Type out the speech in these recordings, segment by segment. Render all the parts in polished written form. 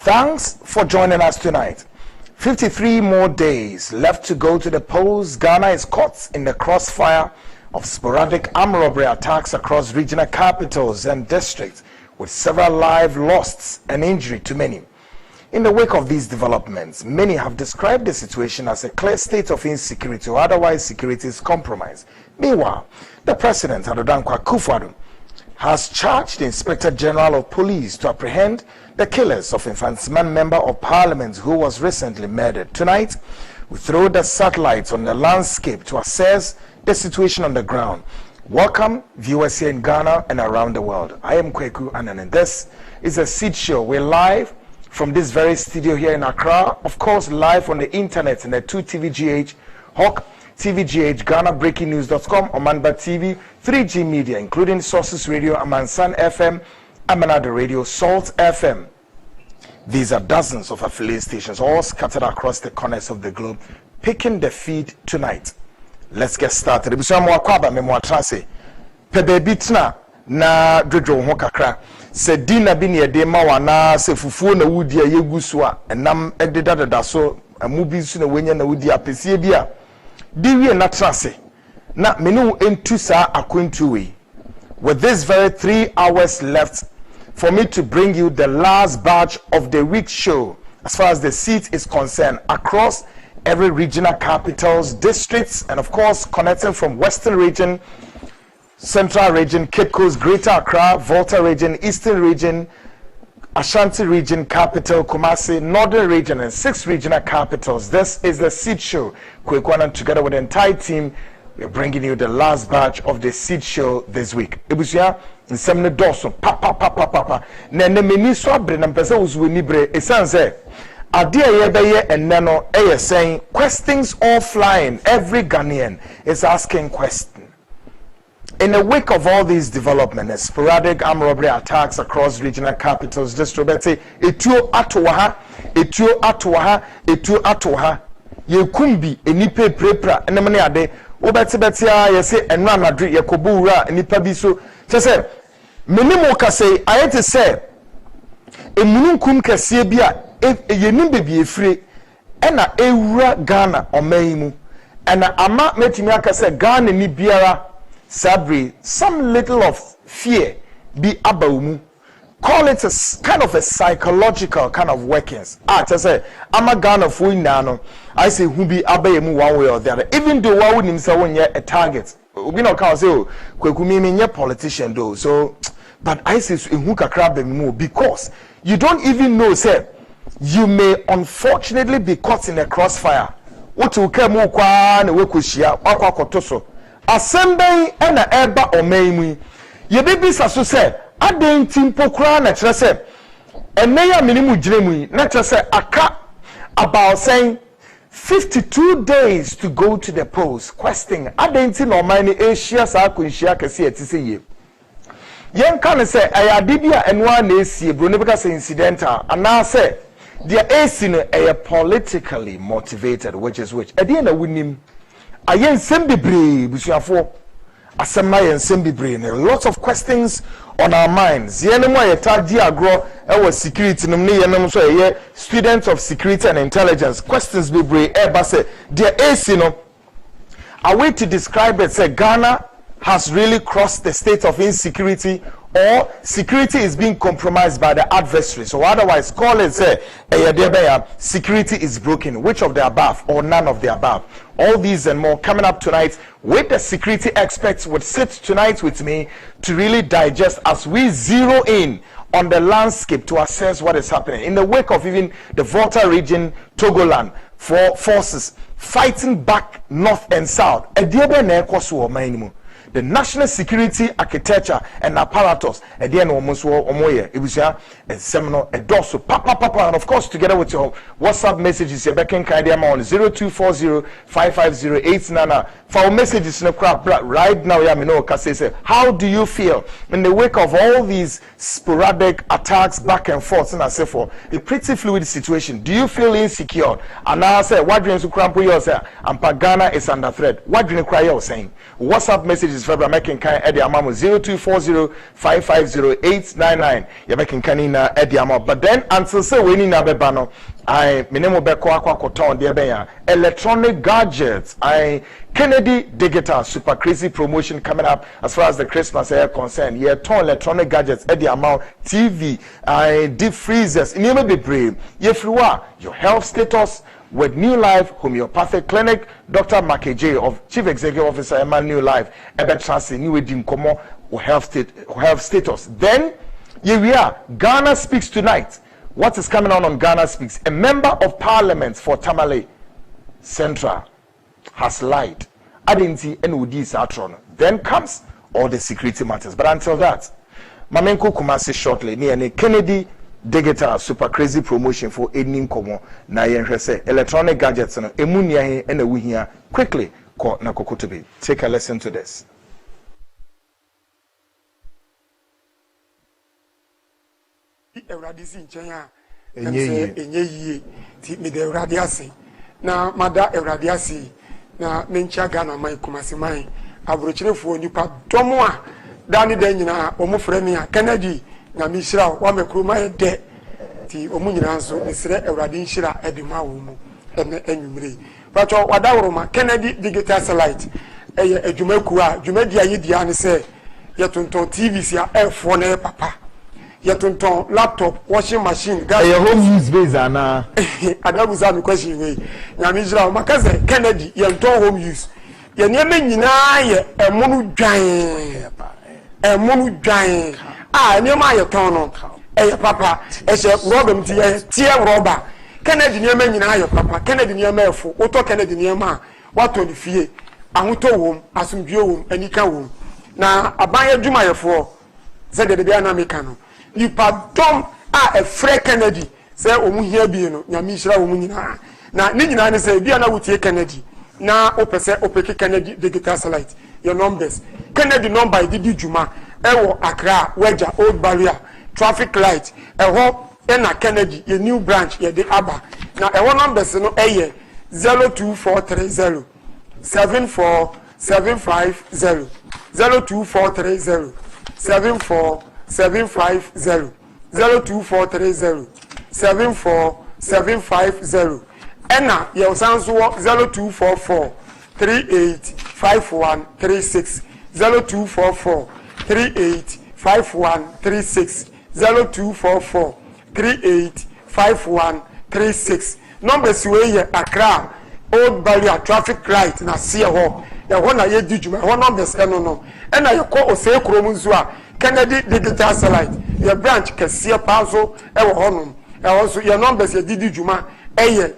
Thanks for joining us tonight. 53 more days left to go to the polls. Ghana is caught in the crossfire of sporadic armed robbery attacks across regional capitals and districts, with several lives lost and injury to many. In the wake of these developments, many have described the situation as a clear state of insecurity or otherwise security is compromised. Meanwhile, the President, Adodankwa Akufo-Addo, has charged the Inspector General of Police to apprehend the killers of Omanfm Member of Parliament who was recently murdered. Tonight, we throw the satellites on the landscape to assess the situation on the ground. Welcome, viewers here in Ghana and around the world. I am Kweku Anan, and this is a Seed Show. We're live from this very studio here in Accra, of course, live on the internet in the 2TVGH, Hawk TVGH, GhanaBreakingNews.com, Omanba TV, 3G Media, including Sources Radio, Amansan FM, Amanada Radio, Salt FM. These are dozens of affiliate stations, all scattered across the corners of the globe, picking the feed tonight. Let's get started. Na dojo ho kakra se dina bi ne de ma wana se fufuo na wudi a yeguso a enam ededadada so amu bi su na wenya na wudi apesie bi a diwie na trase na menu entu sa akontu we. With this very 3 hours left for me to bring you the last batch of the week show as far as the seat is concerned across every regional capitals, districts, and of course connecting from Western region, Central region, Cape Coast, Greater Accra, Volta region, Eastern region, Ashanti region, capital, Kumasi, Northern region, and 6 regional capitals. This is the Seed Show. Kwekwana, together with the entire team, we are bringing you the last batch of the Seed Show this week. Ebusia, in some doso, papa. Nene meni so abre na mpesa uzweni bre. Esanse, adia yebeye eneno eye saying questions all flying. Every Ghanaian is asking questions. In the wake of all these developments, sporadic armed robbery attacks across regional capitals, districts, etuo atoha, ye kumbi enipe prepra enemane ade obeti ya se enra nadru ye kobura enipa bi so se menimo kase ayete se emununkum kase bi a yenim bebi efire ena ewura Ghana omayimu ena ama metimi akase Ghana ni biara Sabri, some little of fear be abaumu. Call it a kind of a psychological kind of workings. I say, I'm a Ghana for nano. I say, who be abayemu one way or the other. Even though I wouldn't say when you're a target. We not can't say, Kwekumi politician though. So, but I say, who can crab mu because you don't even know, say, you may unfortunately be caught in a crossfire. What you come kwa na wekushia, wakwa kotoso. Assemble ena eba omeimu ye bebi saso se aden timpo kra na kire se ene ya minimu giremu na kire se aka about saying 52 days to go to the polls. Questing aden ti no man ni asia sa akunhia kase atise ye yen kan se ayade bia enwa na esie bro ne beka se incidental ana se their AC no politically motivated, which ade na wunim ayen sembebre busuafo asema yen sembebre ne lots of questions on our minds yenemo ayetadi agro ewa security num ne yenem so ye students of security and intelligence questions bebre eba say their AC no a way to describe it say Ghana has really crossed the state of insecurity or security is being compromised by the adversary. So otherwise call it say security is broken. Which of the above or none of the above? All these and more coming up tonight with the security experts would sit tonight with me to really digest as we zero in on the landscape to assess what is happening in the wake of even the Volta region, Togoland, for forces fighting back north and south. The national security architecture and apparatus at the end almost omoye ebusia and seminal a doso papa and of course together with your WhatsApp messages your backing idea on 0240550899 for messages in the crap right now ya me know say how do you feel in the wake of all these sporadic attacks back and forth and say for a pretty fluid situation? Do you feel insecure? And I say what dreams to cramp you say and Ghana is under threat. What do you cry you saying? WhatsApp message messages for making kind at the amount 0240550899. You're making canina at the amount. But then until so we need bano. I minimo beko akwa dear beya electronic gadgets. I Kennedy Digital super crazy promotion coming up as far as the Christmas air concerned. Yeah, ton electronic gadgets at the amount TV, deep freezers. In be brave. If you are your health status with New Life Homeopathic Clinic, Dr. Makeje of Chief Executive Officer Emma New Life, Ebe Trasi New Edim Komo health status. Then here we are. Ghana Speaks tonight. What is coming on Ghana Speaks? A member of Parliament for Tamale Central has lied. Adinti and Udis Atron. Then comes all the security matters. But until that, Mamenko Kumasi shortly near Kennedy Digital super crazy promotion for Ednim Komo na yenhwese electronic gadgets no emunia he na wuhia quickly ko na kokotobe. Take a listen to this. Ewradi si nchen a enye yie ti me de ewradi ase na mada ewradi ase na mencha Ghana mai Kumasi mai abrochirefo nipa domo a dani de nyina omo frame a Kennedy na mishira wa mekroma de ti omu nyina nso esire ewradi nshira edima wo mu ene enwumre pacho wadawroma Kennedy Digital Satellite eye adwumaku a dwumadi ayi dia ne se yetonton TV sia F4 na papa yetonton laptop washing machine gas your home use base ana adabuza mi question we na mishira makaze Kennedy yenton home use ye niam nyina ye emunu dwan niam aye ton no papa rubber ti tie rubber Kennedy niam nyina aye papa Kennedy niam efo oto Kennedy niam a wato ni fie ahoto wom asomdwe wom anika wom na aban adwuma yefo ze de bia na meka no nipa dom a efre Kennedy se omu hia bi no nyame hira omu nyina na ni nyina ne se bia na wotie Kennedy na opese opeke Kennedy Digital Satellite your numbers Kennedy number didi juma ewo Accra Weja Old Barrier traffic light eho na Kennedy your new branch ye de aba na ewo numbers no eye 02430 74750 02430 74750 02430 74750 ena ye sanso 0244 385136 0244 385136 0244 385136 numbers we ye Accra Old Barrier traffic light na see ho ye ho na ye dijuma ho numbers eno no ena ye ko osey krom nzu a Kennedy Digital Satellite ye branch kese pazo e wo honum e wo so ye numbers ye dijuma eye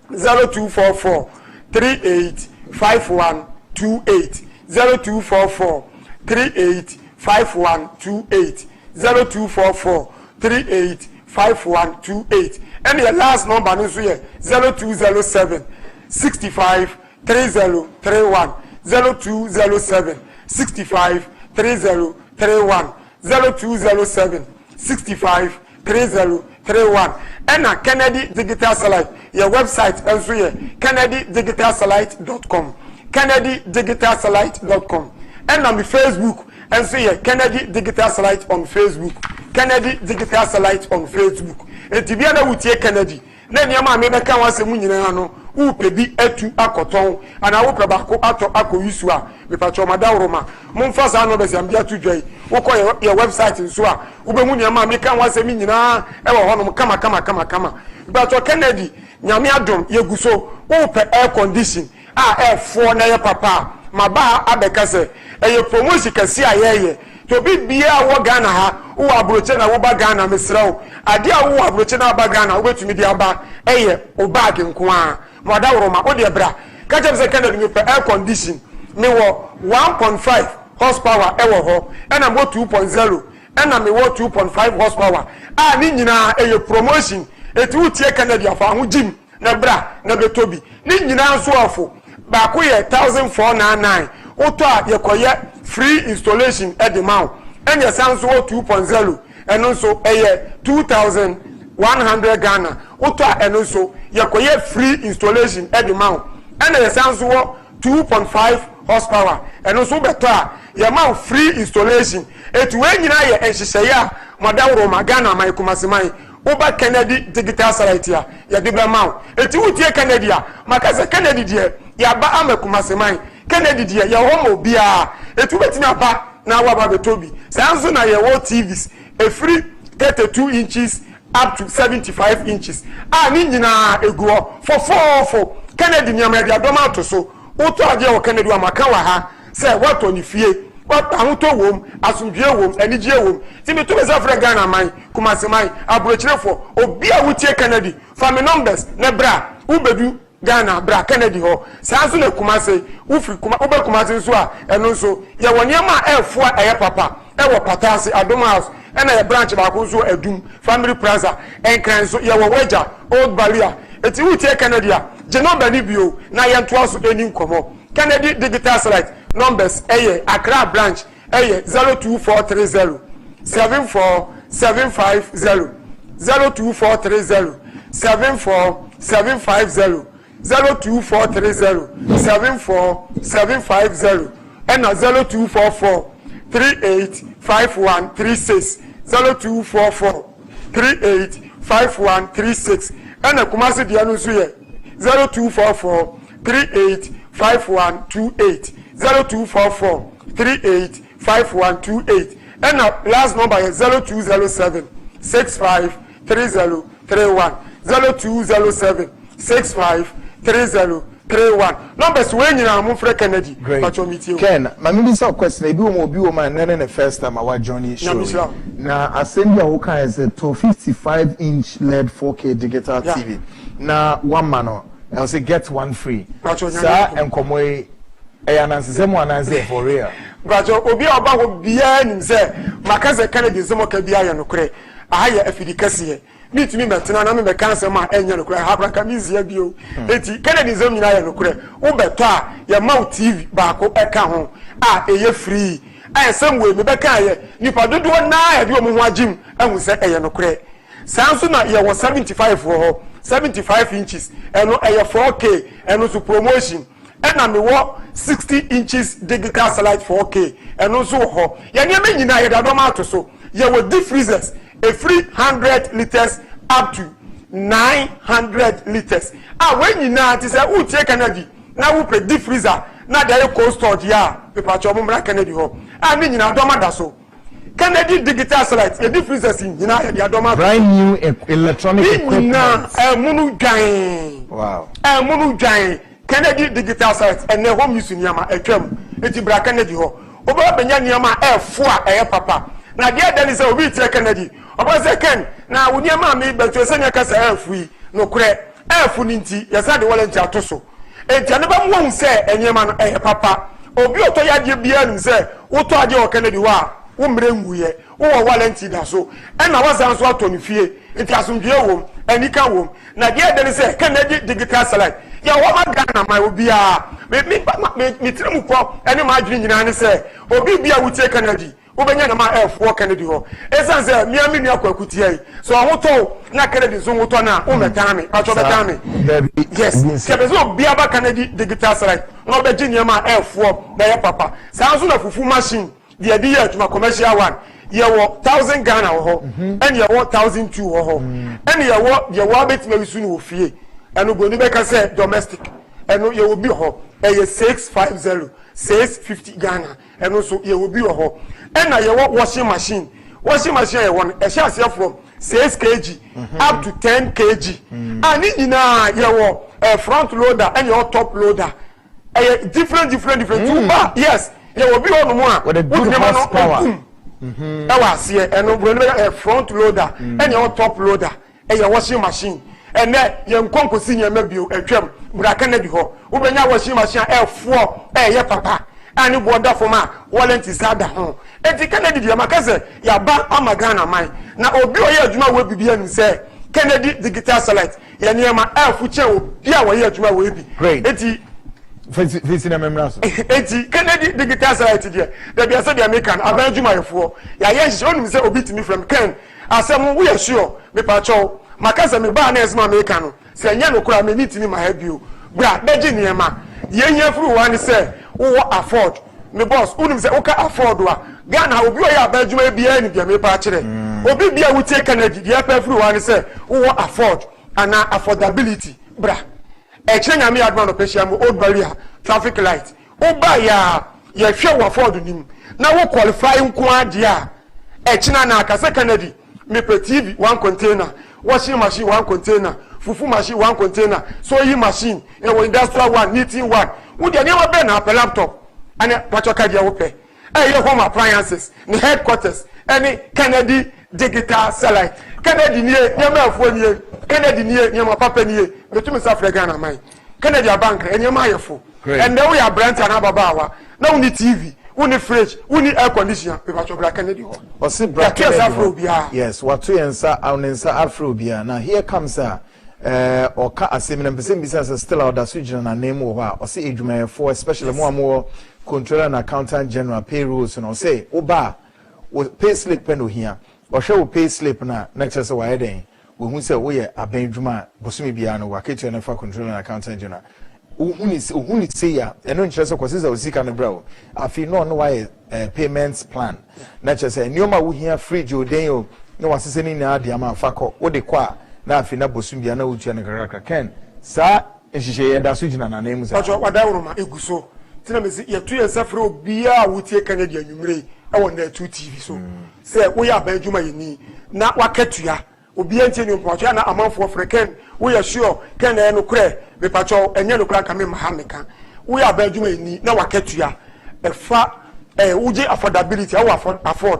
0244 385128 0244 385128 0244 385128 and your last number is 0207 65 3031 0207 65 3031 0207 65 3031 and a Kennedy Digital Satellite your website also here kennedydigitalsatellite.com kennedydigitalsatellite.com and on the Facebook and so here Kennedy Digital Satellite on Facebook Kennedy Digital Satellite on Facebook and to be able to Kennedy na niam me beka wan se mu nyina no wo pebi atu akoton ana wo prebako ato akoyisu a me pacho madawroma momfa sa no be se ambia tu dwai wo ko your website nso a wo be mu niam me kan wan se mi nyina e wo hono kama pacho Kennedy nyame adom yeguso wo pe air condition F4 na ye papa maba abeka se eye promotion kase ayeye to bi bia wo Ghana ha wo abroche na wo ba Ghana mesrawo ade a wo abroche na ba Ghana wo betumi dia ba eye o bag nko a moda woroma o de bra ka chem se Kennedy me air condition me wo 1.5 horsepower e wo ho na mo 2.0 na me wo 2.5 horsepower ni nyina eye promotion etu tie Kennedy afa ho gym na bra na betobi ni nyina nso afo ba ko ye 1499 oto a ye koye free installation at the mount and your sanso 2.0 and also a 2100 Ghana oto and also ye koye free installation at the mount and your sanso 2.5 horsepower and also better your man free installation etu we nyina ye enhyehyeye a modawro magana mai kumasemai Uba Kennedy digital satellite ya dibla maw etu wutie Kennedy a makase Kennedy die ya ba amekumasemai Kennedy die ya homo bia etu betimi aba na waba betobi sanso na ye wo TVs a free 32 inches up to 75 inches ni nyina eguo for Kennedy nyama dia doma to so uto ade wo Kennedy wa maka wa ha say what on fie what ahuto wom asumdue wom anigye wom ti me to be safra Ghana man kumasemai abrochirefo obi a wutie Kennedy family numbers na bra ubedu Ghana bra Kennedy ho sanso na kumase ufri kuma oba kumase so a eno so ye woniema efo a eye papa e wo patase Adom House ena ye branch ba ko so adum family plaza enkran so ye wo wager old barrier eti wutie Kennedy a je number ni bio na ye nto aso eni nkomo Kennedy digital satellite numbers eye Accra branch eye 02430 74750 02430 74750 02430 74750 and 0244 385136 0244 385136 and a Kumasi Dianusuye 0244 385128 0244 385128 and a last number is 0207 653031 0207 653031 numbers when you are Mufre Kennedy. Ken, my minister question, I do woman and the first time our journey show. Now, assembly who can is a 255-inch LED 4K digital TV. Now, one man, I'll say get one free. Sir, and come away. I announce them one answer for real. But Obi Oba will be in say, Makaza Kennedy Zomokabia and Ukre. I hire efficacy. Meet me, Matina, I'm a cancer man, and you cry, Habrakamis, you. Eti Kennedy Zomina and Ukre. Ubeta, your mouth TV, Bako, Eka, a year free. I some way, Mebeka, Nipa do one night, you are Jim, and we say, Ayan Ukre. Samsung, you was 75 for her, 75 inches, and no air 4K, and also promotion. And I'm a 60 inches digital satellite 4K, and also ho. Yanyaman United, I don't matter so. You will deep freezers, a free 100 liters up to 900 liters. When you know, it is a wood take Kennedy. Now we pay deep freezer, not the coast or the paper Chomra Kennedy ho. I mean, you know, don't matter so. Kennedy digital satellite, a deep freezers in United, I don't matter. Brand new electronic equipment. Munu giant. Wow. Munu giant. Kennedy digital satellite, and the home use in Yama, a term, it's Bra Kennedy ho. Over Benyan Yama, F4, papa. Now, dear, then is a wheat Kennedy. Over second, now, when your mammy, but to send your casa free, no credit, Funinti, yes, I the volunteer Tosso. And Janaba won't say, and your man, papa, or be a toya beer say, what are your Kennedy wa, bring we, or volunteer so. And I was answered to fear, it has some dear womb, and you can womb. Now, dear, then is a Kennedy digital satellite. Ya woman Ghana my obi a me tremu ko ene ma adwin nyina ne se obi bia wutie Kennedy obenya na ma F4 Kennedy ho esan se mi amini akwakuti ai so ahoto na Kennedy so hoto na o metame pacho betame yes sebezo bia ba Kennedy digital satellite no be ginia ma F4 na ye papa sanso na fufu machine de de ye tuma commercial one ye wo 1000 Ghana ho and ye wo 1002 ho and ye wo betima wisu ni wo fie and go ni beka say domestic and you will be ho 650 Ghana and also you will be ho and na your washing machine you want a share from 6 kg up to 10 kg and ina your front loader and your top loader different yes you will be on one with a good horsepower was here and a front loader and your top loader and your washing machine. And then you come to see your maybe a tram, but I can't be ho. When I was in machine F4, yeah, papa, and you bought that for my wallet is at the home. And the Kennedy, your Macasa, your back on my Ghana mine. Now, Obi, you know, will be and say, Kennedy digital satellite, yeah, near my F, which you are here to my will be. Great. Facing a memory. Kennedy digital satellite, dear. There be a study American, I beg you my 4. Yeah, yes, you only say Obi to me from Ken. I said, we are sure, me patrol. Makasa me ba na esma Americano se nya no kura me nitini ma ha bio bra beji niema ye nya furu wan se wo afford me boss unim say oka afford wa Ghana obi o ya ba djuma bia ni bia me pa kire obi bia wutie Canada dia pa free one say wo afford ana affordability bra e kire nyame adman opeshia mo old barrier traffic light oba ya hwe wo afford nim na wo qualify nko ade a e kina na akase Canada me pe TV one container washing machine one container fufu machine one container sewing machine e wo industrial one knitting one wo de nyama be na laptop and pachoka dia wo pe your home appliances the headquarters any Kennedy digital satellite Kennedy nie nyama afo nie Kennedy nie nyama papa nie betumi sa Ghana man Kennedy bank nyama ayefo and then we are brand and ababawa na we need TV we need fridge we need air conditioner pe pachoka Kennedy ho o si bra yes what to answer aunensa afrobia now here comes or ka asem and business still out that switch na name or say edwuma for especially more controller and accountant general payrolls and say oba pay slip pendo here or show pay slip na next year why then we who say we aben dwuma bosumi bia no waketu na for controller and accountant general who ni say ya eno interest ko say osika no bra afi no why payments plan next year say nyoma wo here fridge o den o no wasese ni na ade ama fakọ wo de kwa na afi na bosumi bia na utua na kakaka ken sa ehihye ya da so gina na name sa pacho wadawo ma eguso tina me ye tu ye safre obia wutie Canada anwumre e won na 2 TV so say wo ya ban djuma yini na waketua obia ntie ni pacho na amanfo freken wo ya sure ken na no kure me pacho enye no kura ka me mahameka wo ya ban djuma yini na waketua e fa uje affordability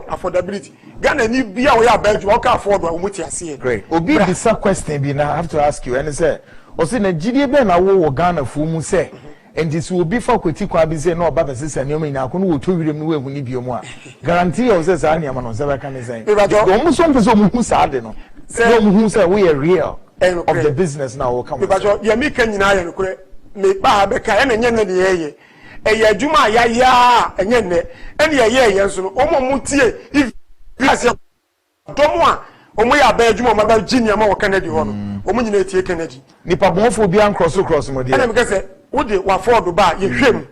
affordability Ghana ni bia wo ya ban djuma o ka afford wa umuti ase great obi bisa question bi na I have to ask you and say o say na gidie be na wo Ghana fu mu say and this will be for kweti kwa bi say no ba pese nyoma ina ko no wo to wirem no we huni bio mu a guarantee o say sa nyama no say ba kan say o mu so mpeso mu hu sa de no no mu hu say we are real of the business now will come because ya mi kan nyina ya no kure me ba be ka ene nye ne ye ya adwuma ya enye ne ene ye nso no o mu tie if ase domo a o mu ya ba adwuma ma ba ginia ma wo Canada ho no o mu nyina tie Canada nipa bonfo bi an cross mo de ene me ka say wode wa afford ba ye hwem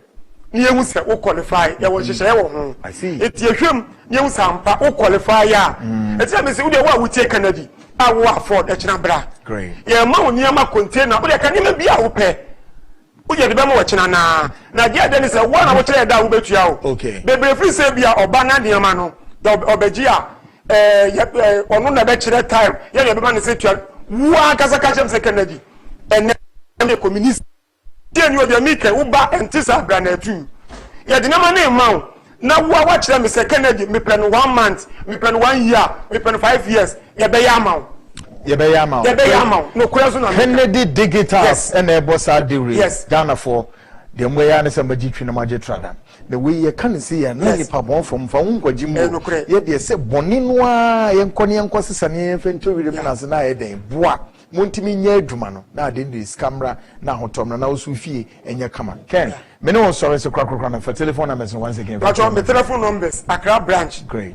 ni ehu se wo qualify ya wo hyehyɛ wo ho eti ehwem ni ehu sampa wo qualify ya eti me se wode wa wutie Canada a wo afford e kyena bra great ye ma wo niama container wode ka niama bia wo pɛ wode de be ma wo kyena na dia de ni se wo na wo kyerɛ da wo betua wo okay bebre free se bia oba na niama no obaji a ono na be kyerɛ time ye be ma ne se tua wo akasa ka kyem se Canada ene communist den you dey make uba entisa granatu ye de na na ma na wo wa kire me se Kennedy me plan 1 month me plan 1 year me plan 5 years ye be ya ma no kurazo na Kennedy digital and e bossa degree yes Ghana for the way ya na somebody twi na maje trada the way you can see ya na ni pa bon from fa nkwaji mu ye de se boni no a ye nkone nkosesa ne fento wi de na se na ye den boa montimi nya adwuma no na ade ndis camera na hotom na usu fie enya kama ken me no sorry so kwakwa na for telephone numbers once again but my telephone numbers Accra branch great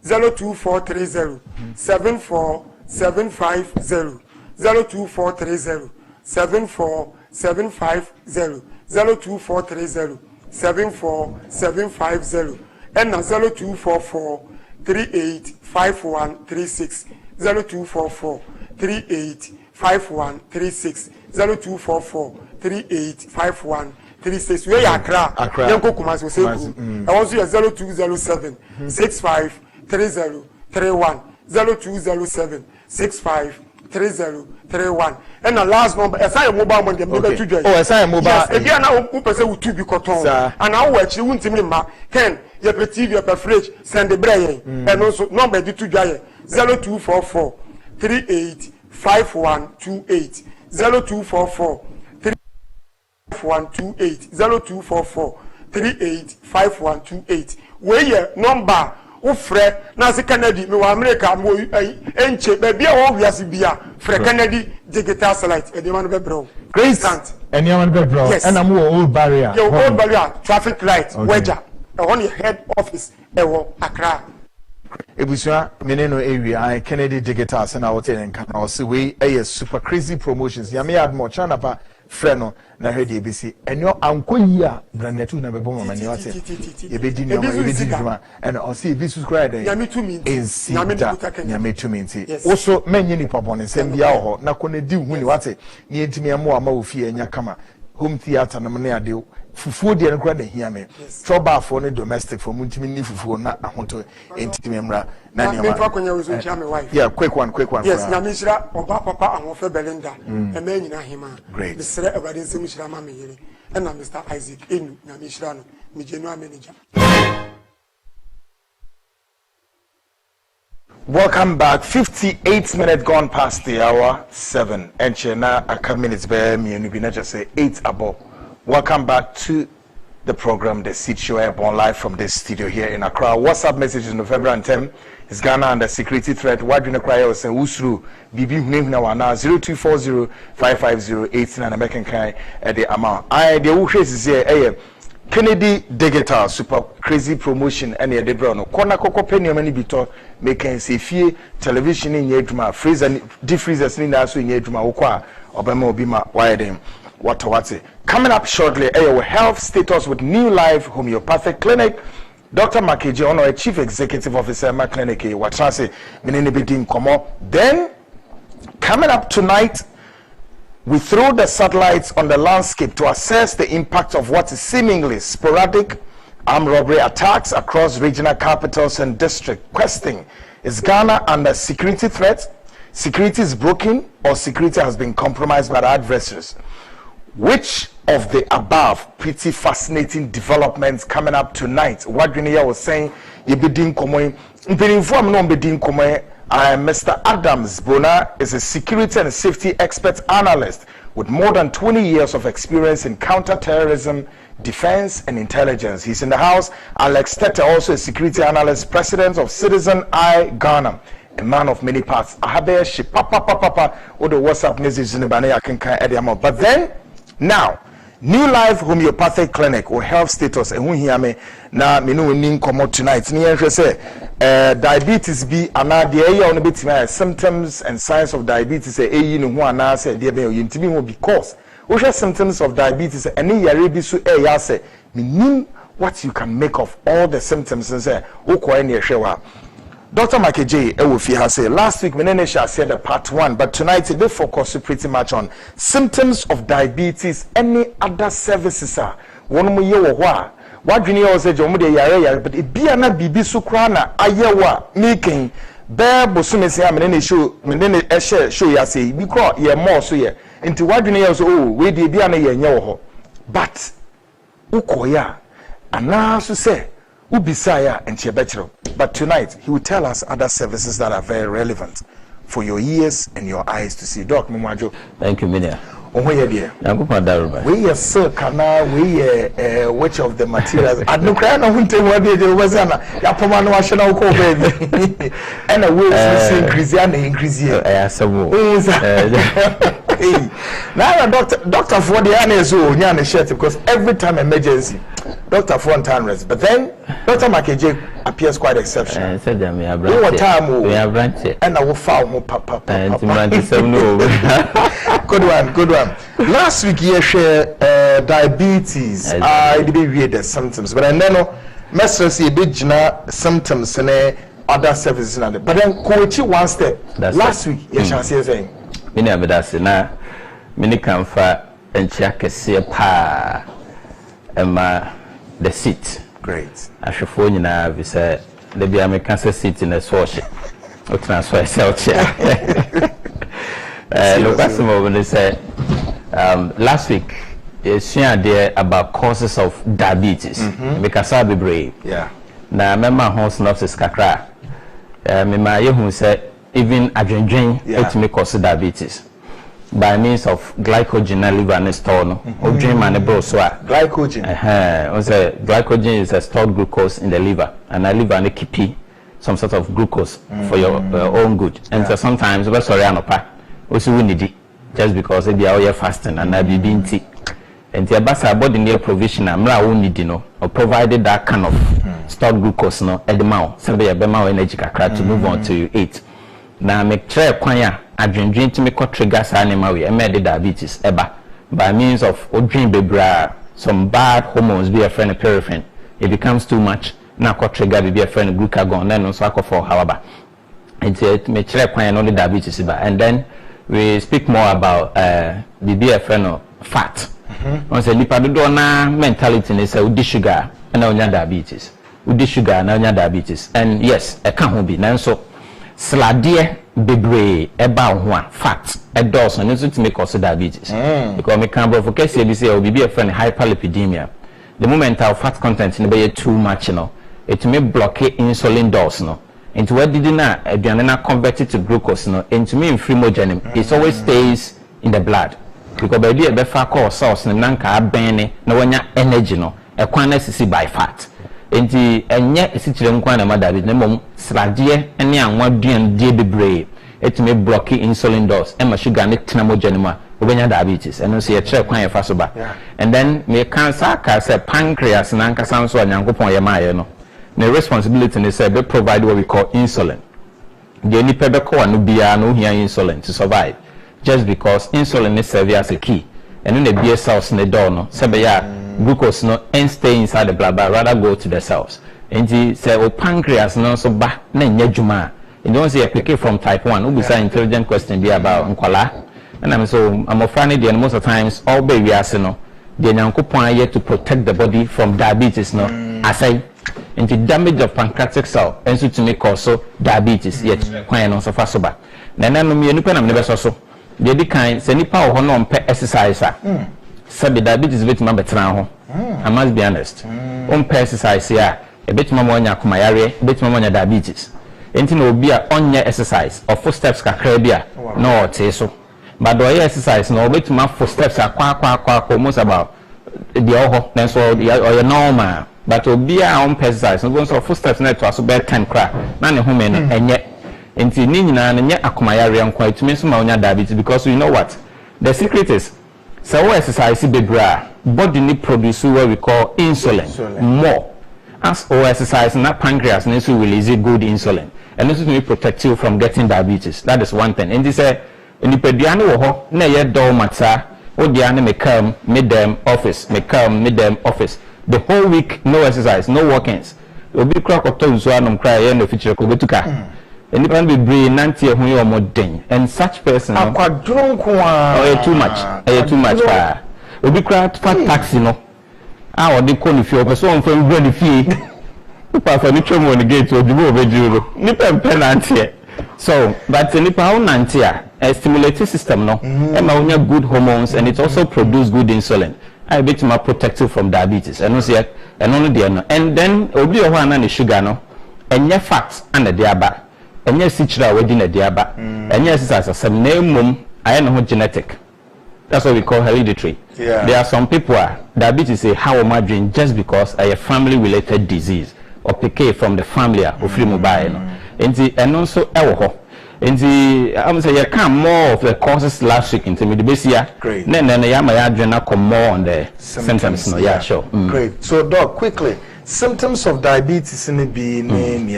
02430 74750 02430 74750 02430 74750 and 0244 385136 0244 385136 0244 385136 we Accra yenko Kumasi Oseku I want you 0207 653031 0207 653031 and the last number assign mobile money dem be to join assign mobile yes e bia na who person we to be cotton and now we actually wuntimi ma ken your TV your fridge send the bread and also number di to join 0244 385128 0244 385128 0244 385128 where your number wo frɛ na se Canada me wa America mo enche be bia wo wiase bia frɛ Canada digital satellite e de man be bro great stand and you man be bro and am wo old barrier your old barrier traffic light wedger on your head office e wo Accra ebusua meneno area Kennedy digital se na wote nka na o se we super crazy promotions ya me add more chana pa freno na hwe de besi enyo anko yi a branetu na bebo mama ne wate ye be di no ye be di djuma and o see be subscribe nyame tumi nyame tumi nti oso menye ni pabone sem bia ho na ko ne di hu ni wate ni entimi amo ama ofie enya kama home theater na me ade fufuo de nkra da hia me trouble for ne domestic for muntimi ni fufuo na ahonto entimi mra na ne ma konya we so chia me wife yeah quick one yes na me shira oba papa ahofe Belinda e ma nyina hima me sere ebade nsem shira ma me yere e na Mr Isaac enu na me shira no me genu manager. Welcome back. 58 minutes gone past the hour 7 and chena a couple minutes by me and we just say 8 above. Welcome back to the program, The Seed Show, Agyapong live from this studio here in Accra. WhatsApp messages November and 10 is Ghana under security threat. Why do you cry or say Usru Bibi Huna now 0240-550-89 and American kind at the amount. I the Ushes is here. Kennedy Digital Super Crazy Promotion and the Debrono. Kona Coco Penny many bito making say fee television in Yedma, freezer, defreezers in the in Yedma, Okwa, Obama Bima, Wiredem. What's it? Coming up shortly, our health status with New Life Homeopathic Clinic. Dr. Makeji, Honor, Chief Executive Officer, my clinic, what's it? Then, coming up tonight, we throw the satellites on the landscape to assess the impact of what is seemingly sporadic armed robbery attacks across regional capitals and districts. Question: is Ghana under security threat? Security is broken, or security has been compromised by the adversaries? Which of the above pretty fascinating developments coming up tonight? What Guinea was saying, you be doing common. Inform no be doing common. Mr. Adams Bona is a security and safety expert analyst with more than 20 years of experience in counterterrorism, defense, and intelligence. He's in the house. Alex Tete, also a security analyst, president of Citizen Eye Ghana, a man of many parts. Ahabe she papa or the WhatsApp message in the banner can but then now New Life Homeopathic Clinic or health status and here me na me no nin come tonight ni say diabetes be ana de eya on bit symptoms and signs of diabetes eyi no ho ana say de be yintimi ho because what symptoms of diabetes any yare bi so eya say me nim what you can make of all the symptoms and say ukwa na ehwewa. Dr. Makeji Ewofi has said last week Menenesha said the part 1, but tonight they focus pretty much on symptoms of diabetes. Any other services are one more year or what you know say jomu de yare but it be ana bibi sukrana ayewa making bear bosume say menene show ya say because ye more so ye into what you know so oh we dey be ana ye nya wo but ukoya ana so say ubisaya and chebetro. But tonight he will tell us other services that are very relevant for your ears and your eyes to see. Doc Mumwajo. Thank you, Minia. Oh, where dear? We are circana, we are which of the materials. I don't cry no winter where there was an Yapomano national call baby. And a will increase and increase here. Now, Doctor for the Anezo, Yana shirt because every time emergency, Dr. Fontan rest. But then Dr. Makeji appears quite exceptional. Said them, we have branch and I will found papa. Good one. Last week you share diabetes. I did read the symptoms, but I know must see a bit symptoms and other services. But then coach one step. Last week you shall say saying. Many of us now, many come for and check a see pa the seat. Great. I should phone you now. We say the be American seat in a swatch or transfer self chair. Look at some of when they say last week is there about causes of diabetes because I be brave. Yeah. Now remember how synopsis kakra. Me ma who say even adrenaline it may cause diabetes by means of glycogen and liver and store no or dream and bro so glycogen glycogen is a stored glucose in the liver and the liver and keep some sort of glucose for your own good and so sometimes we sorry anopa also we need it just because they are all fasting and I be binti and the basa body near provision amra we need no or provided that kind of stored glucose no at the mouth so be a bema energy kakra to move on to eat. Na make try kwanya adwendwen timi ko trigger sa animal we made diabetes eba by means of odrin bebra, some bad hormones be a friend of peripherin. It becomes too much. Now trigger be a friend of glucagon, then also alcohol, however. It may check when only diabetes, and then we speak more about the BFN of fat. Once a lipadona mentality is a sugar and now diabetes. Udi sugar and now diabetes. And yes, a can't be now so sladie bebre about fat a dose and it's to make us diabetes. Because we can't focus here will be a friend hyperlipidemia. The moment our fat content in the too much, it may blockade insulin dose, into what did not convert it to glucose, into me in frimogenin. It always stays in the blood. Because by the befa call sauce and nanka bene no one energy a quantity by fat. Enti enye esichire nkwa na madabi na mom sladie ene anwa duan die bebre etime block insulin dose e ma sugar ne tenamogya ne ma obenya diabetes eno so ye kire kwan ye fa so ba and then me cancer ka say pancreas na nka sanso anyankopon ye maaye no the responsibility ne say be provide what we call insulin the ni pebe ko anu bia no hia insulin to survive just because insulin is serve as a key and then the BS cells ne door no say be ya glucose no and stay inside the blood but rather go to the cells and the say o pancreas no so ba na nya dwuma and don't say pick from type 1 who be say intelligent question be about nkwala and I'm afraid the most of the times all baby as no the nyankopon here to protect the body from diabetes no aside into damage of pancreatic cell and so to make also diabetes yet kwan no so fa so ba na no me nipa na me be so the kind say nipa ho no mpe exercise sabi diabetes bit ma betra ho I must be honest exercise here a bit ma monya kuma yare bit ma monya diabetes enti na obi a onye exercise or footsteps kakra bia no te so but do exercise no bit ma footsteps akwa almost about the oho then so or normal but obi a exercise no so footsteps na to aso be 10 kra na ne home no enye enti ni nyina na nye akuma yare nkwa itumi so ma onya diabetes because you know what the secret is so exercise bebra body need produce what we call insulin. More as or exercise na pancreas needs to release good insulin and this will protect you from getting diabetes. That is one thing. And this say in the pediani wo ho na ye do mata o dia na me come midterm office the whole week no exercise no walkings obi kra ko to nso anom kra ye no feature ko betuka and if be brain nanti ehun ye omodden and such person akwadron ko too much pa obi kra fat taxi no a odi ko ni fie person on fam brand fie pa for ni twem on gate obi bo obejuro ni penalty so but ni pa on nanti a stimulating system no e ma onya good hormones and it also produce good insulin I bet ma protect you from diabetes and no say and only there no and then obi o ho na ni sugar no enye fat and the aba enye sichira wedi na de aba enye exercise some name I know genetic. That's what we call hereditary. Yeah. There are some people diabetes is how am I doing just because a family related disease or PK from the family of free mobile. And also I'm saying you can more of the causes last week into the base year. Great. Then I come more on the symptoms. No, yeah, sure. Great. So doc, quickly, symptoms of diabetes in the name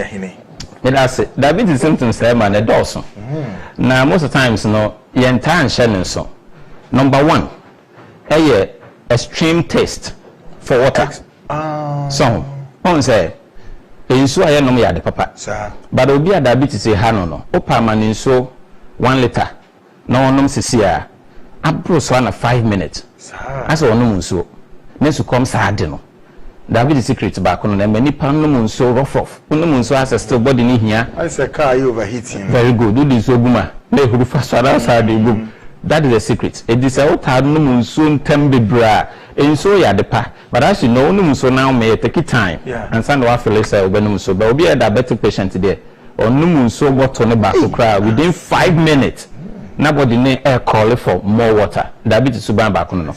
that's it. Diabetes symptoms man a dozen. Now most of the times your entire shannon so. Number 1, extreme taste for water. So, on say, in so I know me at the papa. But obi a diabetes say hano opa man in so 1 liter. No one knows here. I brought one 5 minutes. As one no so. Next to come sadino. Diabetes secret back on them. Many pound no so rough off. No so as a still body in here. I say car you overheating. Very good. Do this so boomer. They who fast outside the boom. That is the secret. It is a hard no soon tembe bra. And so ya the pa. But as you know, no so now may take it time. Yeah. And send off Felisa Benum so but be a diabetic patient today. Or no so what on the back to cry within 5 minutes. Nobody need air call for more water. Diabetes to back on.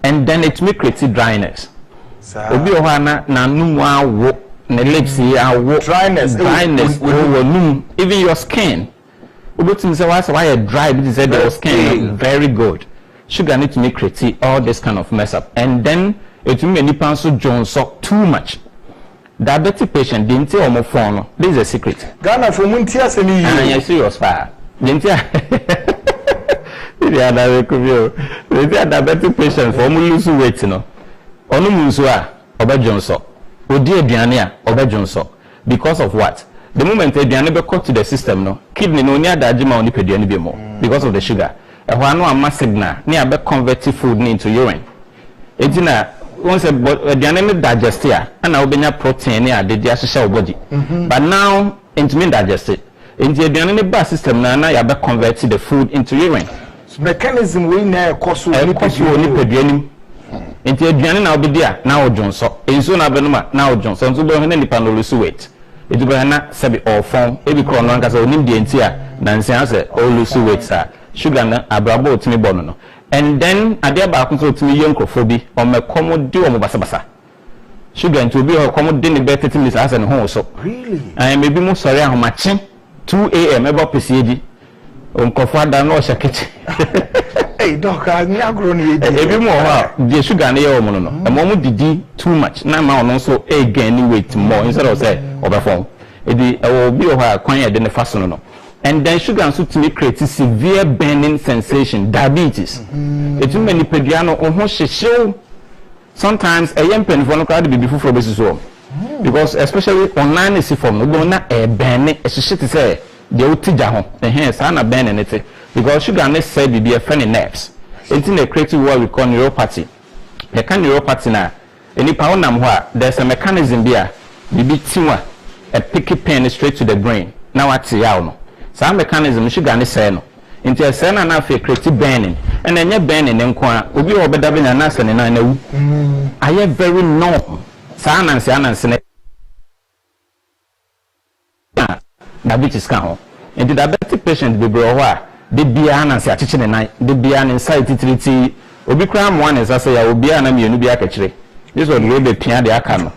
And then it may create dryness. Obi ohana na numwa wo na lips here dryness even your skin. Why a dry because the skin very good. Sugar need to make create all this kind of mess up. And then it will make so Jones up too much. Diabetic patient didn't tell me phone. This is a secret. Ghana for Muntia serious fire. Yeah, that could be. They are diabetic patients for lose weight, no. Onu musua obejonso. Odi aduane a obejonso. Because of what? The moment aduane be cut to the system, no. Kidney no nya daji ma oni peduane be more because of the sugar. Ehwa no ama signal na be convert food into urine. Etina once aduane me digest ya na obenya protein na ade dia hyehyɛ body. But now into me digest it. Into aduane me ba system na ya be convert the food into urine. So mechanism we na ekoso oni peduane. Into aduane na obedi a na ojonso. Enso na benuma na ojonso. Nso be na nipa no lose weight. Edu be na sebi ofon ebi kro no anka se onim de enti a na nsia se o lose weight sa. Sugar na abrabo otimi bono no. And then ade ba ko so otimi yenkrofo bi o mekomo di o mo basabasa. Sugar nti obi o komo di ne be 30 minutes asa ne ho so. Really? And maybe mo sori ahomache 2 am ebe opesiedi. Onkofo ada na o shakete. Hey doc, I nyagro ni edi. Ebi mo ha, the sugar na ye o mo no. E mo didi too much. Na ma ono so e gain weight more instead of say obefon. Edi obi o ha kwan ye de ne faso no. And then sugar and to create severe burning sensation, diabetes. It's too many pediano or show. Sometimes a young pen for no crowd be before basis home. Because especially online is form no go na a burning a shit to say the otija home. The hands are not burning it because sugar and said be a funny nerves. It's in a creative what we call neuropathy. The kind neuropathy na any power namwa there's a mechanism there. The big tumor a picky pen straight to the brain. Now what's the some mechanism sugar ne say no into a say na fe create burning and enye burning nko a obi obeda be na ase ne na wu aye very normal sa ananse ne diabetes kan ho into diabetic patient be bro ho a de bia ananse acheche ne nan de bia ne anxiety treat obi kra mo ananse say ya obi ana mienu bi akachire this one we be pia de aka no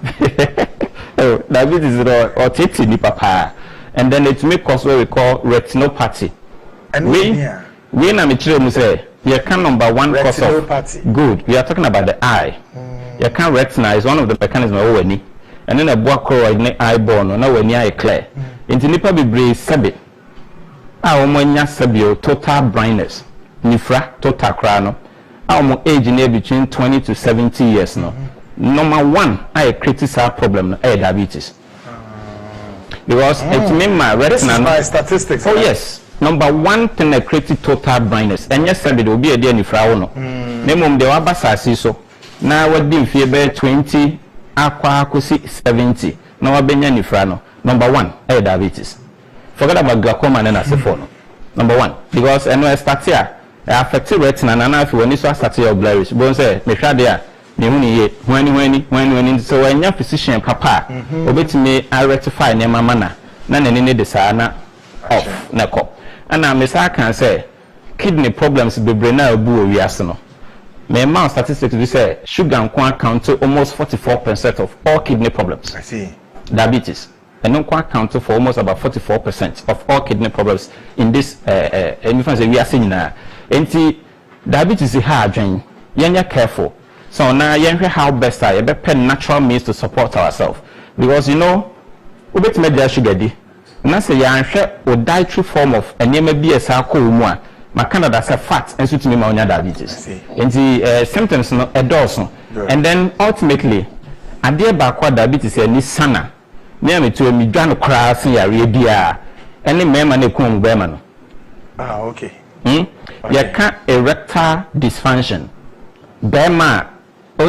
diabetes or titi ni papa. And then it may cause what we call retinopathy. And we na me say you can number one cause of good. We are talking about the eye. You can retina is one of the mechanisms of any. And then a black in the eyeball no when eye clear. Into nipa be brave sabi. Omonya sabio total blindness. Nifra total crano. Our age in between 20 to 70 years no. Number one, I criticize problem diabetes. Because it means my retina. This is my statistics. Oh yes, number one thing that created total blindness. And yes, there will be a day in Frauno. Name the Wabasasi so. Now what did fear bear 20, aqua 70. Now I've been in Frano. Number one, diabetes. Forget about glaucoma and acetone. Number one, because and when I start here, I affect retina and if when you start your blurrish, don't say, me try there. When so when your physician papa obet me I rectify near my manner none any desana off neko and I miss I can say kidney problems be brain boo we arsenal my mouth statistics we say sugar and account to almost 44% of all kidney problems. I see. Diabetes and no account for almost about 44% of all kidney problems in this we are seeing now diabetes is hard drain you're careful. So now you how best I be natural means to support ourselves because you know we bet media sugar di na say you or dietary form of and may be a sarco more my Canada say fat and suit me my diabetes and the symptoms no endorse and then ultimately and there back diabetes and this sana near me to me dwan cross ya bia any member ne kum bema no okay you can erectile dysfunction bema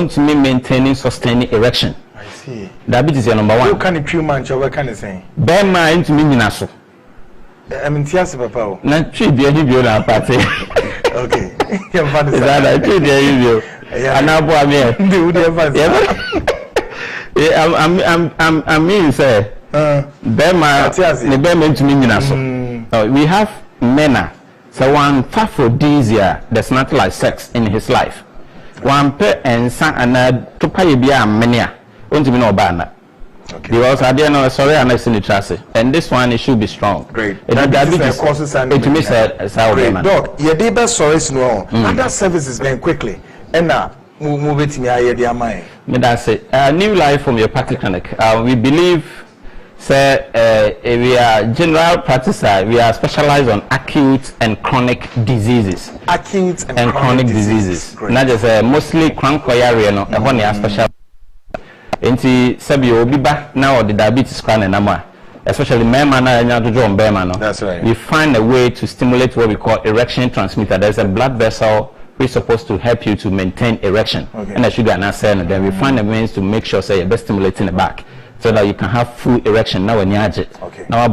to me maintaining sustaining erection. I see. Diabetes is number one. You can't treat man, what can I say? Bema into me naso. I mean, Tias Papa. Not treat the interview na party. Okay. You're fine. I treat the interview. And now, boy, I mean, say, Bema, the Bema into me naso. We have mena. So one aphrodisia that's not like sex in his life. One per and son and to pay be a mania. Won't you know banner? Because I didn't know sorry and I seen the chassis. And this one it should be strong. Great. Diabetes causes and it makes a dog. Your day sorry no. Other services very quickly. And now move it to me. I hear the amai. That's it. New life from your party clinic. We believe Say we are general practitioner. We are specialized on acute and chronic diseases. Acute and chronic diseases. Not just mostly chronic area. No, one is special. Enti sabi obi ba now the diabetes crown number, especially men man and John Bearman. That's right. We find a way to stimulate what we call erection transmitter. There's a blood vessel which is supposed to help you to maintain erection, and the sugar not saying. And then we find a means to make sure say you're best stimulating the back, so that you can have full erection now when you have it. Now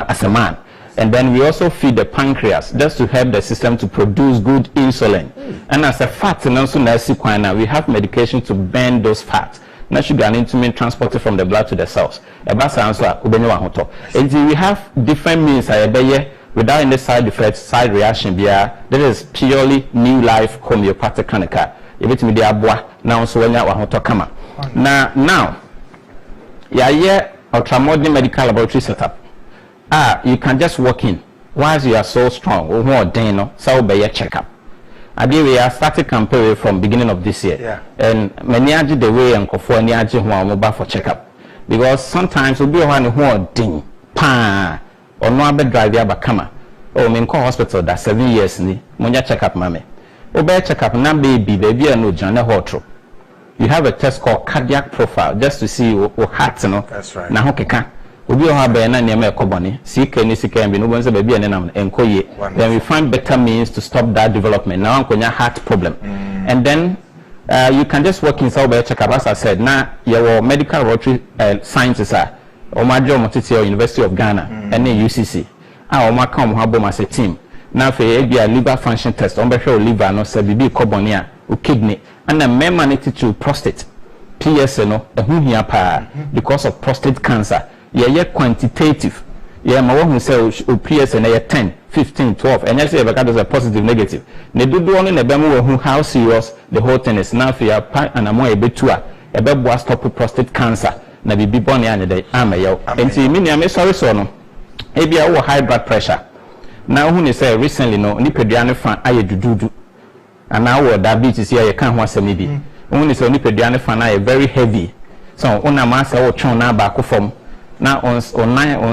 as a man. And then we also feed the pancreas just to help the system to produce good insulin. And as a fat, and also we have medication to burn those fats. Now sugar and insulin transported from the blood to the cells. And we have different means without any side effects, side reaction. That is purely new life homeopathic clinic. Now so when now ultramodern medical laboratory setup. You can just walk in once you are so strong or more than so be a checkup. We are starting campaign from beginning of this year, and many are the way and for any mobile for checkup, because sometimes we be one who ding pa or no bed drive ya bakama or in hospital that 7 years ni monya checkup mame obey checkup na baby and no jana hotro. You have a test called cardiac profile just to see what heart no. That's right. Na hokeka obi o ha be na niam ekoboni sika ni sika bi no bonse baby ene nam enkoye. Then we find better means to stop that development. Now ankonya heart problem. And then you can just walk inside by check up. As I said, now your medical laboratory scientists are Omajo Motiti University of Ghana and then UCC. Oma come habo as a team. Now for a liver function test, show liver no sabibi kobonia or kidney and then managed to prostate. PSNO because of prostate cancer. Yeah, quantitative. Yeah, my one who says PSN 10, 15, 12, and I say because a positive, negative. They do only a bemo how serious the whole thing is now for your part and I'm more a bit to a bed was stop prostate cancer. Na be born and day am a and see me I'm sorry so no. Maybe our high blood pressure. Now who say recently no nipediane fan aye dudu and now diabetes here you can't want maybe. Only so nipediane fan aye very heavy. So una masa o chon na back from. Now on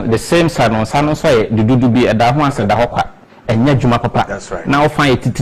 the same side on San so the do be a da one said the hokwa enya juma papa. That's right. Now find it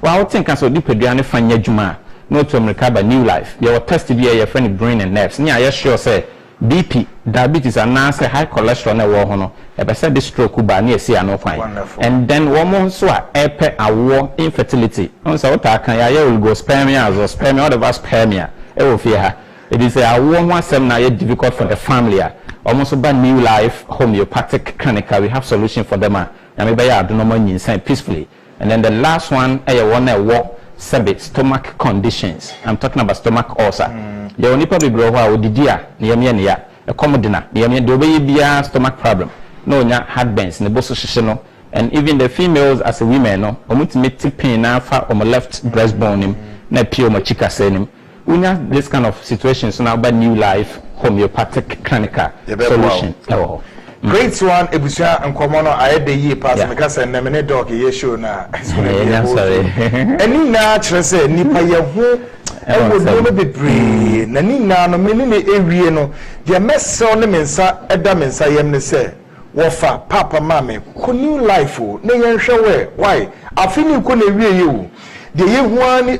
well think so deep aduane fa nya juma no to America by new life. Your test be your friend brain and nerves. Nya ya sure say BP diabetes and now say high cholesterol na wo ho no e be say this stroke ba na esi ano fine. And then one more so epe awo infertility. On say what can ya oligospermia azoospermia or spermia e wo fie ha. It is a one sem na difficult for the family. Almost about new life homeopathic clinic. We have solution for them. And maybe I do not inside peacefully. And then the last one, I want to walk stomach conditions. I'm talking about stomach ulcer. You only probably grow with the deer near me a commodina near me the stomach problem. No, heartburns in the bosso and even the females as a women no ultimate pain alpha on my left breastbone na pure my chica saying. We have this kind of situations now by new life homeopathic clinical solution. Great one, Ebusia and Komono. I had the year pass because I never dog a show now. Sorry. Any natural say Nipa Yahu, I would never be brave. Nanina, no mini area. The mess on the mensa, Edamensa Yemne say, Wafa, Papa, Mammy, could new life, no show why? I feel you couldn't rear you. The ye one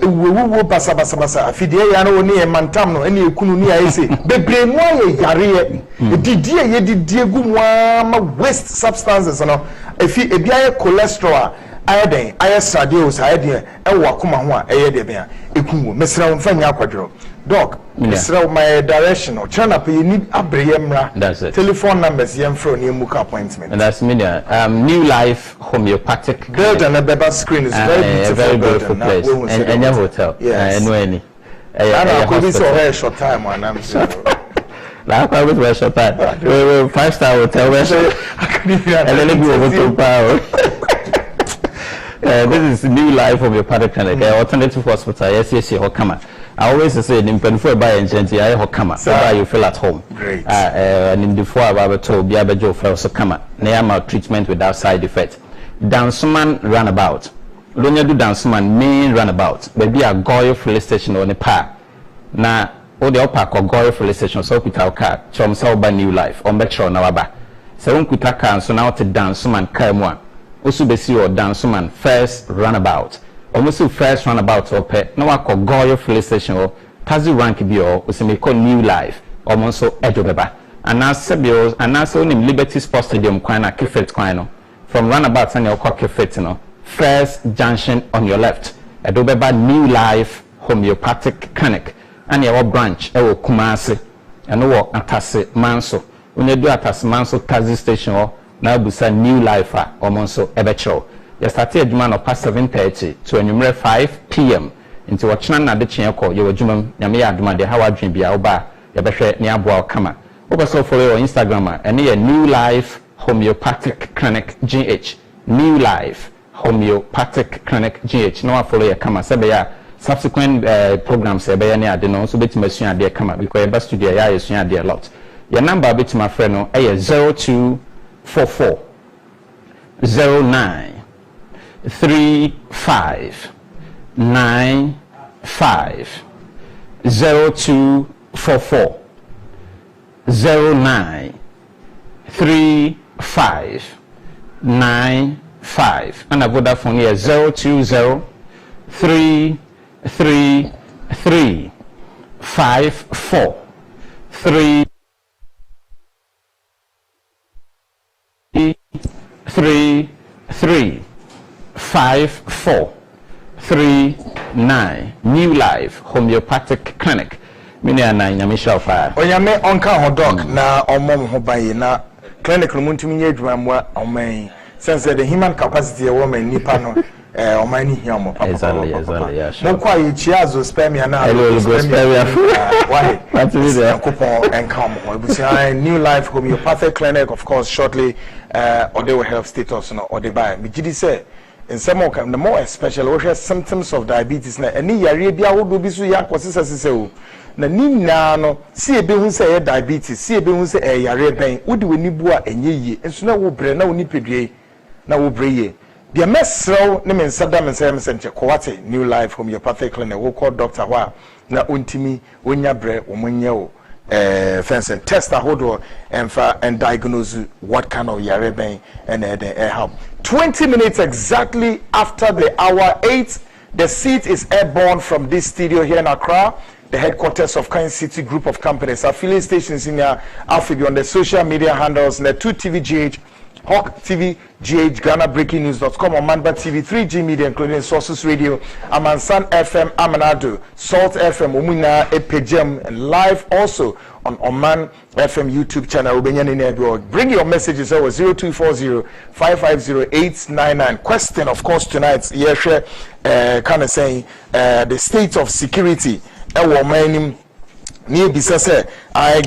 wo basa afidie ya no ne mantam no ene ekunu ni ayese bebre no aye yare didie ye didie gu ma waste substances no efi ebia ye cholesterol ayeden ayesadios ayeden e wo akoma ho a eye de bia ekunu mesra wo mfanya akwadro doc mesra my direction o chana pe ni abreye mra telephone numbers ye mfro ni muka appointment and that's media new life homeopathic building a beba screen is very beautiful place and your hotel no any I could be so very short time and I'm sure la kwa with very short time 5-star hotel where and then go over to power. This is new life homeopathic clinic alternative hospital yes hokama. I always say in Penfo by Enchanti, I hokama. So you feel at home. Great. And in the 4 hour told Biabajo for Sokama. Neama treatment without side effect. Danceman runabout. Lonya do danceman main runabout. Baby a goyo police station on the park. Na o de opa kogoy police station so kuta car chom so ba new life on be chro na waba se won kuta car so na what dance man car mu a osu be si o dance man first runabout almost first runabout ope na wa kogoy police station o tazi rank bi o se me call new life almost so edo beba anase bills anase onim Liberty Sports Stadium kwan na Kefet kwan no from runabout na your Kefet no first junction on your left edo beba new life homeopathic clinic and your branch ewo Kumasi and wo Atase Manso when do Atase Manso taxi station or na busa new life omonso ebecho you start adwuma no past 7:30 to anumere 5 p.m. into watchna na de chieko you adwuma nyame ya adwuma de hawa dwen bia oba you behwe ne aboa kama oba so follow on Instagram and your new life homeopathic clinic GH new life homeopathic clinic GH no follow your kama sebe ya subsequent programs ebe ya ne ade no so betima sua ade kama because eba studio ya sua ade a lot your number betima friend no 0244 09 35 95 0244 09 35 95 and a Vodafone here 020 3 3 3 5 4 3 3 3 5 4 3 9 New Life Homeopathic Clinic mini ana nyamisha fa onyame onka ho doc na omom ho baye na clinic no muntumi nye adwuma mwa oman sense the human capacity e woman nipa no oman ni hia mo papa exactly yeah sure no kwa yichi azo spermia na spermia why that's it there couple and come ebusia New Life Homeopathic Clinic of course shortly or they will have status no or they buy me gidi say in some of the more especially we have symptoms of diabetes na any yare bia wodo bi so ya kwosesese o na nina no si ebe hu say diabetes si ebe hu say yare ben wodi wani bu a enye yie enso na wo bre na woni pedue na wo bre ye bia mesrew ne men sada men say mesente kwate New Life Homeopathic Clinic wo call doctor wa na ontimi onya bre wo monye o fence test ahodo and diagnose what kind of yare ben and help 20 minutes exactly after the hour 8 the seat is airborne from this studio here in Accra, the headquarters of Kind City Group of Companies, affiliate stations in Alphaby on the social media handles, the 2TVGH, Hawk TV, GH, GhanaBreakingNews.com, Omanba TV, 3G Media, including Sources Radio, Amansan FM, Amanado, Salt FM, Umuna, Epejem, and live also on Oman FM YouTube channel. Bring your messages over 0240-550-899. Question, of course, tonight, kind of saying the state of security. Ni bisa say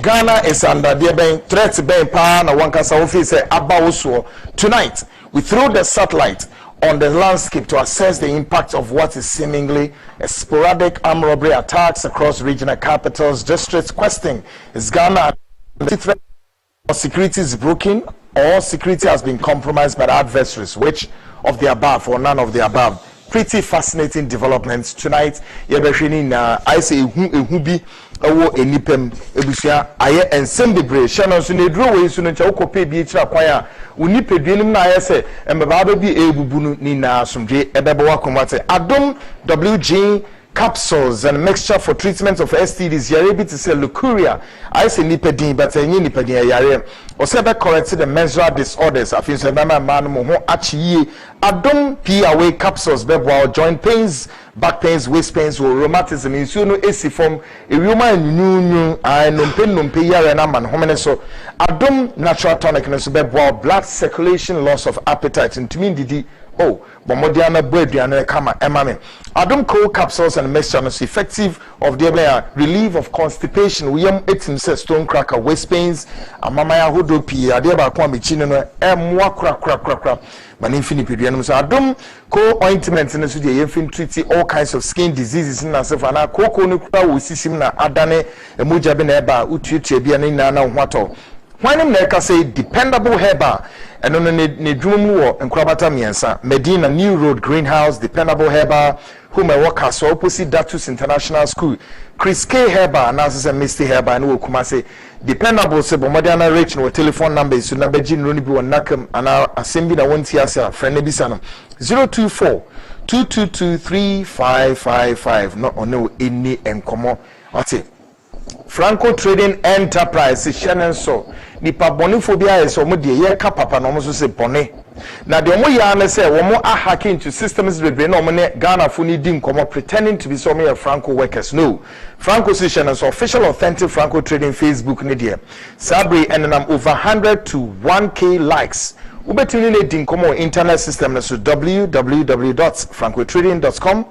Ghana is under the threat ben pa na wankasa office abawoso. Tonight we throw the satellite on the landscape to assess the impact of what is seemingly a sporadic armed robbery attacks across regional capitals districts. Question, is Ghana threat or security is broken or security has been compromised by the adversaries? Which of the above or none of the above? Pretty fascinating developments tonight. I say hubi awo enipem ebusia aye ensembebre channel so ne duro we so no ncha ukope bi ekira kwan a unipeduenum na aye se embeba bi ebubunu ni na asomdwe ebebe wakomate adom WG capsules and mixture for treatment of STDs yare bi to say leukorrhea I say nipedin but enye nipedin yare o say be correct the menstrual disorders afin so mama man mo ho achiye adom PAWay capsules bebo joint pains back pains waist pains or rheumatism insu no esi form ewioma nyunyu ai nompe yare na man homene so adom natural tonic no so bebo blood circulation loss of appetite ntumi ndidi oh bomodiana boaduane kama emame adom cold capsules and mixture is effective of the relief of constipation we am etim say stone cracker waist pains amamaya hodo pi ade ba kwa mechine no emwa kra mani fini peduane so adom cold ointment no so dey yemfin treat all kinds of skin diseases na sefa na koko no kra wo sisim na adane emoja be na eba utuetua bia na ho ato when him neka say dependable herba and no ne dwumu wo nkrabata miensa Medina New Road Greenhouse dependable herba whom I work as opposite Datus International School Chris K herba and as Misty herba and wo kuma say dependable se bomodiana rich no telephone number so na beji no ni bi won nakam ana asembi na wonti asa friend bi sa no 024 2223555 no ono any enkomo ati Franco Trading Enterprise Shannon so nipa bonifobia is omo de ye ka papa no so se bone na de omo ya na say omo a hack into systems bebre na omo ne Ghana fo ni di nkomo pretending to be some of Franco workers. No, Franco Shannon so official authentic Franco Trading Facebook ni de Sabri and over 100 to 1k likes ubetini ne di nkomo internet system na so www.francotrading.com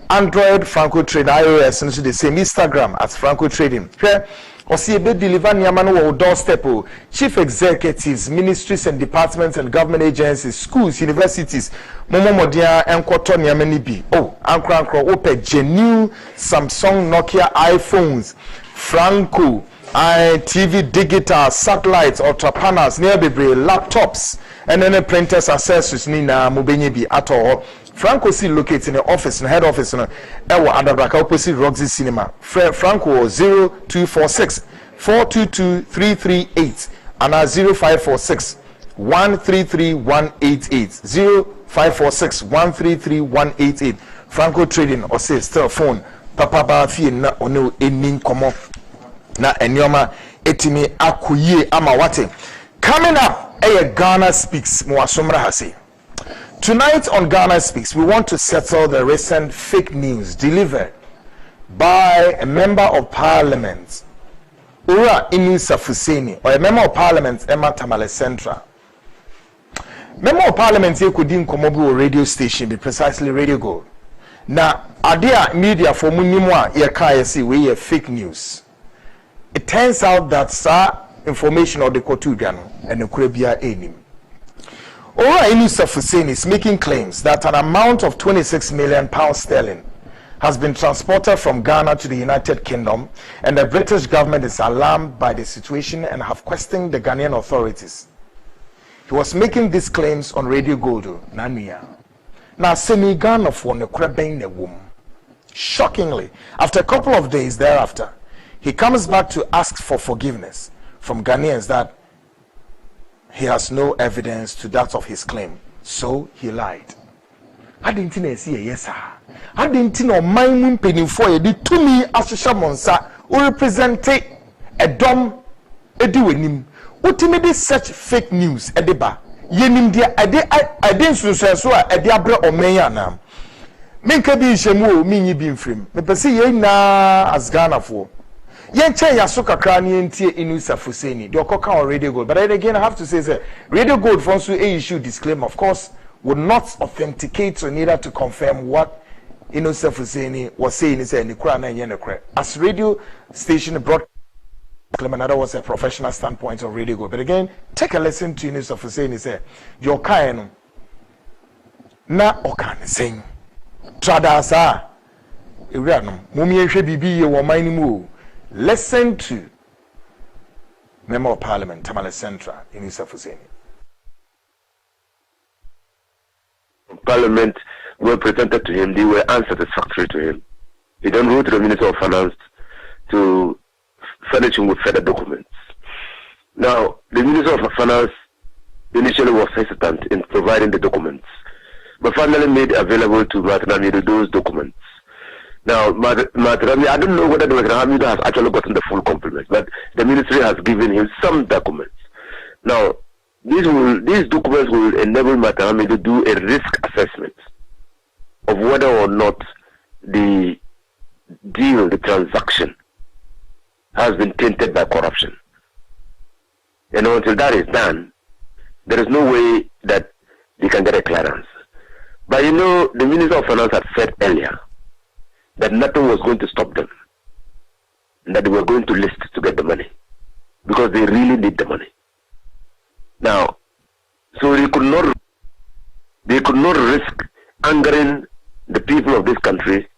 Android Franco Trade iOS and so the same Instagram at Franco Trading. Or see a bit deliver Niamano doorstep. Chief executives, ministries and departments and government agencies, schools, universities, Momo Modia and Koton Yamani B. Oh, Ankro Ope Genu, Samsung, Nokia, iPhones, Franco, TV, digital, satellites, ultra panels, nearby laptops, and then printers, accessories, Nina Mubenyebi at all. Franco is located in the office, in the head office, in Adabraka opposite Roxy Cinema. Franco 0246 422 338 and 0546 133 188 0546 133 188. Franco Trading or say still phone. Papa ba fie na ono enin komo na enyoma etimi akuye ama wate. Coming up, Ghana Speaks Mwasumra Hase. Tonight on Ghana Speaks, we want to settle the recent fake news delivered by a member of parliament, Ura Inusa Fuseni, or a member of parliament, Emma Tamale Central. Member of parliament here could Komobu radio station, be precisely Radio Gold. Now, Adia media for Munimwa, Yakayasi, we have fake news. It turns out that information of the Kotubiano and the Kurebia Enim. Ora Inusa Fuseni is making claims that an amount of 26 million pounds sterling has been transported from Ghana to the United Kingdom, and the British government is alarmed by the situation and have questioned the Ghanaian authorities. He was making these claims on Radio Goldo, Nania. Now, semi Ghana for the Krebeng the womb. Shockingly, after a couple of days thereafter, he comes back to ask for forgiveness from Ghanaians that he has no evidence to that of his claim, so he lied. I didn't see a yes, sir. I didn't know my moon penny for you did to me as a shamonsa who represented a dumb eduinim. Ultimately, such fake news at the bar. Yenim dia, I didn't so a diabra or mayana. Minka be shemu, mean ye being free. Me perceive ye na as Ghana for. Yenche Yasuka Cranian Tia Inusa Fuseni, the Okoka or Radio Gold. But then again, I have to say that Radio Gold for a issue disclaimer, of course, would not authenticate or neither to confirm what Inusa Fuseni was saying is any crown and yenekre. As radio station broadcast, that was a professional standpoint of Radio Gold. But again, take a listen to Inusa Fuseni say, your kind na okan sing. Tradasa Irianum, Mumie Bibi, your mining. Listen to Member of Parliament Tamale Central in Yusuf Hussein. Parliament were presented to him, they were unsatisfactory to him. He then wrote to the Minister of Finance to furnish him with further documents. Now, the Minister of Finance initially was hesitant in providing the documents, but finally made available to Matanamidu those documents. Now, Matarami, I don't know whether the Matarami has actually gotten the full complement, but the ministry has given him some documents. Now, these documents will enable Matarami to do a risk assessment of whether or not the deal, the transaction, has been tainted by corruption. And until that is done, there is no way that they can get a clearance. But you know, the Minister of Finance had said earlier that nothing was going to stop them, and that they were going to list to get the money, because they really need the money. Now, so they could not risk angering the people of this country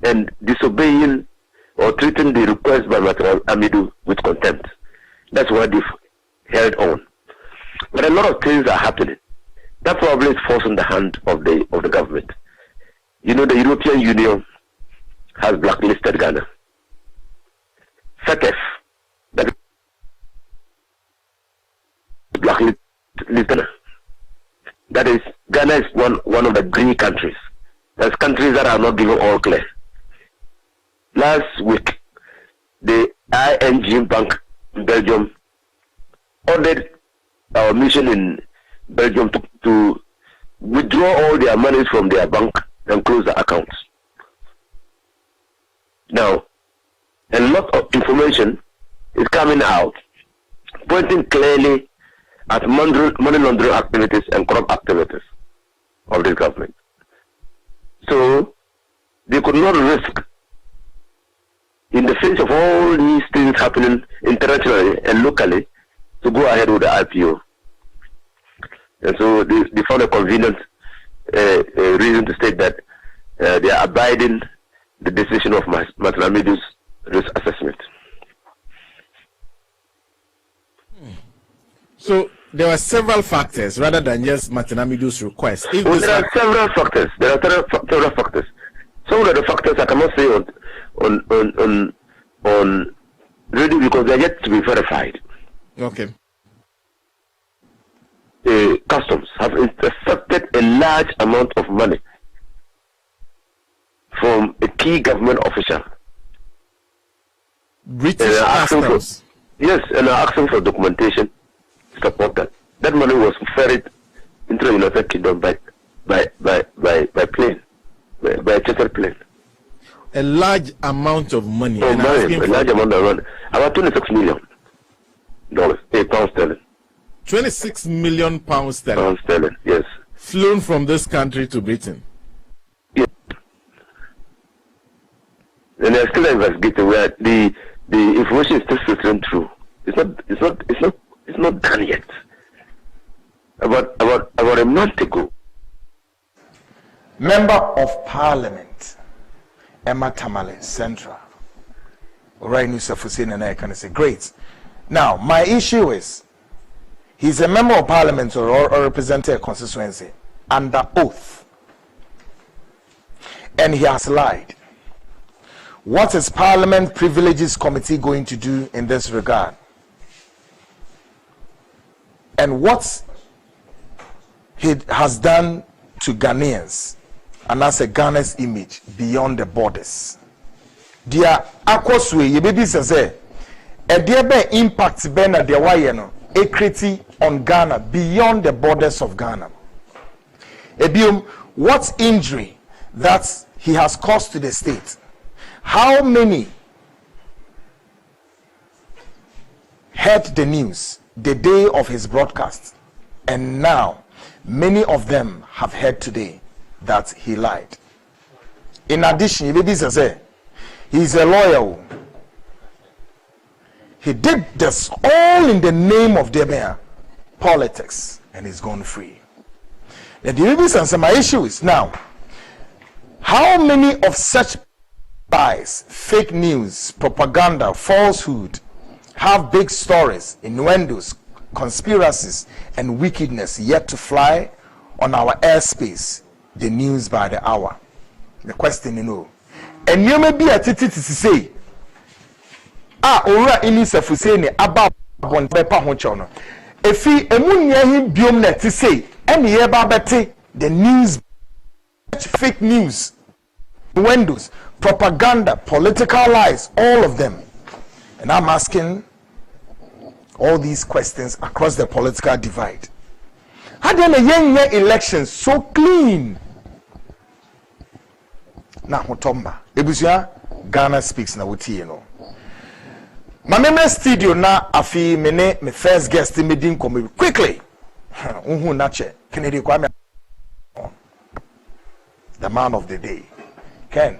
and disobeying or treating the request by Matra Amidu with contempt. That's why they held on. But a lot of things are happening. That probably is forcing the hand of the government. You know, the European Union has blacklisted Ghana. FETF, that is blacklisted Ghana. That is, Ghana is one of the green countries. There's countries that are not given all clear. Last week, the ING Bank in Belgium ordered our mission in Belgium to withdraw all their monies from their bank and close the accounts. Now, a lot of information is coming out pointing clearly at money laundering activities and corrupt activities of this government. So, they could not risk, in the face of all these things happening internationally and locally, to go ahead with the IPO. And so they found a convenient reason to state that they are abiding the decision of Matanamidu's risk assessment. So there were several factors rather than just Matanamidu's request. There are several factors. Several factors. Some of the factors I cannot say on radio because they are yet to be verified. Okay. Customs have intercepted a large amount of money from a key government official. British customs. Yes, and are asking for documentation to support that. That money was ferried into the United Kingdom by plane, by a chartered plane. A large amount of money. A large amount of money. About $26 million. Pounds sterling. 26 million pounds sterling. Pounds sterling, yes. Flown from this country to Britain. Yes. And they're still investigating where the information is still filtering through. It's not done yet. About a month ago. Member of Parliament Emma Tamale Central. Right, Nusaf Hussein and I can say great. Now, my issue is he's a member of Parliament or representing a constituency under oath, and he has lied. What is Parliament Privileges Committee going to do in this regard? And what he has done to Ghanaians and as a Ghana's image beyond the borders. Dear Akoswe, ye baby says, a dear be impact bena de wayeno, equity on Ghana beyond the borders of Ghana. Ebium, what injury that he has caused to the state? How many heard the news the day of his broadcast, and now many of them have heard today that he lied? In addition, he's a lawyer. He did this all in the name of their politics, and he's gone free. And my issue is now, how many of such lies, fake news, propaganda, falsehood, have big stories, innuendos, conspiracies, and wickedness yet to fly on our airspace, the news by the hour? The question, and you may be a titi to say, ora ini safuseni aba bon pepa ho chono. Efi emunya him biom na to say, any ye ba bete the news, fake news, innuendos, propaganda, political lies, all of them. And I'm asking all these questions across the political divide. How did a young election so clean? Na hotomba. Ebusia Ghana speaks na wuti My memory studio na afi me first guest meeting come quickly. Unhu nache Kennedy Kwame, the man of the day. Ken,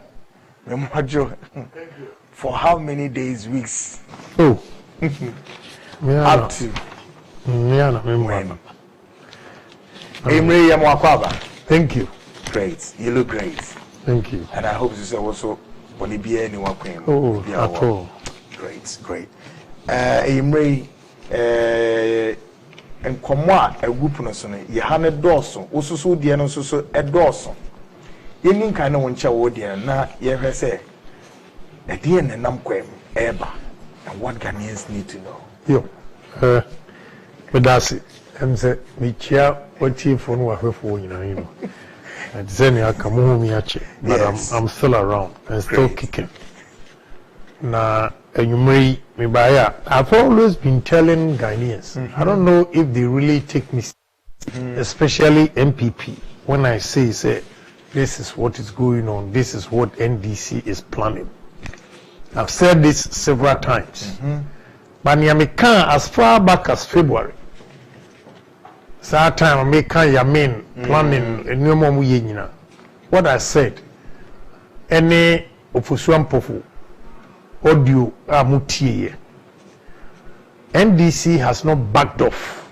for how many days, weeks? Oh, up to. When? Thank you. Great. You look great. Thank you. And I hope this is also Oh, at all. Great, great. Imre, nkɔmɔ a group no so no ye ha ne dɔɔso wososo die no so dɔɔso yɛni nkan ne wo nkyɛ wo die na yɛhwɛ sɛ ɛdeɛ ne nam kwam eba and what Ghanaians need to know. Yo, but that's it. I'm saying, me chia what you for no afefo you know. And then I come home yache, but I'm still around and still kicking. Na you may me by I've always been telling Ghanaians. I don't know if they really take me, especially MPP. When I say this is what is going on, this is what NDC is planning. I've said this several times. But Nyamika, as far back as February, that time I Yamin planning a new mom. What I said, any opposition pofu audio amutie. NDC has not backed off.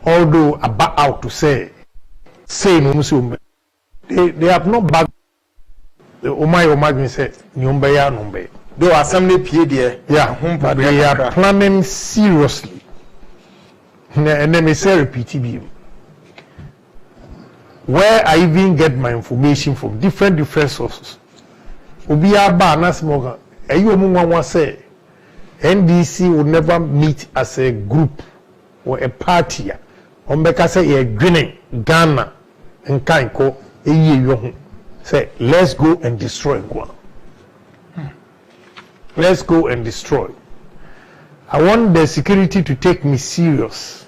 Although I back out to say no, they have not backed. The Omai said, Nyumbeya Numbe. Though assembly PDA, yeah, but they are planning seriously. And then they say PTB. Where I even get my information from different sources. Obiya ba nasmoga. Eyo mungwa say NDC will never meet as a group or a party. Ombeka say ye Guinea, Ghana, and Kaiko, yohun. Say, let's go and destroy Guam. Let's go and destroy. I want the security to take me serious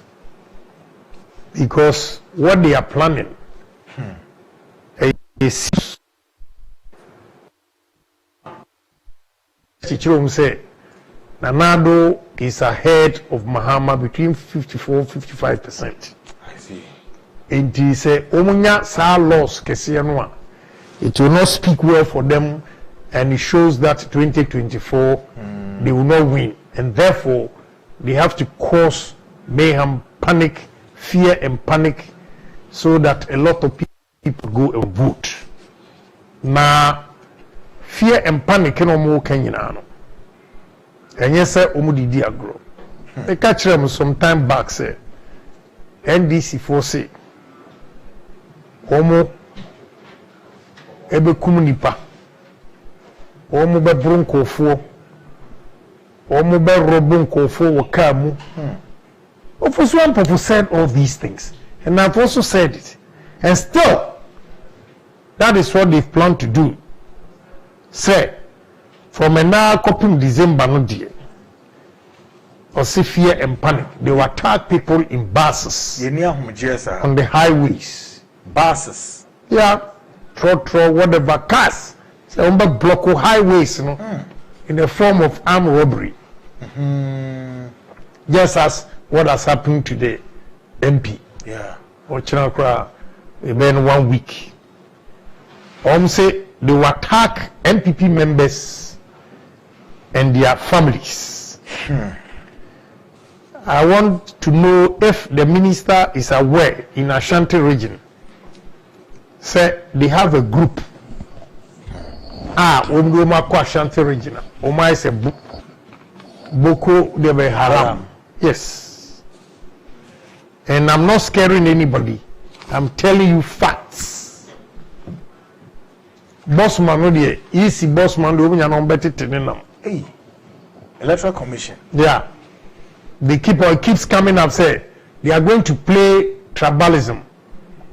because what they are planning is Chichirom say Nanado is ahead of Mahama between 54-55%. I see. And he say Omunya sa loss kesianwa. It will not speak well for them, and it shows that 2024 they will not win, and therefore they have to cause mayhem, panic, fear, and panic, so that a lot of people go and vote. Now, fear and panic no more Kenyano. And yes, sir, Omudidi agro. They catch them some time back, say NDC for say Homo. Ebe kumunipa omu be brunkofo omu be robunkofo wakamu Ofuswan people said all these things, and I've also said it, and still that is what they've planned to do. Say from a now coping December no dear or see fear and panic, they will attack people in buses on the highways, buses, yeah, whatever cars, so block highways, you know, in the form of armed robbery. Just as what has happened today, MP. Yeah. Or Chinakra, even 1 week. Say they will attack MPP members and their families. I want to know if the minister is aware in Ashanti region. Say they have a group. Umroma kwa Ashanti region. Oma is a Boko de Haram. Yes. And I'm not scaring anybody. I'm telling you facts. Bossman no dey. Easy bossman do unya no better tenenam. Hey. Electoral Commission. Yeah. They keeps coming up say they are going to play tribalism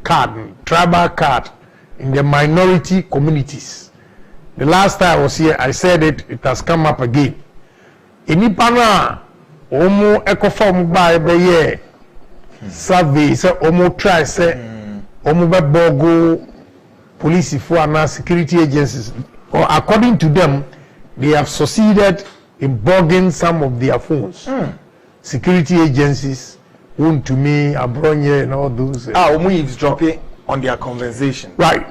tribal card in the minority communities. The last time I was here, I said it has come up again. Inipana omo ecoform by the survey say omo try say omo be bogo police for and security agencies, or according to them, they have succeeded in bogging some of their phones. Security agencies want to me Abronye and all those. Omo eavesdropping on their conversation. Right.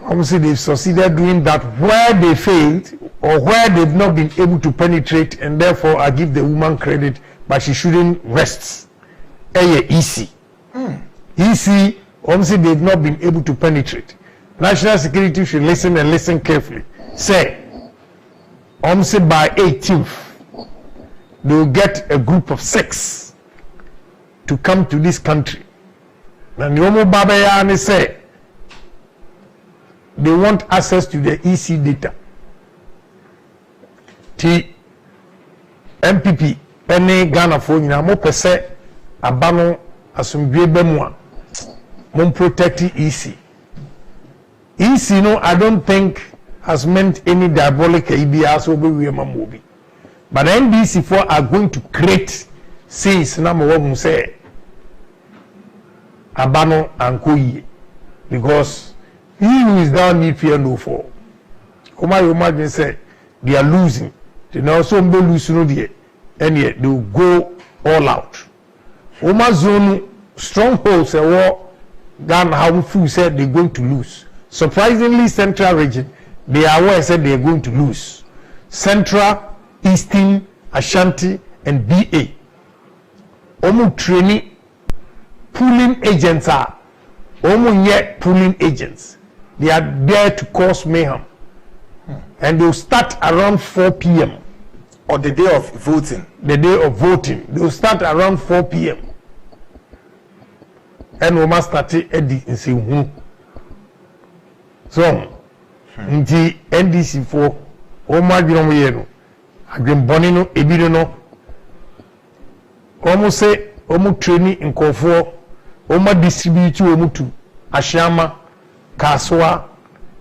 Obviously, they've succeeded doing that where they failed or where they've not been able to penetrate, and therefore I give the woman credit, but she shouldn't rest. Easy. Easy. Obviously, they've not been able to penetrate. National security should listen and listen carefully. Say, obviously by 18th, they will get a group of 6 to come to this country. And Yomo Babayani say they want access to the EC data. T MPP any Ghana for you mo pese abano asumdwe bemu a mo protect EC. EC no, I don't think has meant any diabolic idea so we mamobi. But NDC4 are going to create since number one say abano ankoyi because he who is down need fear no fall. Come on, you imagine say they are losing. They now so lose no there, and yet they will go all out. Oma zone strongholds say war Ghana how fool said they're going to lose. Surprisingly, Central region they are aware said they are going to lose. Central, Eastern, Ashanti, and BA. Omu training pooling agents are omu yet pooling agents. They are there to cause mayhem, and they will start around 4 p.m. or the day of voting. The day of voting, they will start around 4 p.m. and we must start it at the so nti NDC4 Oma Dwom yeno adwembone no ebi no omo se omo training nkofo omo distribute omo to Ashiama, Kaswa,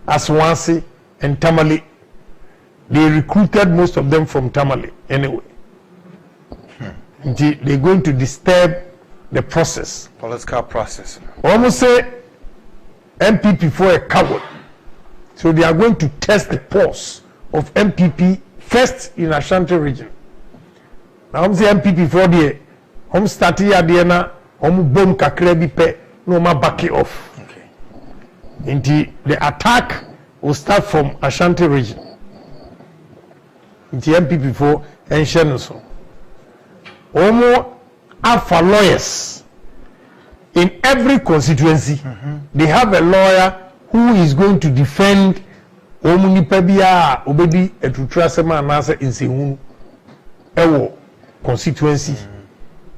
Aswansi and Tamale. They recruited most of them from Tamale anyway. They're going to disturb the process. Political process. Almost say MPP for a coward. So they are going to test the pulse of MPP first in Ashanti region. Now I'm saying MPP for the home starting Adiana, home bomb kakrebi pe no ma back it off. Okay. Indeed, the attack will start from Ashanti region. Indeed, MPP for and Shenoso. Omo alpha lawyers in every constituency. They have a lawyer who is going to defend Omu Nipabia Obedi Etutrasema Nasa in Sehun Ewo constituency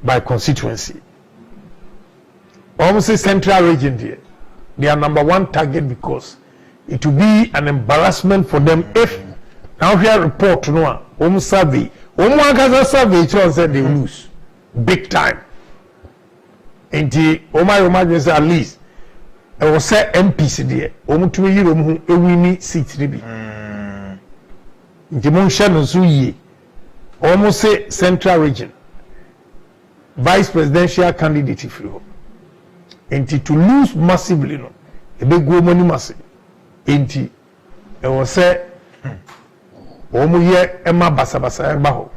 by constituency. Almost a central region here. They are number 1 target because it will be an embarrassment for them if now here report no Omu survey. Omu Agaza survey said they lose big time. And the Oma say at least I will say MPs there. Omu to me room who win seat ribi. The motion so ye almost say central region vice presidential candidate if you and to lose massively no a big money massive. And I will say Omu ye Emma Basabasa Baho.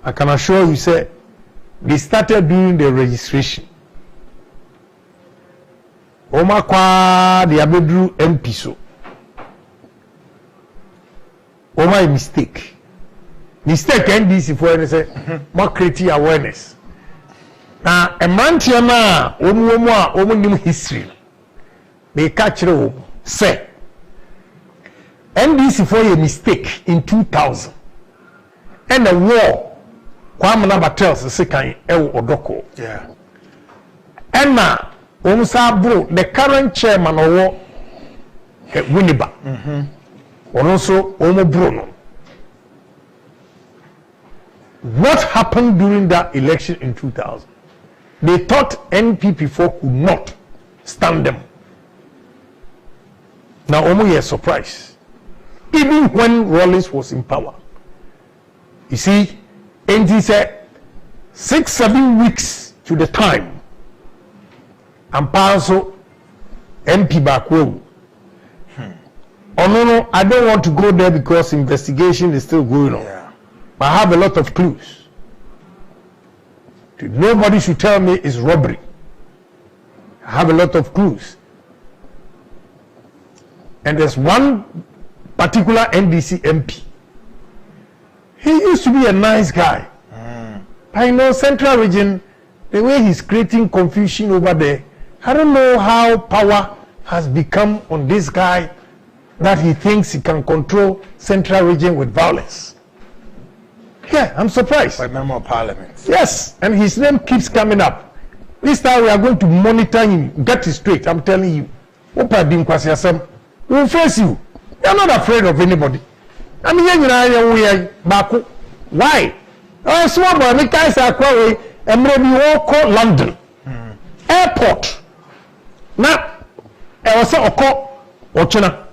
I can assure you say they started doing the registration. Oma kwa the abedru MP so. Oma a mistake. Mistake NDC for any say more creative awareness. Now a man na omu nim history. They catch the say NDC for a mistake in 2000 and a war Kwame Nabatels the second Odoko. Yeah. And now the current chairman of Winneba. And also Omo Bruno. What happened during that election in 2000? They thought NPP4 could not stand them. Now Omo is surprised. Even when Rawlings was in power. You see, and he said 6-7 weeks to the time. And also MP back home. Oh no, I don't want to go there because investigation is still going on. Yeah. But I have a lot of clues. Nobody should tell me it's robbery. I have a lot of clues. And there's one particular NDC MP. He used to be a nice guy. I know Central Region, the way he's creating confusion over there, I don't know how power has become on this guy that he thinks he can control Central Region with violence. Yeah, I'm surprised. By member of parliament. Yes, and his name keeps coming up. This time we are going to monitor him. Get it straight, I'm telling you. We'll face you. You're not afraid of anybody. I mean, why? Oh, small boy, me guys are calling and maybe all call London airport. Now, I was a call or China.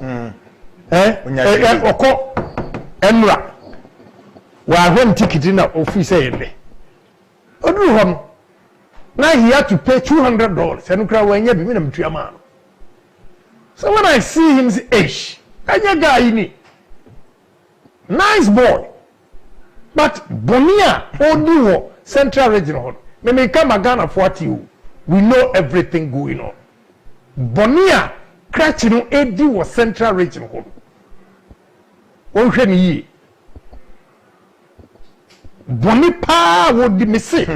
Oko Emra. Well, when ticket in the office, now he had to pay $200 and cry when you be minimum to a man. So when I see him say, "Ish, and your guy in it, nice boy, but Bonia or Central Regional, they may come a Ghana for you. We know everything going on. Bonia, Cratchino, AD was Central Regional. Ye Bonipa would be missing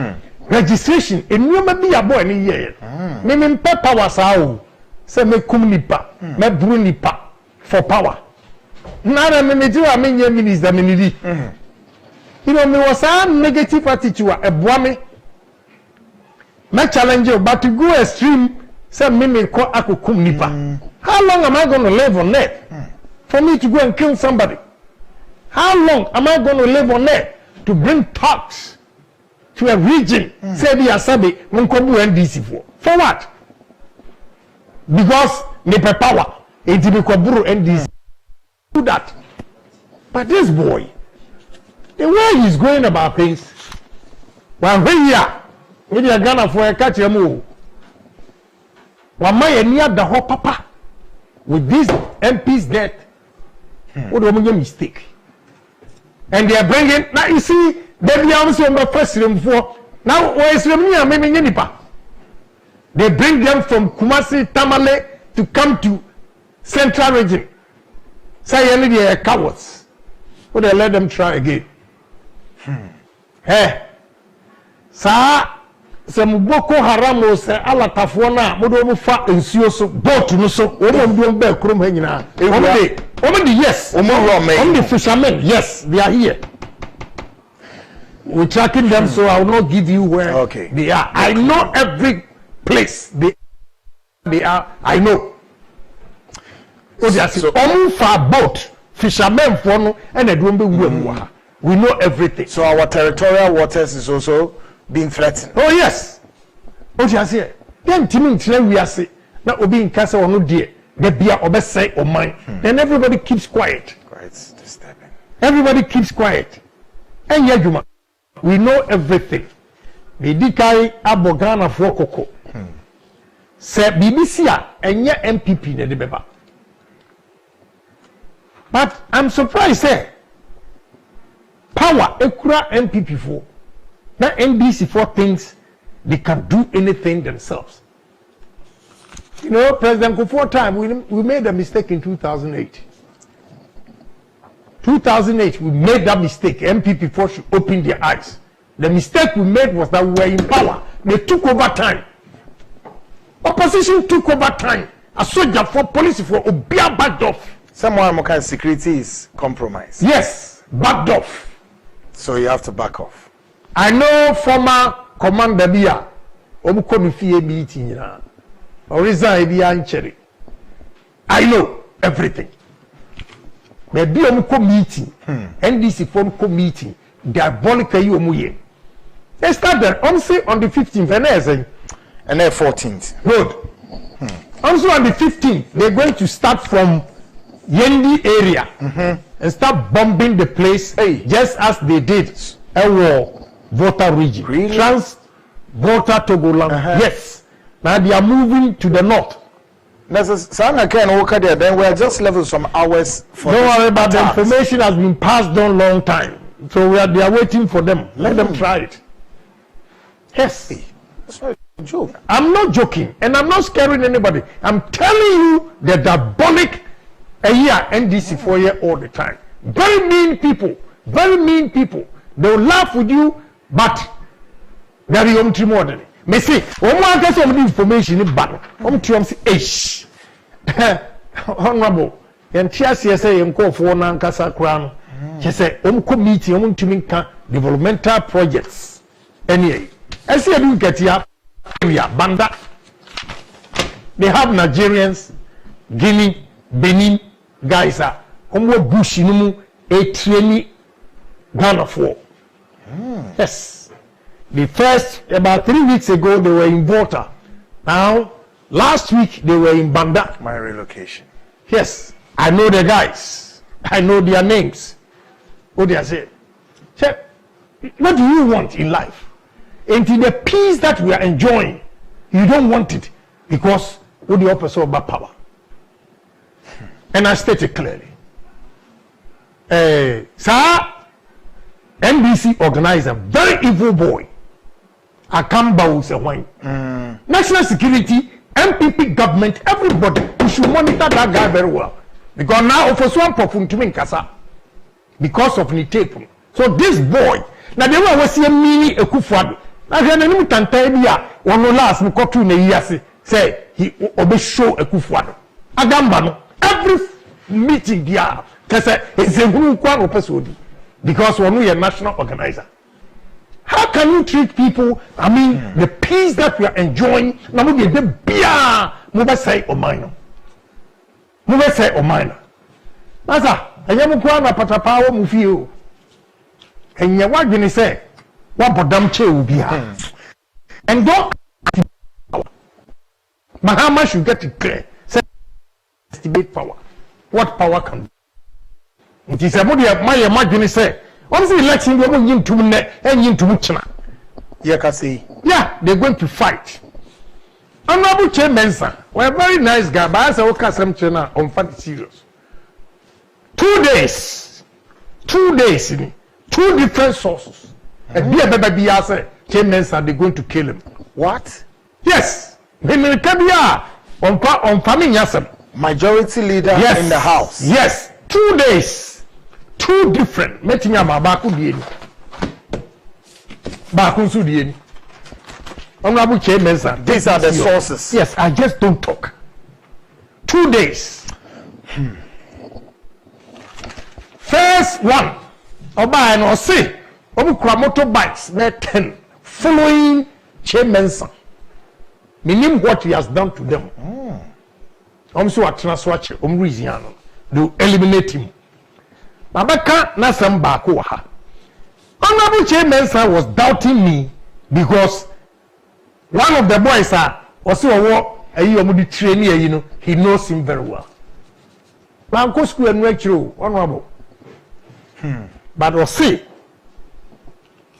registration. And you may be a boy in a year. Meaning Pepper was out. Say me kumnipa, me brunipa for power. Nara me meju a me nye minister me nidi. You know me was a negative attitude a boame. Me challenge you, but to go extreme, say me ko ako kumnipa. How long am I going to live on that? For me to go and kill somebody? How long am I going to live on that to bring talks to a region? Say be asabe munkobu NDC for what? Because they power, it will be NDC. Do that. But this boy, the way he's going about things, when we are Ghana for a catch a move, one may near the whole papa with this MP's death, what do you mistake? And they are bringing, now you see, they be also on the first room for now. Where is Remia? Maybe Yenipa. They bring them from Kumasi, Tamale to come to Central Region. Say only they are cowards. Would they let them try again? Hey, sa some Boko Haram say ala tafona modo fa nsuo so boat no so we don do be krom ha nyina omde yes omde fishermen yes they are here. We're tracking them, so I will not give you where they are. I know every place they are. I know. So Omanfm boat fishermen for no and we know everything. So our territorial waters is also being threatened. Oh yes. What you say? Then Timmy we are say na obi in casa or no dear. The beer or best say or mine. Then everybody keeps quiet. Quite disturbing. Everybody keeps quiet. And Yajuma, we know everything. The Dikai Abogana for Coco. Say BBC and ya MPP ne debeba. But I'm surprised, say power ekura MPP for now NDC for things they can do anything themselves. You know, President Kufuor time we made a mistake in 2008. 2008 we made that mistake. MPP for should open their eyes. The mistake we made was that we were in power. They took over time. Opposition took over time. A soldier for police for Obia backed off. Someone more kind of security is compromised. Yes, backed off. So you have to back off. I know former commander Bia Obukomifie meeting na Oriza Ebia Ncheri. I know everything. Maybe Omuko meeting, NDC form co meeting, diabolical you omuye. They started on the 15th and then 14th. Good. Also on the 15th, they're going to start from Yendi area and start bombing the place just as they did a war Volta region. Really? Volta Togoland. Yes. Now they are moving to the north. Then we are just level some hours for don't worry about the information has been passed on long time. So they are waiting for them. Let them try it. Yes. That's not a joke. I'm not joking and I'm not scaring anybody. I'm telling you the diabolic NDC 4 year all the time. Very mean people. Very mean people. They will laugh with you, but very more than it. Me say, one get some information in battle. Say, honorable, and Chia say, and call for Nankasa crown. She said, meeting, developmental projects. Anyway, I see I do get here. Banda. They have Nigerians, Guinea, Benin, guys are bush a training Ghana for. Yes. The first, about 3 weeks ago, they were in Volta. Now, last week, they were in Banda. My relocation. Yes. I know the guys. I know their names. What they say? What do you want in life? Into the peace that we are enjoying, you don't want it because what the opposite about power. And I stated clearly. Sir, NBC organizer, very evil boy. I can't bow a wine. National security, MPP government, everybody, you should monitor that guy very well. Because now, for one perfume to me, Kasa, because of the tape. So this boy, now they will see a mini Ekufuado. Now they are not Tantabia, one last Mukotu Neyasi, say he obey show Ekufuado. Agambano, every meeting there, Kasa is a group of person because when we are national organizer. How can you treat people? I mean, the peace that we are enjoying. Now we get the beer. Move say Omino. Move say Omino. Maza, I am going to put a power move you. And you what you say? What for damn chair will be here? And don't. But how much you get it clear? Say, estimate power. What power can do? It is about my imagine say. Once the election, they're going to China. Yeah, they're going to fight. Honorable Chairman, sir, we're a very nice guy, but I say, okay, some China on fight serious. 2 days, 2 days, 2 different sources. And be a baby, Chairman, sir, they're going to kill him. What? Yes, on farming, yes, majority leader in the house. Yes, 2 days. 2 different. Metinga mabaku dieni. Bakunsu dieni. Honorable Chairman, sir. These are the sources. Yes, I just don't talk. 2 days. First one. Oba and Ose. Obukura motorbikes. They're 10. Following Chairman, sir. Meaning what he has done to them. So at Transwatch, Louisiana. They eliminate him. Babaka Nasam Bakuha. Honorable Chairman sir was doubting me because one of the boys also a trainee, you know, he knows him very well. Banco school and lecture, honorable. But we'll see.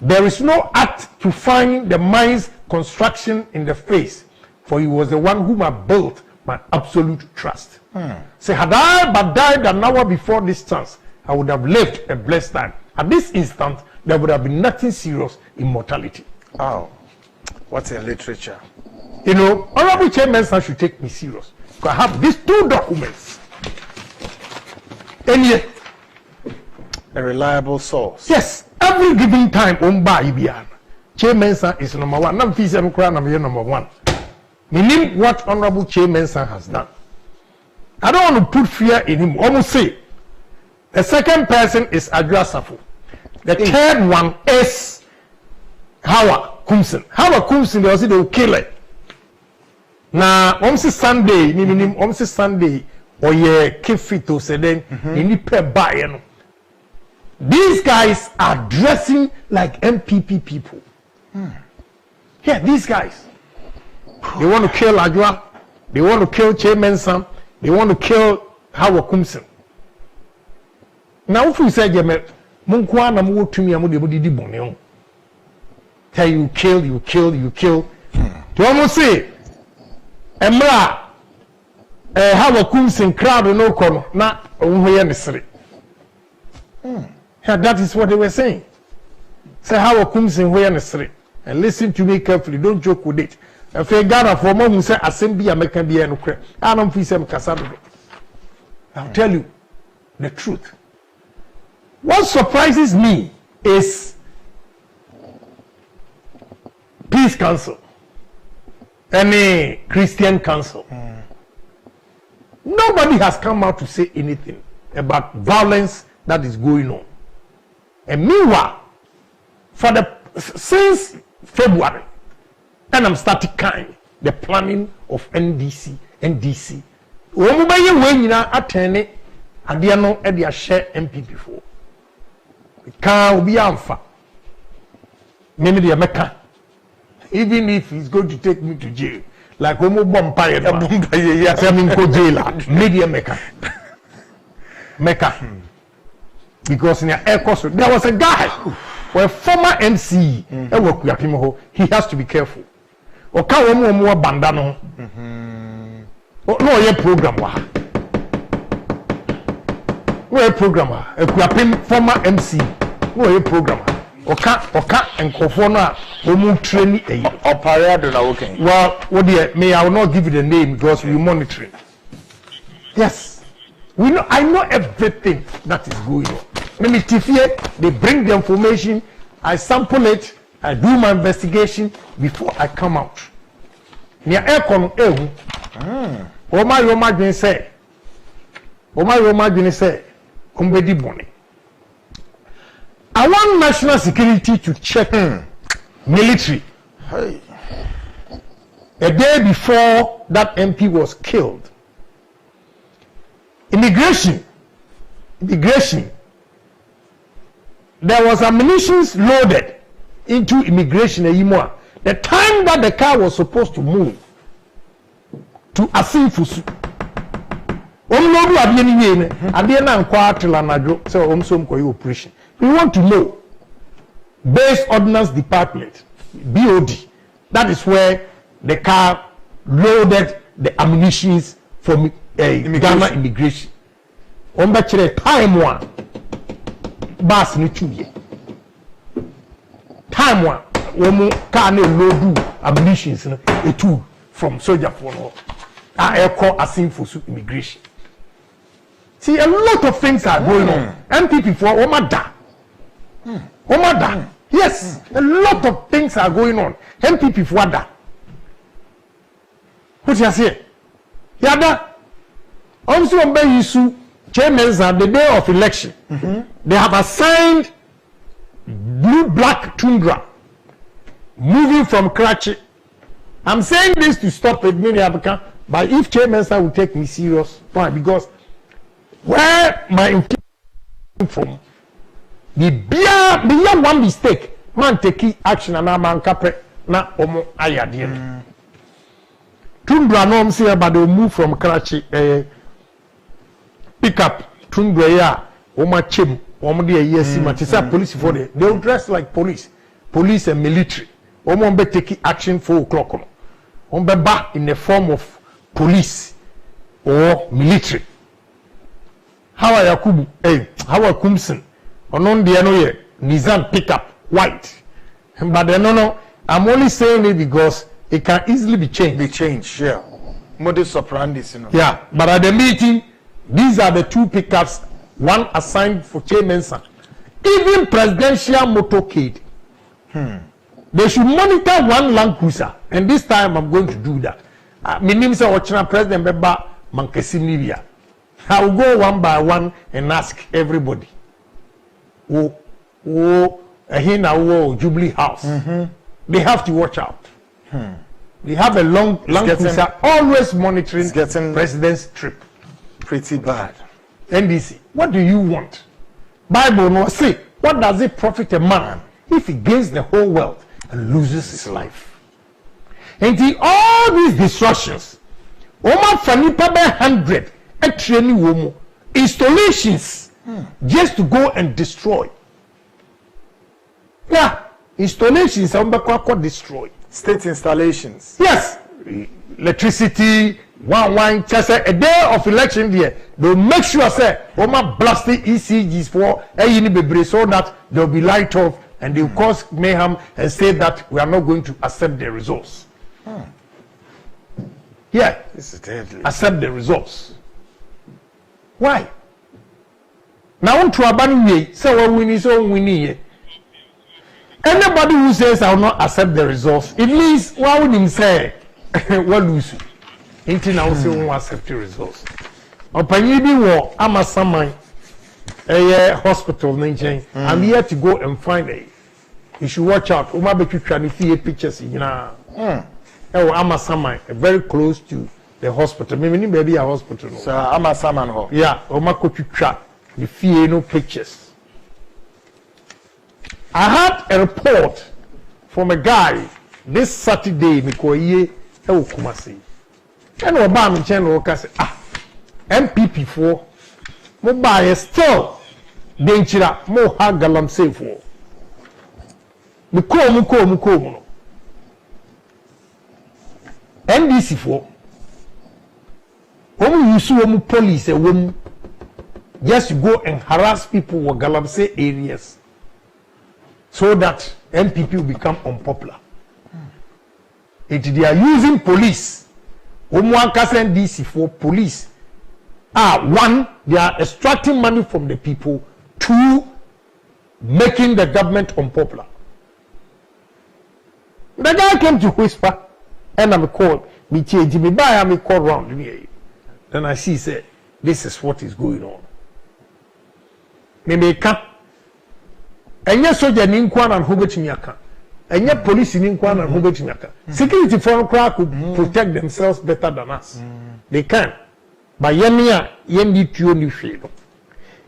There is no act to find the mind's construction in the face, for he was the one whom I built my absolute trust. Say, had I but died an hour before this chance, I would have lived a blessed time. At this instant, there would have been nothing serious in mortality. Oh, what a literature. You know, Honorable Chairman should take me serious. Because I have these 2 documents. And yet, a reliable source. Yes, every given time, Chairman is number 1. Number 1. Meaning what Honorable Chairman has done. I don't want to put fear in him. Almost say. The second person is Agyapong. The third one is Howard Kumsin. Howard Kumsin, they will kill it. Now, almost Sunday, almost Sunday, or ye kefito say then, you need to buy. These guys are dressing like MPP people. Yeah, these guys. They want to kill Adwa. They want to kill Chairman Sam. They want to kill Howard Kumsin. Now, if you say, Munkwa na mu tumi amu de bodi di bone. Tell you kill. To almost say, Emra, Howard Kumsin crowd no kono na ohwe nesere. Yeah, that is what they were saying. Say Howard Kumsin hoye nesere. And listen to me carefully, don't joke with it. If you Ghana for more who say assembly American be no cre. I don't feel some kasado. I'll tell you the truth. What surprises me is Peace Council, any Christian council. Nobody has come out to say anything about violence that is going on. And meanwhile, since February, and I'm starting the planning of NDC. Omubaye wenyina atene ade no e de share MP before. Ka obi amfa. Me de meka. Even if he's going to take me to jail, like omo bompaye ya say me go jail, me de meka. Because in air course there was a guy, a former MC, he has to be careful. Oka omo banda no. No, your program. No, your program. A former MC. No, your program. Oka and Kofona, who training a parade. Well, what dear, may I will not give you the name because we monitor it. Yes, we know. I know everything that is going on. Maybe they bring the information, I sample it, I do my investigation before I come out. Near aircon, Oma Roma Green say, Umbedi Bonnie. I want national security to check military. Hey. A day before that MP was killed. Immigration. There was ammunition loaded into immigration anymore. The time that the car was supposed to move to Asinfusu. Omlodu abiyeni yene, abiye na nkwa atila najo, so omsom koyi operation. We want to know, Base Ordnance Department, BOD, that is where the car loaded the ammunition for Ghana immigration. Ombachere time one, bus ni chuye. Time one, womu car ne loadu ammunition a tool from soldier for no. I call Asinfusu immigration. See, a lot of things are going on. MPP for Omada. Yes, a lot of things are going on. MPP for Wada. What you say? Yada. Also, on Bayisu, chairmen are the day of election. They have assigned blue-black tundra moving from Karachi. I'm saying this to stop it, but if chairman will take me serious, why? Because where my information from, the one mistake, man take action and man capre na omo ayadie. Tundra no say about they move from Karachi pick up Tundra ya oma chem omo de yesi ma say police for they will dress like police and military. Omo be take action 4 o'clock. On be back in the form of police or military. How are Yakubu? How are Kumsen? Onon de no ye Nissan pickup white. But no, I'm only saying it because it can easily be changed. Yeah. Modus operandi, you know. Yeah, but at the meeting, these are the 2 pickups, one assigned for chairman. Even presidential motorcade. They should monitor one Land Cruiser, and this time I'm going to do that. My name is President Beba Mankesinivia. I will go one by one and ask everybody. Jubilee House. They have to watch out. They have a long Cruiser always monitoring president's trip. Pretty bad. NDC, what do you want? Bible no say, what does it profit a man if he gains the whole world and loses his life? And all these distractions, Omanfm 100 training womo installations just to go and destroy. Yeah, installations are destroy. State installations. Yes, electricity. One just a day of election there, they'll make sure say Oma blasting ECGs for a so that they'll be light off and they'll cause mayhem and say that we are not going to accept the results. Yeah, This is deadly. accept the results. Why? Now on to abandon say what we need, so we need. Anybody who says I will not accept the results, it means why would him say what lose? Until now, say won't accept the results. Opanyi bi wo amasaman a hospital nchen. I'm here to go and find a. You should watch out. Uma be try to see pictures you know. Amasaman, very close to the hospital. Maybe maybe a hospital. So Amasaman ho. Yeah, Oma could try the fear no pictures. I had a report from a guy this Saturday Mikoye Kumasi. And Obama channel say MPP for mobile still danger more hard galam safe for. Muko. NDC for when you see police a woman just go and harass people in Galamsey areas so that MPP will become unpopular. They are using police. NDC for police. One, they are extracting money from the people. Two, making the government unpopular. The guy came to whisper, and I'm called. Me change me buy. I'm called round here. Then I see say this is what is going on. Me make enye soldier ni nkwa na ho betimi aka enye police ni nkwa na ho betimi aka security for crowd could protect themselves better than us. They can but yemia yendi tuo ni hwe no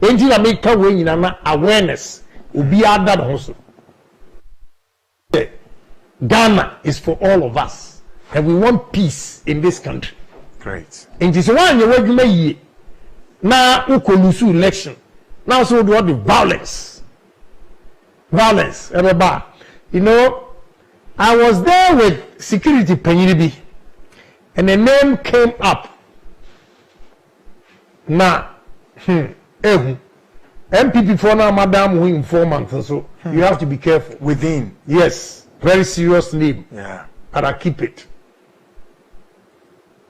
enti na make we nyina na awareness obi ada no so. Ghana is for all of us and we want peace in this country. Great. Enti so wan ye wadwuma yie na ukolusu election now so what the violence everybody. You know, I was there with security Penyiribi and the name came up. Now, MPP for now, Madam, who informant, and so you have to be careful. Within. Yes, very serious name. Yeah. And I keep it.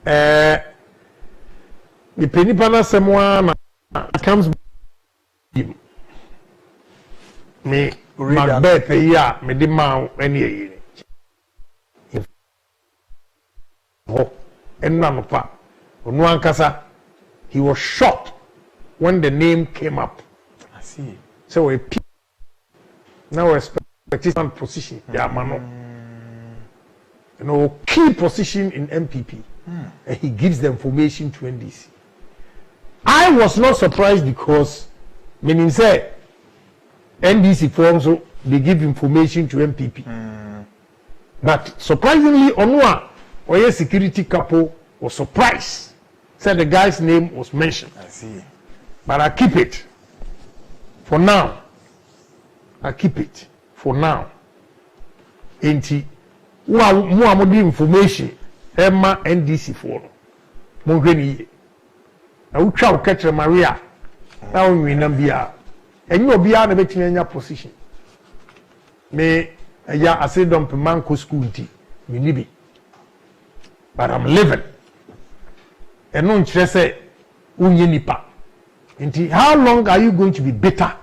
The Penipana Samoa comes me Macbeth yeah me the man any he was shocked when the name came up. I see. So a now expectation position yeah man you know key position in MPP and he gives the information to NDC. I was not surprised because meaning say NDC forms so they give information to MPP. But surprisingly, Onua or a security couple was surprised. Said the guy's name was mentioned. I see. But I keep it for now. I keep it for now. Enti mu information Emma NDC for Mongeni. I will try to catch Maria. Now we know and you be on a bit in your position. Me, I say don't be manco school tea, me nibi. But I'm living. And no interest say, nipa. How long are you going to be bitter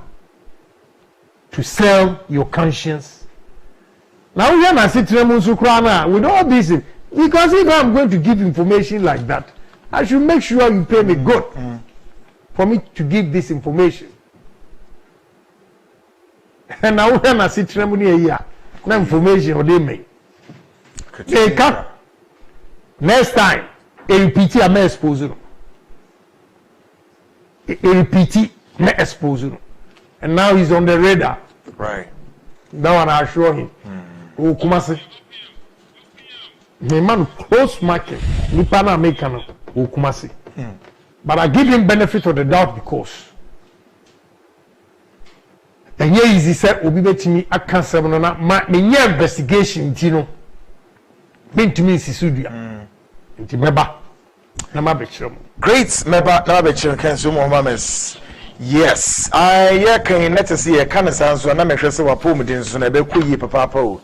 to sell your conscience? Now we are sitting with all this, because if I'm going to give information like that, I should make sure you pay me good for me to give this information. And now when I see ceremony here, no information or they make. They come. Next time, a repeat a me exposure. A repeat me exposure. And now he's on the radar. Right. That one I assure him. Oh, Kumasi. My man close market. Nipana American. Oh, Kumasi. But I give him benefit of the doubt because. And here is he said, Obi betimi aka sem no na me nya investigation ntino. Bentimi sisudia. Nti meba na ma bekirem. Great meba na ma bekirem kan so mo mames. Yes, I can let us see a cancer so na me hwese wa pom din so na be koyi papa o.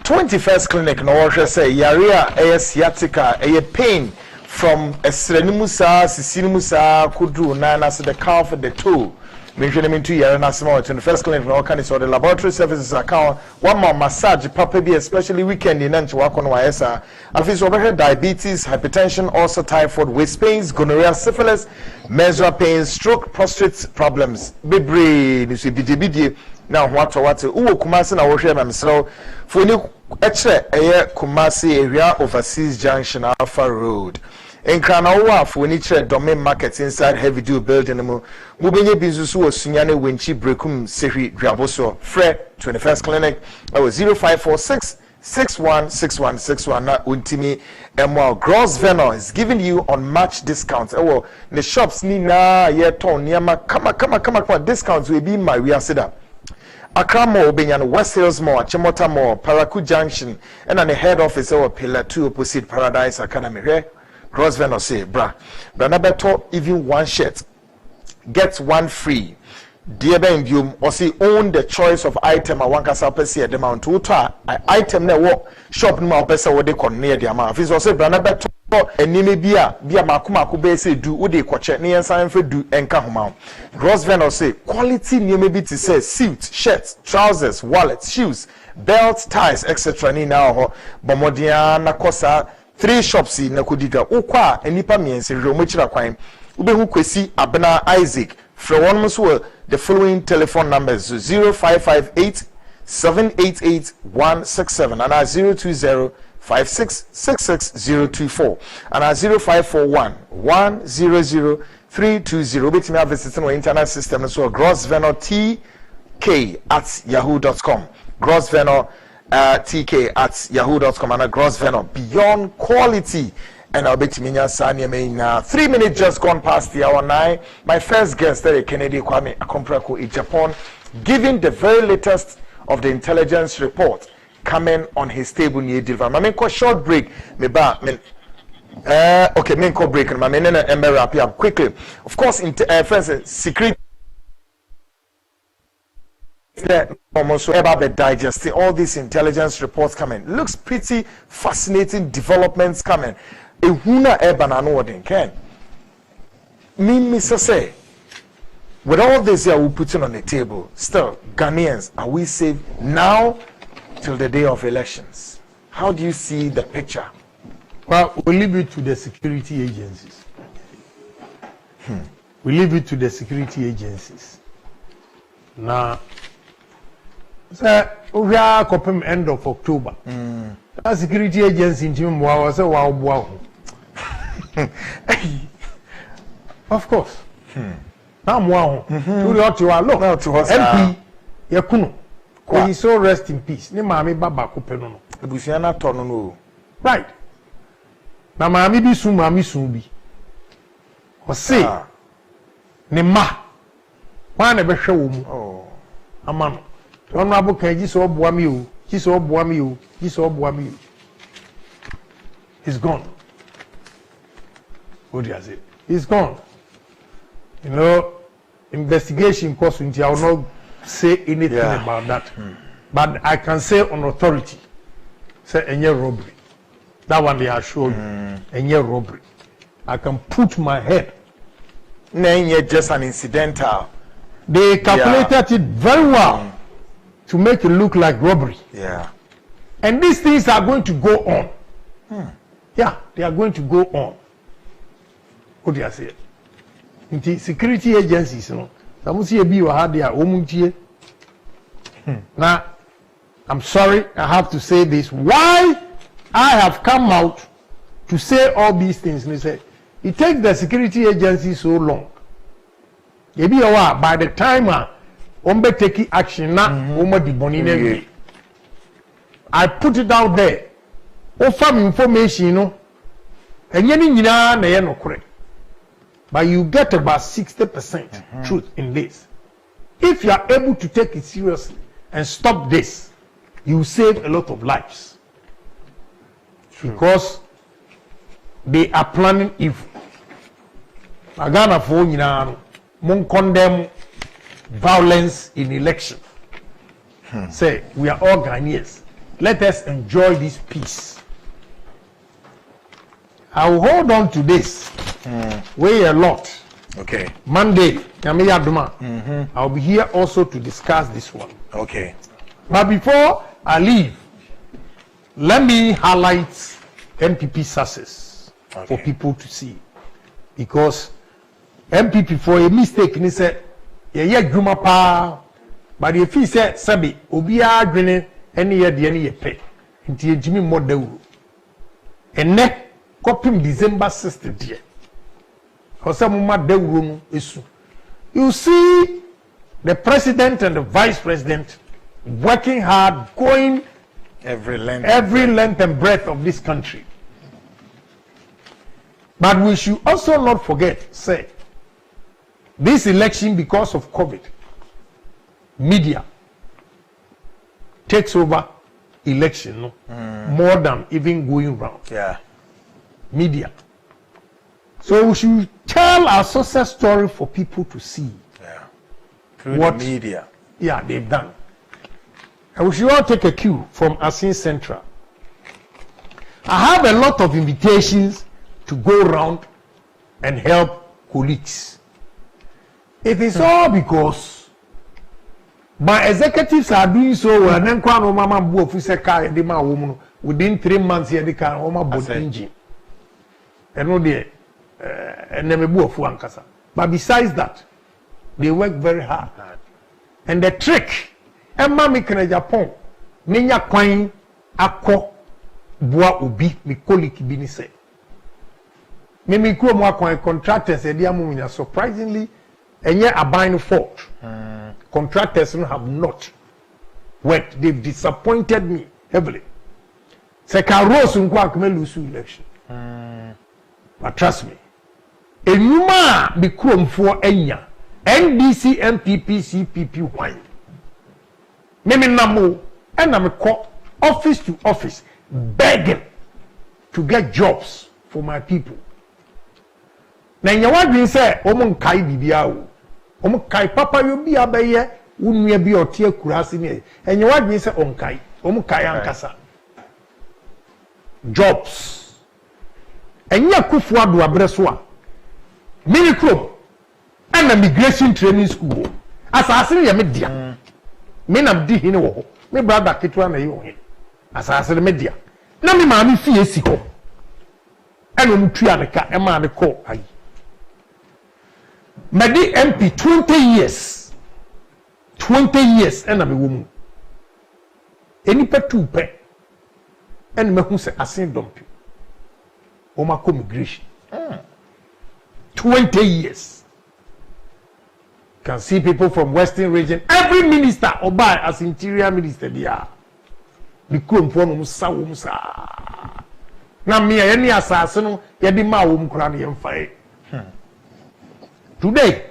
21st clinic no wo say yarea sciatica pain from esrenimu sa sisinimu sa kudru na na so the calf the toe. menhwene me ntu yare na asema to the first clinic na can so the laboratory services account one more massage papa bi especially weekend in nche wako no wayesa afi so be diabetes, hypertension, ulcer, typhoid, waist pains, gonorrhea, syphilis, menstrual pains, stroke, prostate problems bebre ni so bidie na what uwo Kumasi na wo hwe mamsro foni ekre eye Kumasi area overseas junction Alpha Road Enkrana wa foni kire domain market inside heavy duty building mu mubenye bizusu osunya ne wenchi brekum sehi dwaboso fre 21st clinic 0546 616161 na untimi emwa gross venor is giving you on match discounts the shops ni na ye ton niama kama discounts will be my we asida Accra Mall, Benyan, West Hills Mall, Chimota Mall, Paraku Junction, and the head office or Pillar 2 opposite Paradise Academy. Here, Rosven say, bra Beto, even one shirt, get one free. Dear Ben, you or see own the choice of item. I want to see at the amount to item that walk shop no pesa what they con near the amount. If also Beto, and name bia makuma kubese do udi kwache ni ensan fe do enka homa Rosven or say quality name be to say suit, shirts, trousers, wallets, shoes, belts, ties, etc. ni na ho bomodia na kosa 3 shops na kudiga ukwa enipa miense romochira kwan ubehu kwesi abna Isaac from one so the following telephone numbers 0558 788 167 and 020 5666024 and 0541 100 320. Bet me visit our internet system so grossvenor@yahoo.com. Grossvenor tk@yahoo.com and grossvenor beyond quality. And I'll bet me now 3 minutes just gone past the hour 9. My first guest there, Kennedy Kwame Akomprako Agyapong, giving the very latest of the intelligence report coming on his table near Dilva. I mean, short break. Okay, me call break. I mean, wrap up quickly. Of course, friends, secret. Almost about the digesting all these intelligence reports coming. Looks pretty fascinating developments coming. A huna ebanano ken. Me say. With all this we're putting on the table, still Ghanaians, are we safe now till the day of elections? How do you see the picture? Well, we leave it to the security agencies. We leave it to the security agencies. Now, sir, we are coping end of October. That security agency in Jim was a wow. Of course. Now, wow. To look MP Yakuno. He so rest in peace. Ni mami baba kupenono. Ebusiana tonono. Right. Na mami bi bi. O say ne ma. Wa na be hwe wo mu. Oh. Amano. Ono abuka ji so oboa mi o. Ji so oboa mi o. Ji so oboa mi o. He's gone. What do you say? He's gone. You know, investigation course I will not say anything about that. But I can say on authority, say any robbery. That one they assure you, any robbery. I can put my head. No, just an incidental. They calculated it very well to make it look like robbery. Yeah. And these things are going to go on. Yeah, they are going to go on. What do you say? In the security agencies, you know, now, I'm sorry, I have to say this. Why I have come out to say all these things? And they say, it takes the security agency so long. Maybe by the time taking action, I put it out there. Offer information, you know, and no correct. But you get about 60% truth in this. If you are able to take it seriously and stop this, you save a lot of lives. Because they are planning evil. Agana for condemn violence in election. Say, we are all Ghanaians. Let us enjoy this peace. I will hold on to this. Weigh a lot. Okay. Monday, I'll be here also to discuss this one. Okay. But before I leave, let me highlight MPP success for people to see. Because MPP for a mistake, he said, yeah, Juma pa, but if he said, Sabi, Obia Green, any year, the any pay, into Jimmy Model. And neck, copying December 60th year. Because some of the room is. You see the president and the vice president working hard, going every length and breadth of this country. But we should also not forget, say, this election, because of COVID, media takes over election more than even going round. Yeah. Media. So we should tell our success story for people to see. Yeah. Through what the media. Yeah, they've done. And we should all take a cue from Asin Central. I have a lot of invitations to go around and help colleagues. It is all because my executives are doing so well. And then within 3 months, they can almost engine. And no, they but besides that, they work very hard. And the trick, Emma Agyapong, Ninya Kwine, Ako, Boa Ubi, mi colleague Bini say. Mimi Kuo contractors, surprisingly, and yet a buying fault. Contractors have not worked. They've disappointed me heavily. Seka Rose Nkwa Kumelusu election. But trust me, Enuma become for Enya, NDC, MPP, CPP, wine. Mimi Namo, and I'm call office to office, begging to get jobs for my people. Now, you want to say, Omon Kai Bibiao, Omon Kai Papa, you be a bayer, wouldn't you be your tear kurasini, and you want to say, Omkai, Omkai Ankasa. Jobs. And ya Kufuwa do Abreswa. Mini club and a migration training school. As I say, media. Men am di hino. Me brother Kitwa na yo. As I say, media. Na me mami fie siko. And Trianaka, a man call. Medi MP 20 years. 20 years, and I'm a woman. Any pet 2 pay. And me who say, I seen dump you. Omako migration. 20 years. Can see people from Western region. Every minister Obai as interior minister they are. The crew for Musa. Na me any assassin yedi ma wom kura na yemfa. Today.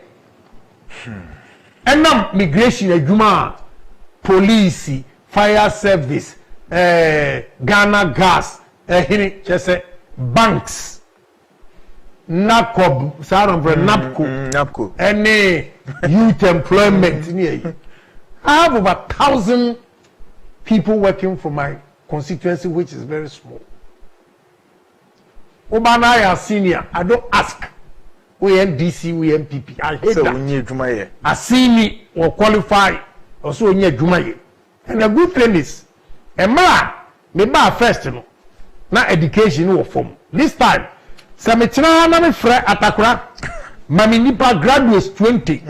And migration adwuma, police, fire service, Ghana gas, just banks, NACOB, NAPCO, any youth employment. I have over 1,000 people working for my constituency, which is very small. Obanaya senior, I don't ask. We NDC, we MPP. I hate so that. I see me or qualify, also near Jumaye. And the good thing is, a man may buy first, not education or form. This time, Samitina Nami Fre Atakra, Mami Nipa graduates 20.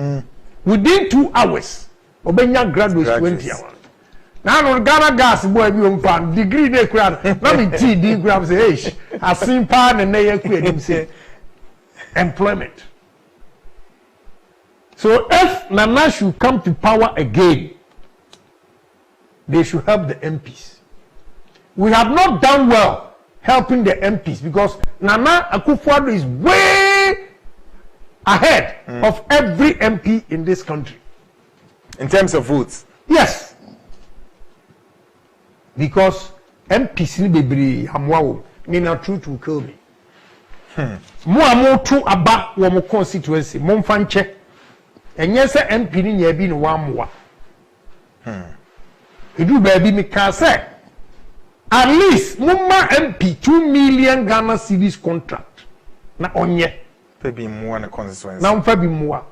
Within 2 hours, Obenya graduates 20 hours. Now, on Ghana gas, boy, you fan degree they crowd. Let me see, D grams, hey, I seen pan and they him say employment. So, if Nana should come to power again, they should help the MPs. We have not done well helping the MPs because Nana Akufo-Addo is way ahead of every MP in this country. In terms of votes? Yes. Because MPs ni bebre amwa me na truth will kill me. Mo amoto aba wo mo constituency mo mfa nche. Enye se MP ni nya bi ni wa amwa. Edu ba bi me ka say at least mumma MP 2 million Ghana cedis contract na onye pe bi mo na constituency. Na mfa bi mo.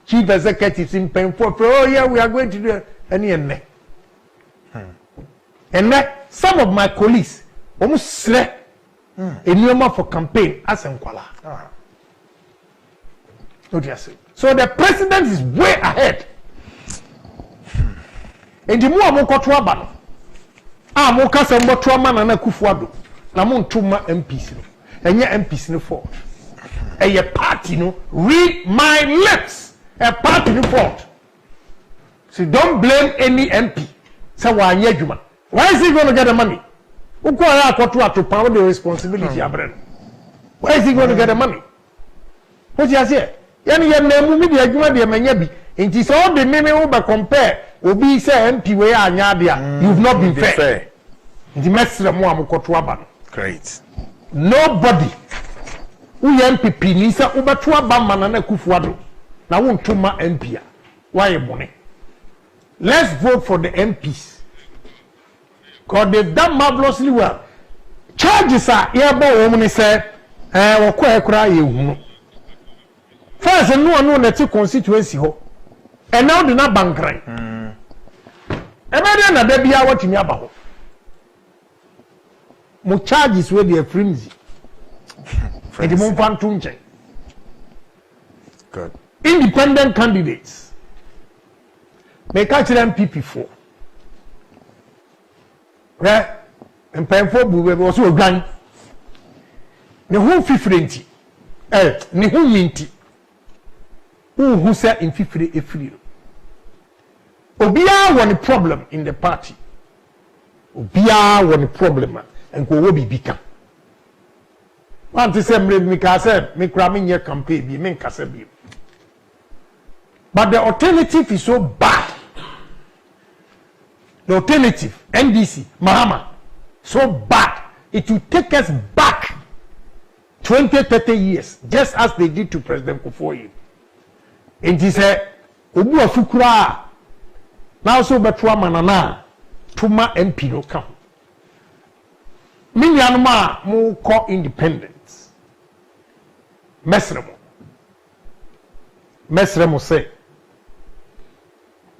chief executives in Penfo. Oh yeah, we are going to do any and some of my colleagues almost slept in Yoma for campaign as Nkwala. So the president is way ahead. And the more mo koto aba no mo kasa mo to ama na Kufuado na mo ntuma MPs no enye MPs no for a party no read my lips a party no fault. So don't blame any MP say wa anya adwuma. Why is he going to get the money? Who go ya koto to power the responsibility abren? Why is he going to get the money? What you say? Yani ya nemu mi di adwuma de manya bi. Nti so all the meme wo be compare obi say MP we anya dia you've not been fair. The mesre mo amokoto aba. Great. Nobody who MPP ni say obeto aba mana na Kufuado na won tuma MP a why bone. Let's vote for the MPs. Because they've done marvelously well. Charges are here by woman say wo kwa ekura ye hunu. First no na ti constituency ho. And now the na bankran. Everybody na da bia watimi aba ho. Mo charges we dey flimsy. And the mo fantu nche. Good. Independent candidates. Make catch them PP4. Right? And Penfo we was organ. Ne hu fifrenti. Ne hu minti. Who said in fifre efri. Obia one problem in the party. Obia one problem and go be become. Want to say me kase me cramming your campaign be me kase be. But the alternative is so bad. The alternative, NDC, Mahama, so bad. It will take us back 20, 30 years, just as they did to President Kufuor. And he said, Obu afukura now so betwa manana tuma MP no come. Minyanuma mo call independence. Mesremo say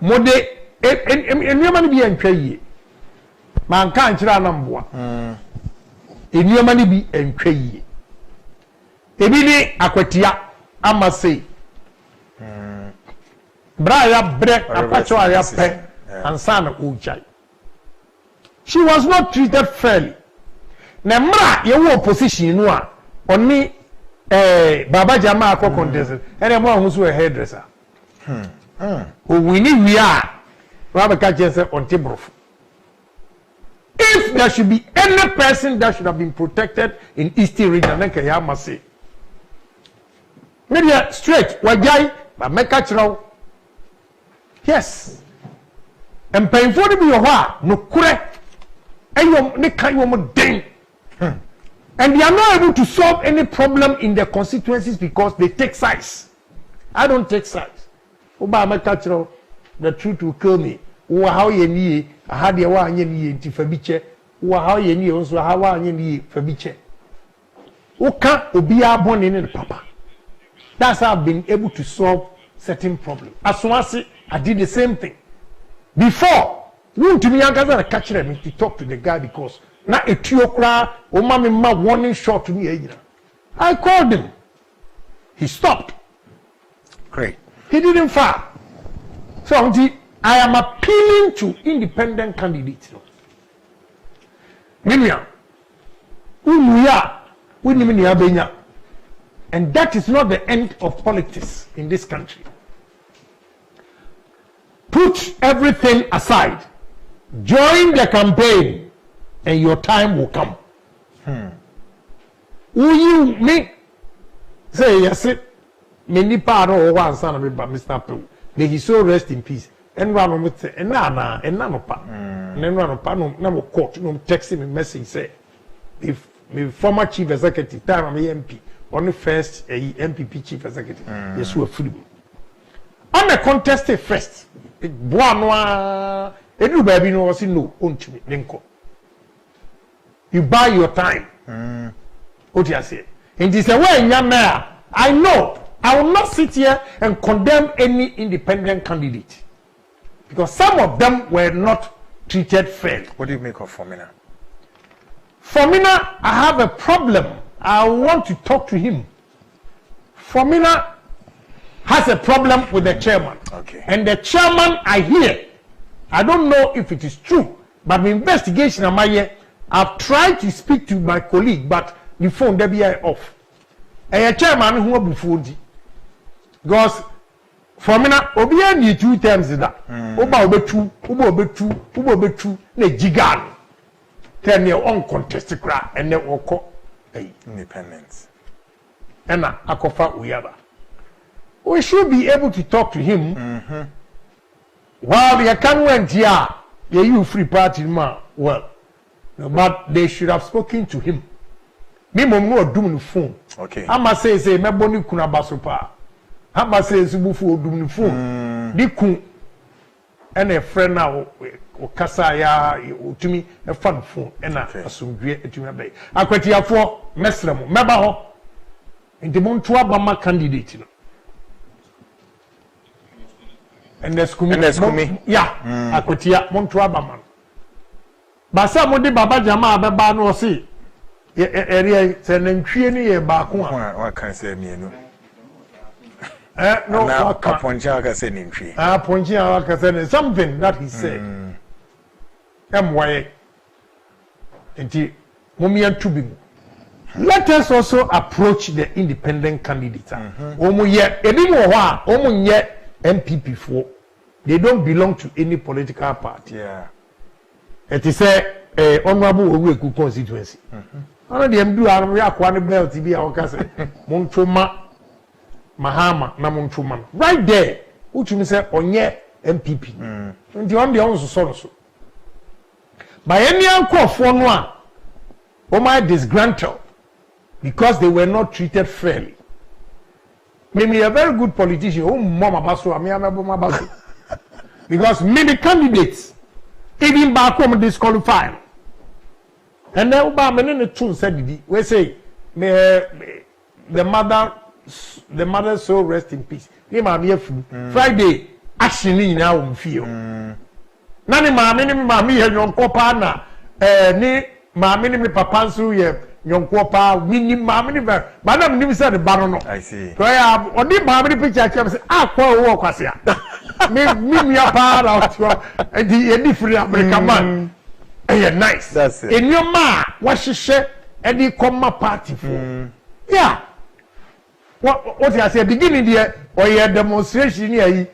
mode enwema ni bi antwa yie man kan kira na mboa enwema ni bi antwa yie ebi ni akwatia ama sei braya bre apacho aya pe ansana ujai. She was not treated fairly. Na mra ye wo opposition no a oni baba jama akọ contest ene mo ahun so a hairdresser o wini wi a baba ka je say ontibrof. If there should be any person that should have been protected in Eastern region then ya must media straight wajai ba meka chiro. Yes. And painful to be your heart, no correct. And you can you ding. And they are not able to solve any problem in their constituencies because they take sides. I don't take sides. Obama cultural, the truth will kill me. How ye need, I had your one ye to Fabiche, how ye need also how ye need Fabiche. Who can't be our born in the papa. That's how I've been able to solve certain problems. As soon as I did the same thing. Before, who to me I catch them to talk to the guy because na etiokra o mama ma warning shot to me. I called him. He stopped. Great. He didn't fire. So I am appealing to independent candidates. Miniam. And that is not the end of politics in this country. Put everything aside. Join the campaign and your time will come. Will you make say yes it many part of one son of Mr. Pooh. May he so rest in peace. And run on with and nana and nanopa. And then run upon no court, no texting me message say if my former chief executive time I'm MP on the first MPP chief executive. Yes, we're free. On the contested first. Boanoa, every baby knows no, won't you, Linko? You buy your time. What do you say? And this is a way, young man. I know I will not sit here and condemn any independent candidate because some of them were not treated fairly. What do you make of Formina? Formina, I have a problem. I want to talk to him. Formina has a problem with the chairman. Okay. And the chairman, I hear, I don't know if it is true, but the investigation, I've tried to speak to my colleague, but the phone they be off. And a chairman who will be food. Because Formina, Obia need 2 times that. Oba obetu, ne jigan. Tell me uncontested cry and then oko Independence. And akofa uyaba. We should be able to talk to him while the can went here. You free party ma well, but they should have spoken to him. Me mom no dum no phone. Okay. Ama say me boni kuna basopa. Ama say subufu dum no phone. Di kun and a friend now okasa ya otumi e fa no phone na asomdwe etumi abai akwatiafo mesremo meba ho enti monto abama candidate no and the yeah akwatia monto abama basa mo de baba jama abeba no se area se nantwie ni ye ba ko wa kan se mienu no Aponja ka say nintwi. Aponja ka say something that he said. Why enti momian tubi. Let us also approach the independent candidates. Omo ye ebi mo ho a omo nye MPP for. They don't belong to any political party. Yeah. It is a honorable Oweku constituency. Ono dem do arwe akwa ne belt bi a o say montoma Mahama na Montruman. Right there, which means onye MPP. And the on the own so. By any uncle for no my disgruntled because they were not treated fairly. Maybe a very good politician, Mama Basso, Mama Basso. Because many candidates, even back home disqualified. And then Obama in the tune said, we say, the mother soul rest in peace. Ni mama Friday action ni na wo fie o. Na ni mama ye nyonko pa na ni mama ni papa nso ye nyonko pa ni mama ni ba na ni say the bar no. I see. So ya odi mama ni picture chem say akwa wo kwase a. Me ya pa ra e di free American man. Eh nice. That's it. In your ma wa hihye e di comma party for. Yeah. What I say beginning there or your demonstration here,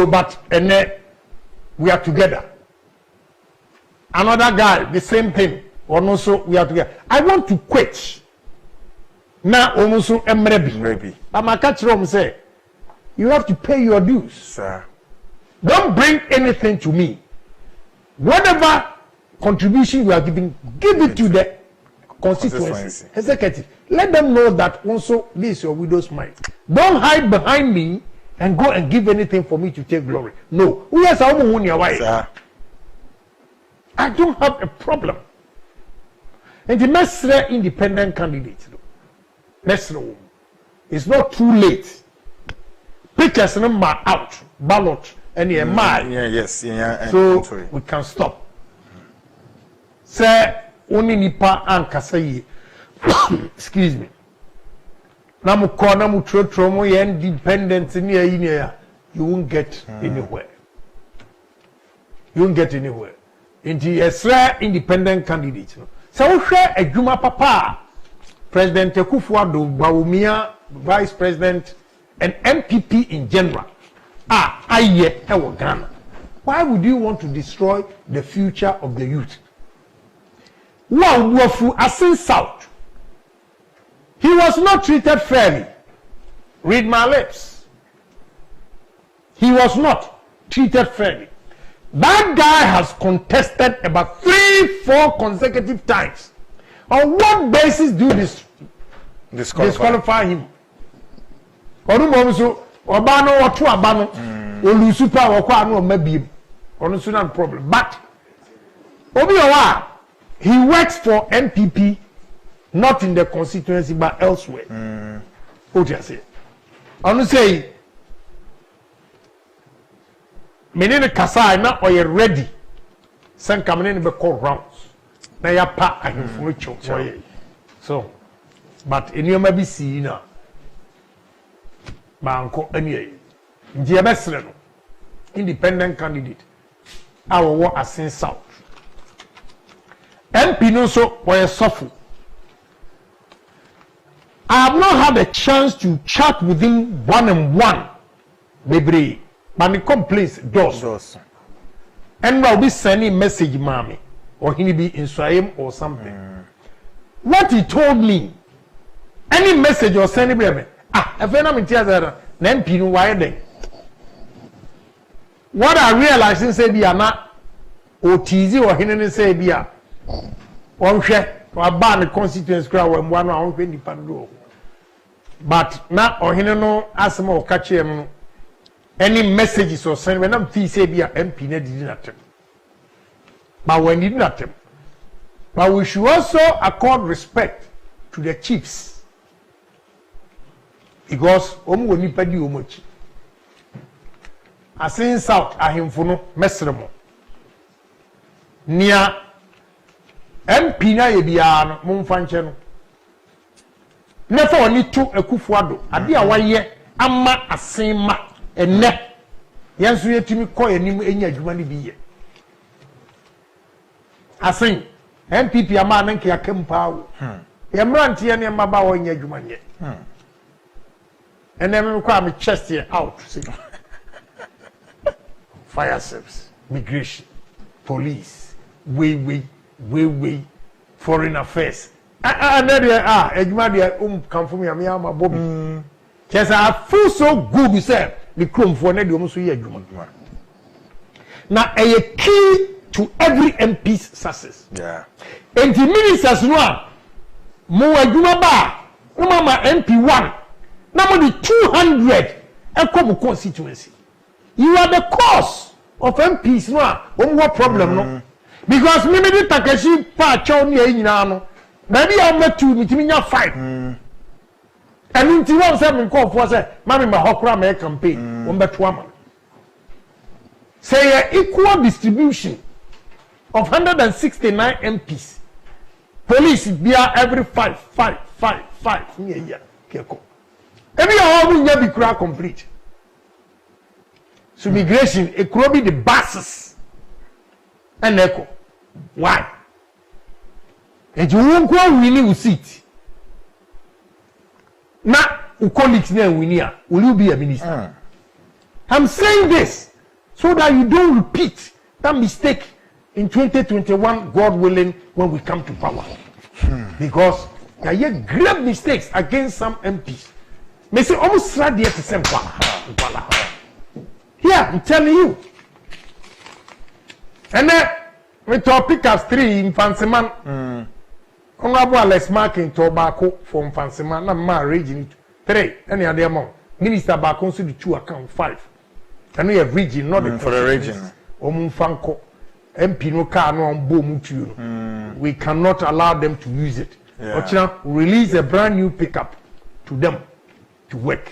but and then we are together. Another guy, the same thing, also we are together. I want to quit. Now almost maybe. But my catch room say, you have to pay your dues. Sir. Don't bring anything to me. Whatever contribution you are giving, give it to the constituency, executive. Let them know that also this is your widow's mind. Don't hide behind me and go and give anything for me to take glory. No. I don't have a problem. And the Mestre independent candidate, Mestre, it's not too late. Pictures are out, ballot, and so we can stop. Say, only nipa ankasa excuse me. Na mu ko na mu trotro mo ye independent ni ayi ni ya, you won't get anywhere. You won't get anywhere. Inti esra independent candidate no. So wo hwe adwuma papa President Akufo-Addo, Bawumia, Vice President and MPP in general. Aye e wo Ghana. Why would you want to destroy the future of the youth? Wow, Wafu Asin South. He was not treated fairly. Read my lips. He was not treated fairly. That guy has contested about 3-4 consecutive times. On what basis do this disqualify him? Obano otu abano olusu pa wokwa anu omabiem. Ono so na problem. But Obi Owa, he works for NPP, not in the constituency but elsewhere. What do you say? onu say menene kasa na oye ready san kamene be call rounds na ya pa ahemfo cho oye so but enioma bi si na banko anie nje besre no independent candidate awo Asin South MP no so oye sofo. I have not had a chance to chat with him one-on-one, baby. But the complaints does. And I'll be sending message, mommy, or he be in Swahili or something. What he told me, any message or sending me, if I'm in tears, then Pino why. What I realized in say be not or teasy or hidden say be a one share. Or ban the constituency crowd when one on independent. But now or no asthma or catch him any messages or send when I'm fee say be a MP did not. But when did not. But we should also accord respect to the chiefs. Because woni padi omochi. Asin South ahemfo mesremo. Nia MP na ye bia no momfa nche no nefa oni tu akufuado ade a waye ama asen ma enne yenso yetimi kɔ yanim enya adwuma ne bi ye asen MPP ama na nke yakempa wo ye mrante ye ne maba wo enya adwuma nye enne me kɔ am chest here out see fire service migration police we foreign affairs ejuma dia come for me am Bobby just I feel so good say the chrome for na de so ye ejuma na a key to every MP's success and the ministers no a mo ejuma ba no mama MP1 na mo the 200 ekobo constituency you are the cause of MPs no a what problem no. Because me the Takashi pa chow ni nyina no na bi am tu mitimi nya 5 and unti won say me call for say mama ma hokra ma campaign won beto am say equal distribution of 169 MPs police bia every 5 ni ya keko every all we nya bi kura complete so migration e could be the buses and echo. Why? And you won't go winning with seat. Now, you colleagues there winning, will you be a minister? I'm saying this so that you don't repeat that mistake in 2021, God willing, when we come to power. Because there are grave mistakes against some MPs. May say almost right there to same here, I'm telling you. And then we topic as 3 in Fancyman. Honorable Alex Marking tobacco from Fancyman, na ma region 3. Any other amount. Minister Bacon to the 2 account 5. And we have region, not the for the region. Omanfm MP no car no on boom. We cannot allow them to use it. Yeah. Release a brand new pickup to them to work.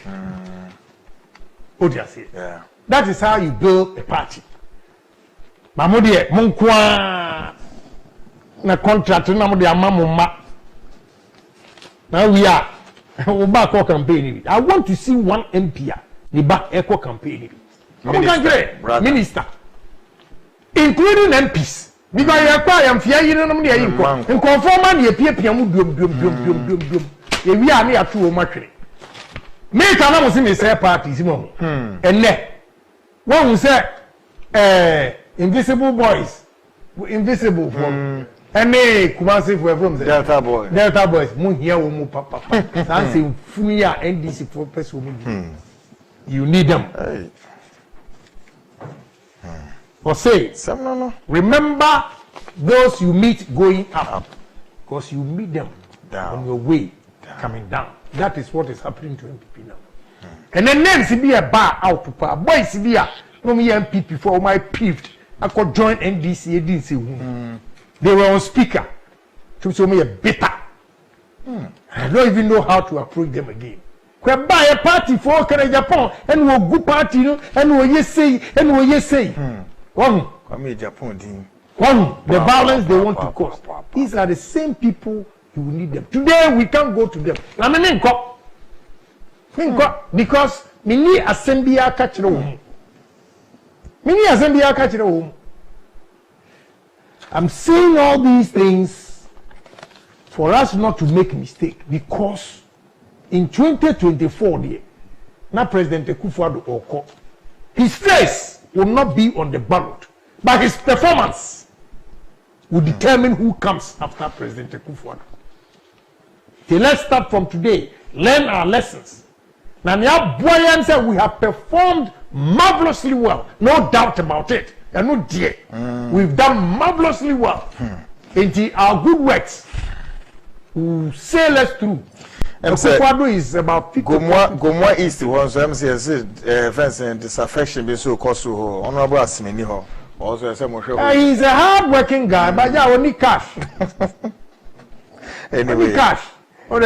What do you say? Yeah. That is how you build a party. Mamodie munkwa na contract na mo de amamma. Now we are we back campaign. I want to see one MP the back echo campaign. Minister. Including MPs. Because you am fear you no dey yin ko. In conform man dey pia mu dum. E wi a na ya tu o matwe. Me ka na mo se me say parties mo. Enne. One say invisible boys, invisible from any Kumasi for from Delta boys, Moon here, Mu Papa. Something Fuya NDC for person. You need them. Or say, remember those you meet going up, because you meet them on your way coming down. That is what is happening to MPP now. And then names be a bar out to power. Boys be a no me MPP for my peeved. I could join NDC. I didn't say they were on speaker. To show me a bitter. I don't even know how to approach them again. kwe buy a party for Agyapong and wo good party no and wo yesay one kwame Agyapong din one the violence they want to cause. These are the same people you will need them. Today we can't go to them. Na me nko because me ni assembly aka kire wo. Me ni assembly aka kire wo. I'm saying all these things for us not to make mistake, because in 2024 now President Akufo-Addo Oko, his face will not be on the ballot, but his performance will determine who comes after President Akufo-Addo. Okay, let's start from today. Learn our lessons. Now, we have performed marvelously well, no doubt about it. And no dear, we've done marvelously well. Into our good works will sail us through. Akufo-Addo is about 50. Gomwa East was fence and disaffection be so cause honorable Asimeni ho. Also he's a hard-working guy, but yeah, only cash. Anyway, only cash. We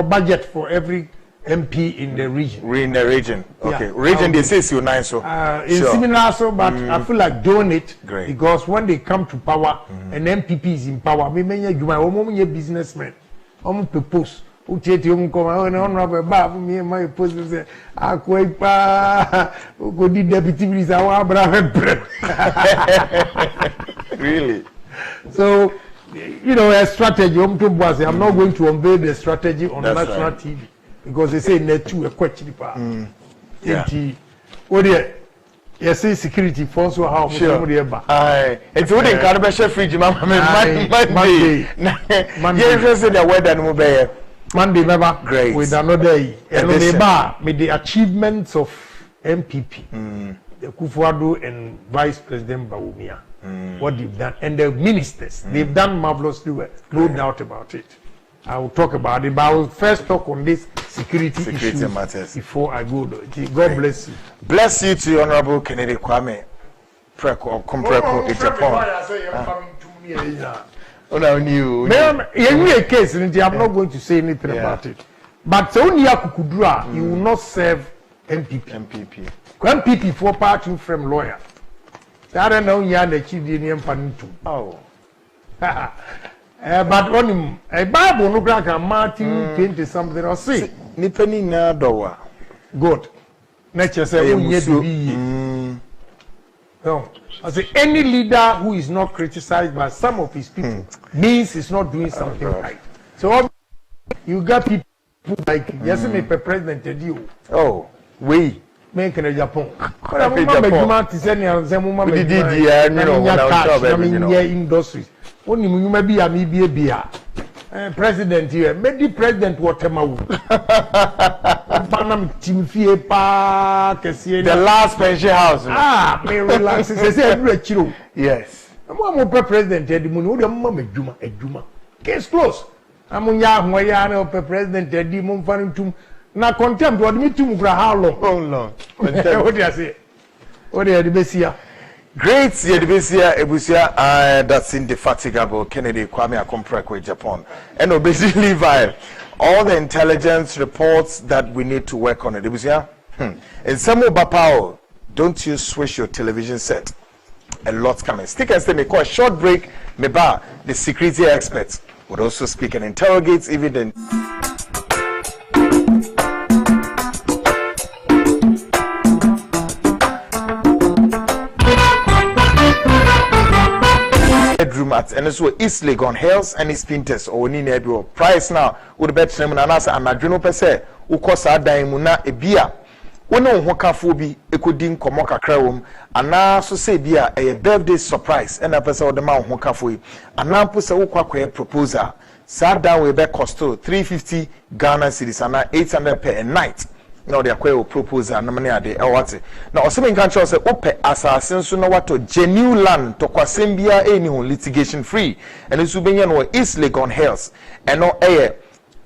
budget for every MP in the region. In the region. Okay. Yeah. Region they say so nice so. In similar so, but I feel like doing it. Great. Because when they come to power and MPP is in power, we may you businessmen. I'm propose. Who chat you come honorable Bob me my post say Akwepa go the deputy minister Really? So a strategy. I'm not going to unveil the strategy on national TV. Because they say net two a question yeah. What yes, security force or how Aye. If you wouldn't carry a fridge, Monday. Yes, the weather no be Monday, never. Great. With another and with the achievements of MPP, the Akufo-Addo and Vice President Bawumia, what they've done, and the ministers, they've done marvelously well, no doubt about it. I will talk about it, but I will first talk on this security issues matters before I go. God bless you. Bless you to Honorable Kennedy Kwame Preko Kompreko Agyapong. Oh, no, new. In your case, I'm not going to say anything about it. But only Akukudra, you will not serve MPP. MPP for party from lawyer. I don't know you the chief union pantu. Oh. But on him, a Bible no black and Matthew 20 something or see. Nipeni na dowa. Good. Nature say we need to be. No. I say any leader who is not criticized by some of his people means he's not doing something right. So you got people like yes, me president you. Oh, we make in Agyapong. Industries. Only you may be a media president here. Maybe president Watermawu. The last pension house. May relax. Yes. I'm more president here. The money case close. I'm on Yah president Eddie Mumfanim. Now contempt what me to how long? Oh long. What do you say? What do you say? Great Yedibisia Ebusia, that's indefatigable. Kennedy Kwame Akompreko Agyapong. And basically via all the intelligence reports that we need to work on it. Ebusia, in some Bapao, don't you switch your television set. A lot's coming. Stick and stay, make a short break. Meba, the security experts, would also speak and interrogate even the bedroom at and so East Legon Hills and East Pinters or ni na bi price now would bet them na na anadweno pese ukosa dan mu na ebia wona ho kafo bi ekodi nkomo kakra wom ana so say bia a birthday surprise and pese wo de ma ho kafo yi ana pose wo kwakwa proposal sa dan we be cost 350 Ghana cedis ana 800 per a night. Now they are proposal na mane ade ewate na oseme nkan cho se ope asase nso na wato genuine land to kwasem bia eni ho litigation free and nso benya no East Legon Hills and no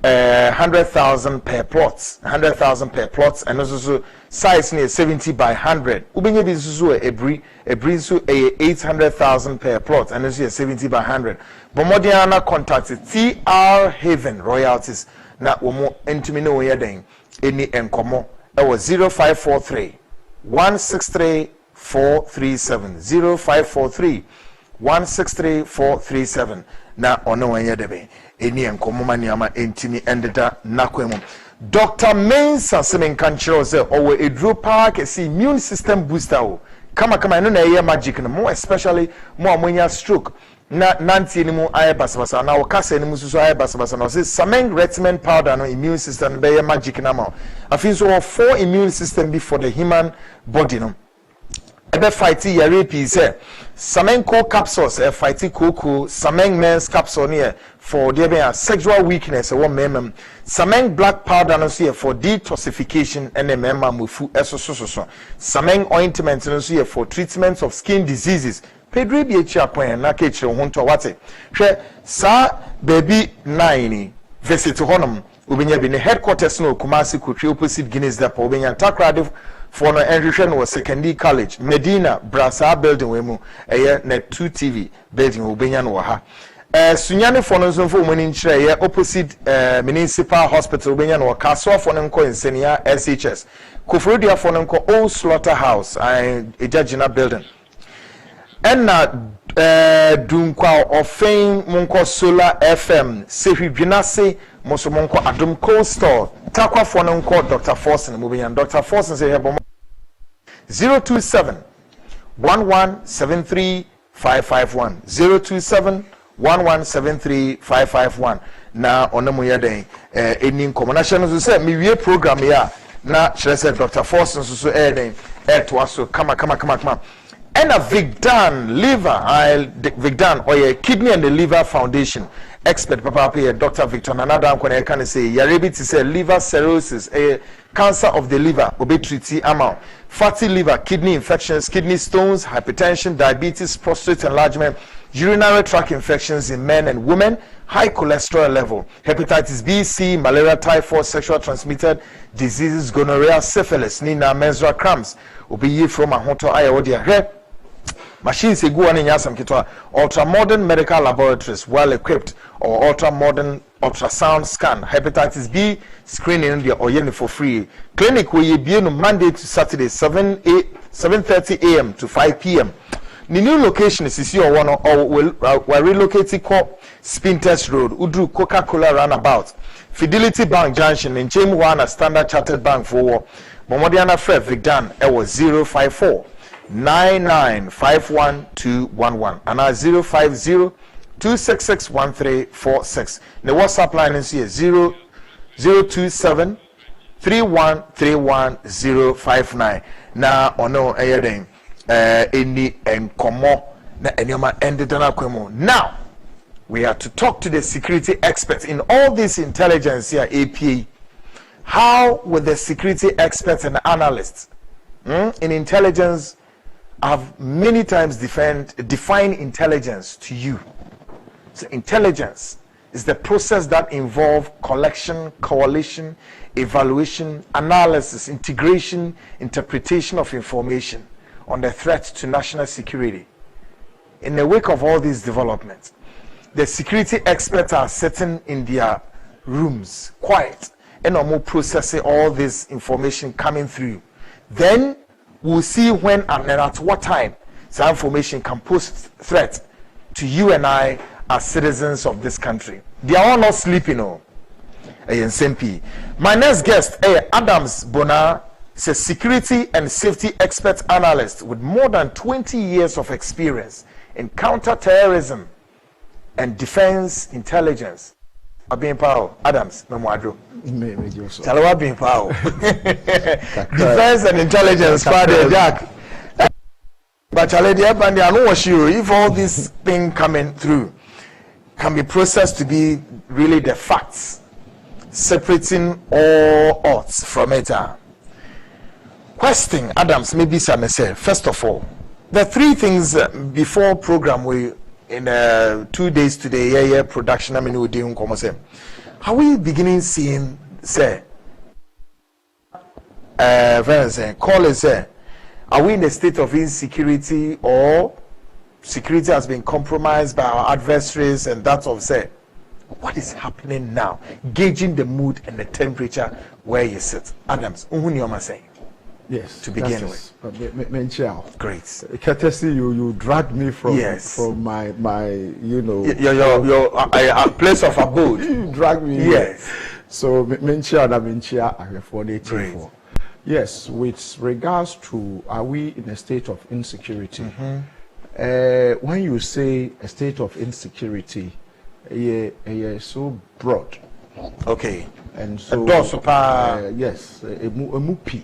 100,000 per plots, 100,000 per plots, and also size near 70 by 100. Ubinye bizuzu ebri so 800,000 per plot, and also 70 by 100. Bomodiana contacted TR Haven Royalties. Na womo entimi no yeden eni enkomo e was 0543 163 437 0543 163 437 na ono yedebe eni enkomo maniama entimi endeda nakwemu. Dr. Mensa semen kanchiro ze owe edro park esi immune system booster o kama no na ye magic no more especially more amonia stroke na nanti ni mu aye basabasa na wakasa ni mu susu aye basabasa na say sameng retiment powder no immune system be ye magic na ma afin so 4 immune system be for the human body no ebe fight yare pi say sameng co capsules e fight koko sameng men's capsule ne for the sexual weakness one memem sameng black powder no so for detoxification and memma mufu eso so sameng ointment no so for treatment of skin diseases Pedro bi echi apon na ka chire ho nto wate hwe sa baby 9 visit honom obenya bi ne headquarters no Kumasi Kotwe opposite Guinness Depot obenya takrade for no enhwehwe no secondary college Medina Brasa building we mu eye na 2 TV building obenya no ha sunyane for no so for mani nchire ye opposite municipal hospital obenya no kaso for no nko insenia SHS Kofrodia for no nko old slaughterhouse ejagina building enna dunkwa ofin munko solar fm sehwidwinase moso munko adum cold store takwa fo no nko Dr. Forson mubiyan Dr. Forson say hebo 027 1173 551 027 1173 551 na onamu yeden eni nkomo na hye no say me wie program ya na kire say Dr. Forson so den to aso kama and a Vigdan Vigdan or a kidney and the liver foundation expert papa here Dr. Victor another one can say yarebi to say liver cirrhosis a cancer of the liver obesity amount fatty liver kidney infections kidney stones hypertension diabetes prostate enlargement urinary tract infections in men and women high cholesterol level hepatitis B C malaria typhoid sexual transmitted diseases gonorrhea syphilis nina menstrual cramps obi from ahoto ayawodia machines egu one nyasam kitwa ultra modern medical laboratories well equipped or ultra modern ultrasound scan hepatitis B screening in the oyeni for free clinic we be no Monday to Saturday 7:30 a.m. to 5 p.m. The new location is CC or one or we're relocating to Spinters Road Udru Coca-Cola roundabout Fidelity Bank Junction in Chemu One Standard Chartered Bank for Momodiana Fred Vigdan was 054 9951211 and 050 2661346. The WhatsApp line is here 027 3131059. Now ono ayeden any enkomo na enyoma ended na kwemo. Now we have to talk to the security experts in all this intelligence here APA. How will the security experts and analysts in intelligence have many times defined intelligence to you? So intelligence is the process that involves collection, coalition, evaluation, analysis, integration, interpretation of information on the threat to national security. In the wake of all these developments, the security experts are sitting in their rooms, quiet, and are more processing all this information coming through. Then we'll see when and at what time some information can pose threat to you and I as citizens of this country. They are all not sleeping. My next guest, Adams Bona, is a security and safety expert analyst with more than 20 years of experience in counter-terrorism and defense intelligence. Adams, Memoadro. Defense and intelligence, Father Jack. But I know if all this thing coming through can be processed to be really the facts, separating all odds from it. Question, Adams, maybe some say, first of all, the three things before program we in 2 days today, production, I mean, we do are we beginning seeing say friends call it say are we in a state of insecurity or security has been compromised by our adversaries and that of say what is happening now, gauging the mood and the temperature where you sit? Adams, saying. Yes. To begin with. Great. Courtesy, you dragged me from my your place of abode. You dragged me. Yes. So yes, with regards to are we in a state of insecurity? When you say a state of insecurity, so broad. Okay. And so yes, a mupi.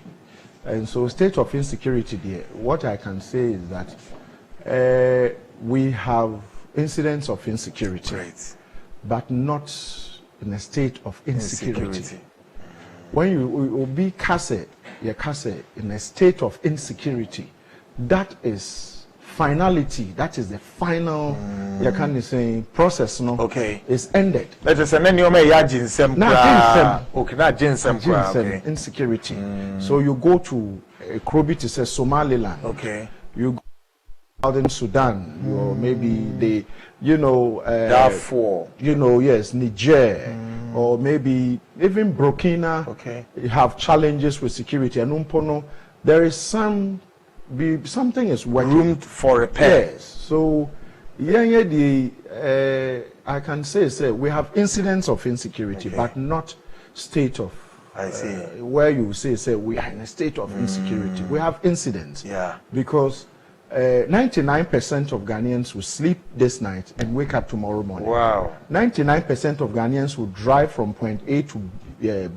And so state of insecurity there, what I can say is that we have incidents of insecurity, but not in a state of insecurity. When you be kase in a state of insecurity, that is finality, that is the final you can say process is ended. Let us say insecurity. So you go to Krobi to say Somaliland. Okay. You go out in Sudan, or maybe they Darfur. Yes, Niger, or maybe even Burkina. Okay. You have challenges with security. And there is something is working. Room for repair. Yes. So I can say we have incidents of insecurity, but not state of where you say we are in a state of insecurity. We have incidents. Yeah. Because 99% of Ghanaians will sleep this night and wake up tomorrow morning. Wow. 99% of Ghanaians will drive from point A to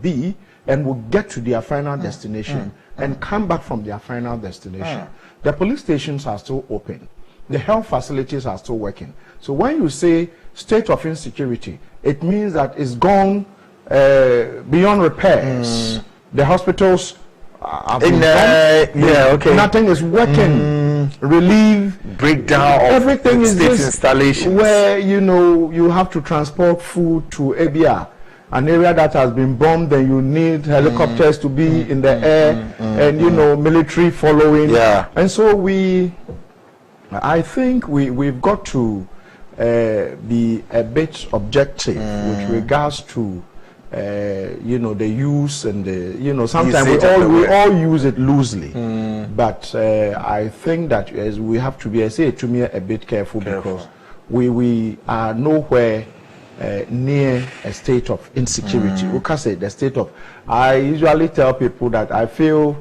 B and will get to their final destination and come back from their final destination. The police stations are still open. The health facilities are still working. So when you say state of insecurity, it means that it's gone beyond repairs. The hospitals are nothing is working. Relief, breakdown of everything is state just installations where you have to transport food to Abia, an area that has been bombed, and you need helicopters to be in the air, and military following. And so I think we've got to be a bit objective with regards to the use and the sometimes we all use it loosely, but I think that as we have to be a bit careful. Because we are nowhere near a state of insecurity. We can say the state of. I usually tell people that I feel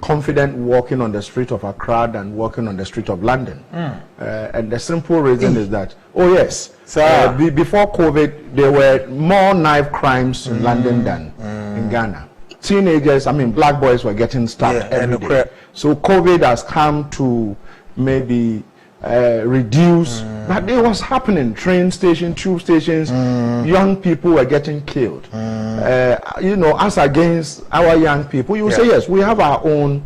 confident walking on the street of Accra than walking on the street of London, and the simple reason is that before COVID there were more knife crimes in London than in Ghana. Teenagers, black boys were getting stabbed every day. So COVID has come to maybe reduce, but it was happening. Train station, tube stations, young people were getting killed. As against our young people, you say yes, we have our own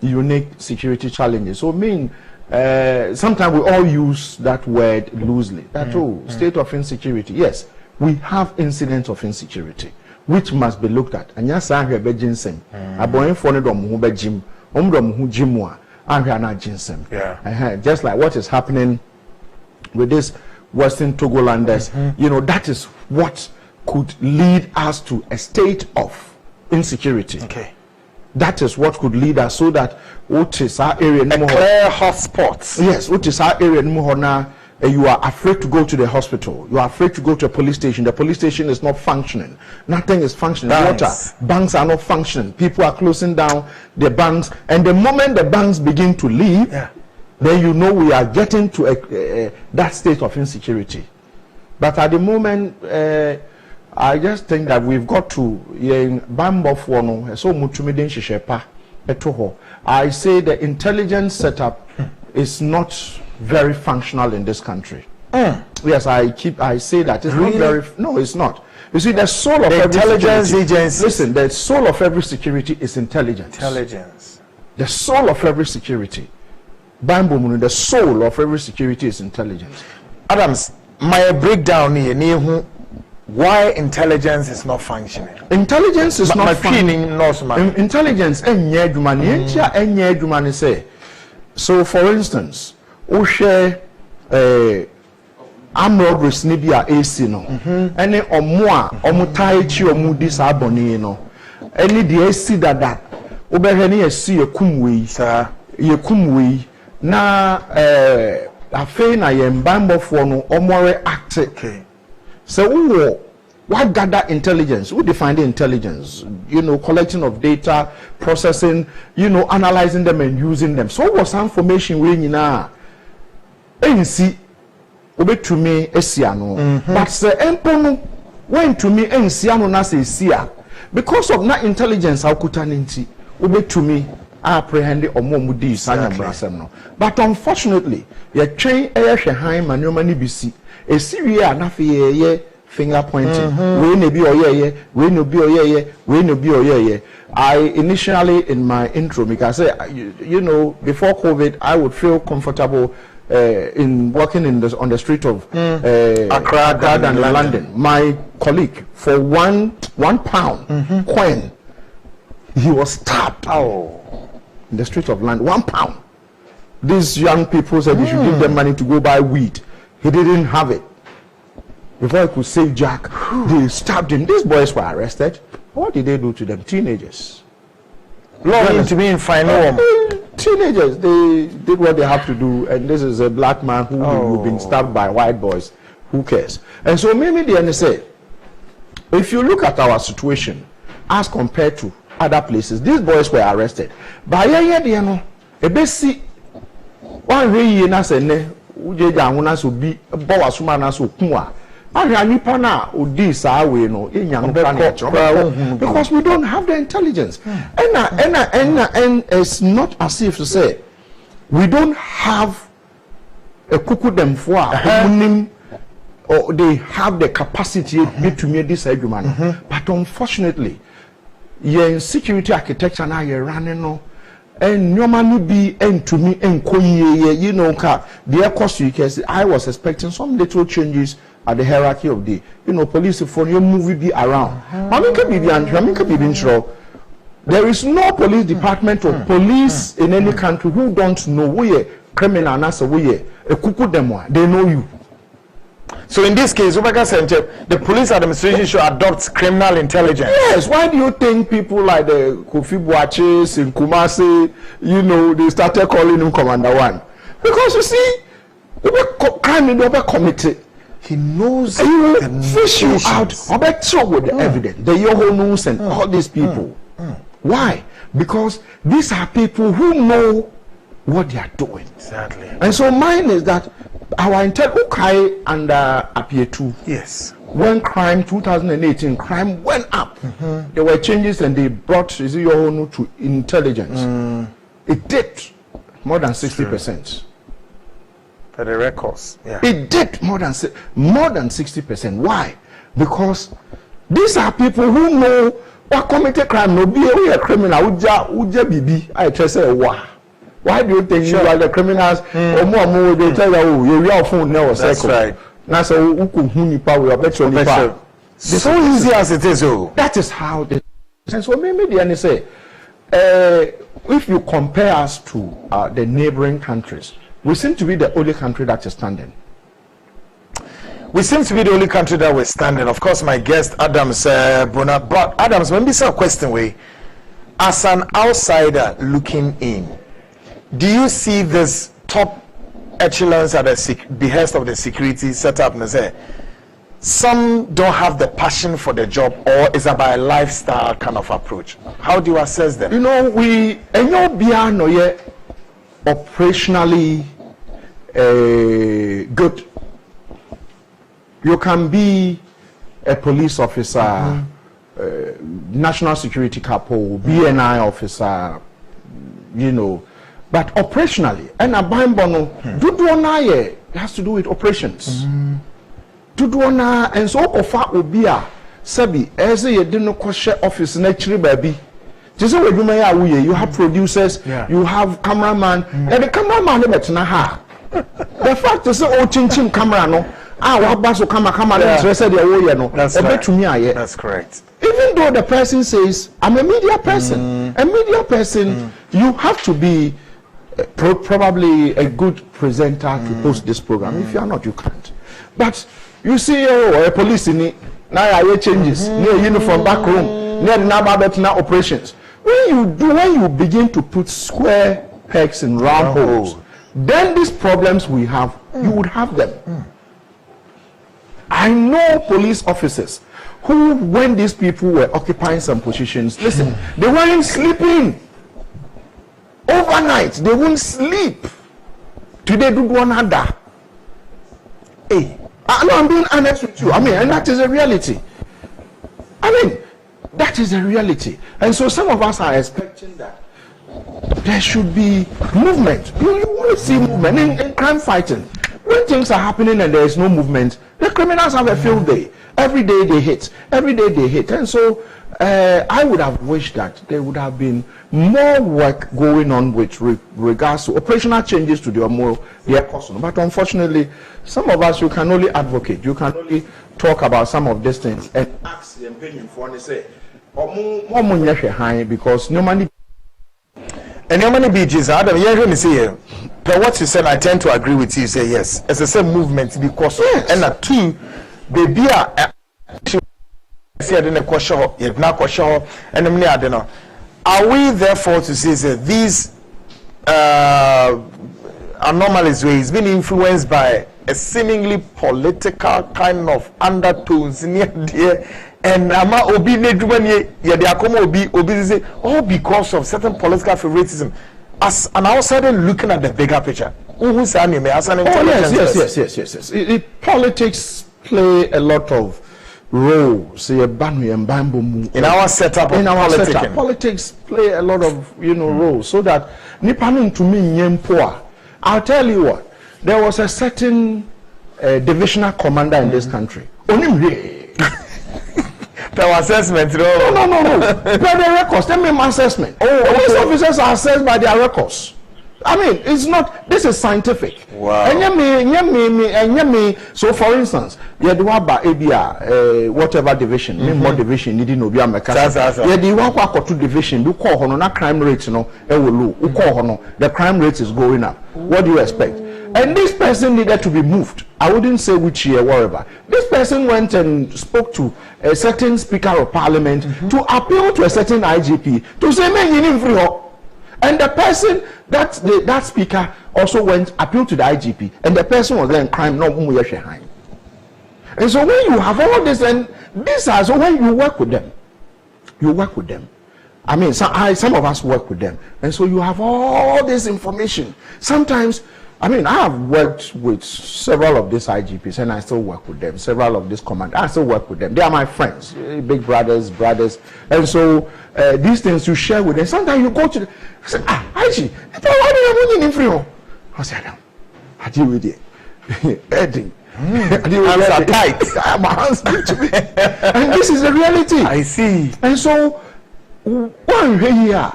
unique security challenges. So sometimes we all use that word loosely. State of insecurity. Yes, we have incidents of insecurity which must be looked at. And yes, I have a ginseng. Just like what is happening with this Western Togolanders, that is what could lead us to a state of insecurity. Okay. That is what could lead us so that what is our area clear hotspots. Yes, what is our area now? You are afraid to go to the hospital. You are afraid to go to a police station. The police station is not functioning. Nothing is functioning. Banks are not functioning. People are closing down the banks. And the moment the banks begin to leave, then we are getting to that state of insecurity. But at the moment, I just think that we've got to I say the intelligence setup is not very functional in this country. Yes, I say that it's not very. No, it's not. You see, the soul of every intelligence agency. Listen, the soul of every security is intelligence. The soul of every security. The soul of every security is intelligence. Adams, my breakdown here, why intelligence is not functioning. Intelligence is not functioning. Intelligence enye adwuma ne entia enye adwuma ne say. So for instance, o share amrobris ni bia AC no. Ene omo a omo tai chi omo di sa boni no. Ene di AC that obehwe ne yesi yekumwe sa yekumwe na afei na yembambofo no omore act. Okay. So what gather intelligence? Who define the intelligence? You know, collecting of data, processing, you know, analyzing them and using them. So what information we need now? ANC obe to me esiano. But the empono went to me esiano na se sia. Because of that intelligence akutanenti obe to me apprehend omomudi sanya brasem no. But unfortunately, ye train ehwe han manoma ni bisi. A Syria na finger pointing. We no be oyeye, we no be oyeye, we no be oyeye. I initially in my intro, because you know, before COVID, I would feel comfortable in working on the street of Accra and London. My colleague, for one pound coin, he was stabbed in the street of London. 1 pound. These young people said they should give them money to go buy weed. He didn't have it. Before he could save Jack, they stabbed him. These boys were arrested. What did they do to them? Teenagers. To be in final. Teenagers. They did what they have to do. And this is a black man who's been stabbed by white boys. Who cares? And so maybe the NSA, if you look at our situation as compared to other places, these boys were arrested. By a basic one way na sene ujeja ahuna so bi bawa suma na so kunwa ahia nipa na odi saa we no enya no pa because we don't have the intelligence. And it's not as if to say we don't have a kuku them for or they have the capacity to make this argument. But unfortunately, your security architecture now you're running no. And normally be and to me and you know the course you can see I was expecting some little changes at the hierarchy of the police for your movie be around. There is no police department or police in any country who don't know we criminal and as a kuku them they know you. So in this case, the police administration should adopt criminal intelligence. Yes. Why do you think people like the Kofi Buaches in Kumasi, they started calling him Commander One? Because you see, crime in the committee. He knows. He will fish you out. With the evidence, the Yohonus and all these people. Why? Because these are people who know what they are doing. Exactly. And so mine is that our intel Ukai and Apietu. Yes. When crime 2018 crime went up, there were changes and they brought Yohonu to intelligence. It dipped more than 60%. For the records, yeah. It dipped more than 60%. Why? Because these are people who know what committed crime. No be a criminal. Uja bibi. I just say wah. Why do you think you are the criminals? Or more they tell you your phone now. That's right. Now so ukuni power your so easy as it is. That is how they. And so maybe the NSA, if you compare us to the neighboring countries, we seem to be the only country that is standing. We seem to be the only country that we're standing. Of course, my guest Adams Bruna, but Adams, when we say a question way, as an outsider looking in, do you see this top echelons at the behest of the security setup? Some don't have the passion for the job, or is it by a lifestyle kind of approach? How do you assess them? We operationally good. You can be a police officer, national security couple, BNI officer, but operationally, and a bimbono, it has to do with operations. And so offer will be a Sabi, as a didn't question office naturally, baby. Just so you have producers, you have cameraman, and the cameraman the fact is, chin camera no. wabaso kama said no. That's right. That's correct. Even though the person says, I'm a media person, you have to be probably a good presenter to host this program. If you are not, you can't. But you see, a police in it, now changes, near uniform back room, near now operations. When you begin to put square pegs in round holes, then these problems we have, you would have them. I know police officers who, when these people were occupying some positions, listen, they weren't sleeping. Overnight, they won't sleep. Today, do one other. Hey, I'm being honest with you. And that is a reality. That is a reality. And so some of us are expecting that there should be movement. You want to see movement in crime fighting. When things are happening and there is no movement, the criminals have a field day. Every day they hit. And so I would have wished that there would have been more work going on with regards to operational changes to the cost. But unfortunately, some of us, you can only advocate. You can only talk about some of these things and ask the opinion for and say, because normally. And how many beaches are there? You me say but what you said, I tend to agree with you. You say yes. It's the same movement because and two, baby are we therefore to say that these anomalies where it's been influenced by a seemingly political kind of undertones near there? And ama obi nedumani ye de akoma obi say all because of certain political favoritism. As an outsider looking at the bigger picture, who's as an intelligence? Yes. Politics play a lot of role. Say in our setup. Politics play a lot of role. So that nipanin to me nyempoa. I'll tell you what. There was a certain divisional commander in this country. The assessment, no. By the records, they make assessment. Police officers are assessed by their records. It's not. This is scientific. Wow. So, for instance, you do ABR, whatever division, more division, needing no be a mechanic. You do one division. Do call on crime rate, low. The crime rate is going up. What do you expect? And this person needed to be moved. I wouldn't say which year, wherever. This person went and spoke to a certain speaker of parliament to appeal to a certain IGP to say, man, you need free. And the person, that speaker also went appeal to the IGP, and the person was then crime, no more. And so when you have all this, and this is when you work with them. Some of us work with them. And so you have all this information. Sometimes, I have worked with several of these IGPs and I still work with them. Several of these commanders, I still work with them. They are my friends, big brothers. And so these things you share with them. Sometimes you go to them, I say, IG, why do you have in free? I say, I deal with it. Edding. Hands are tight. My hands need to be. And this is the reality. I see. And so, one here,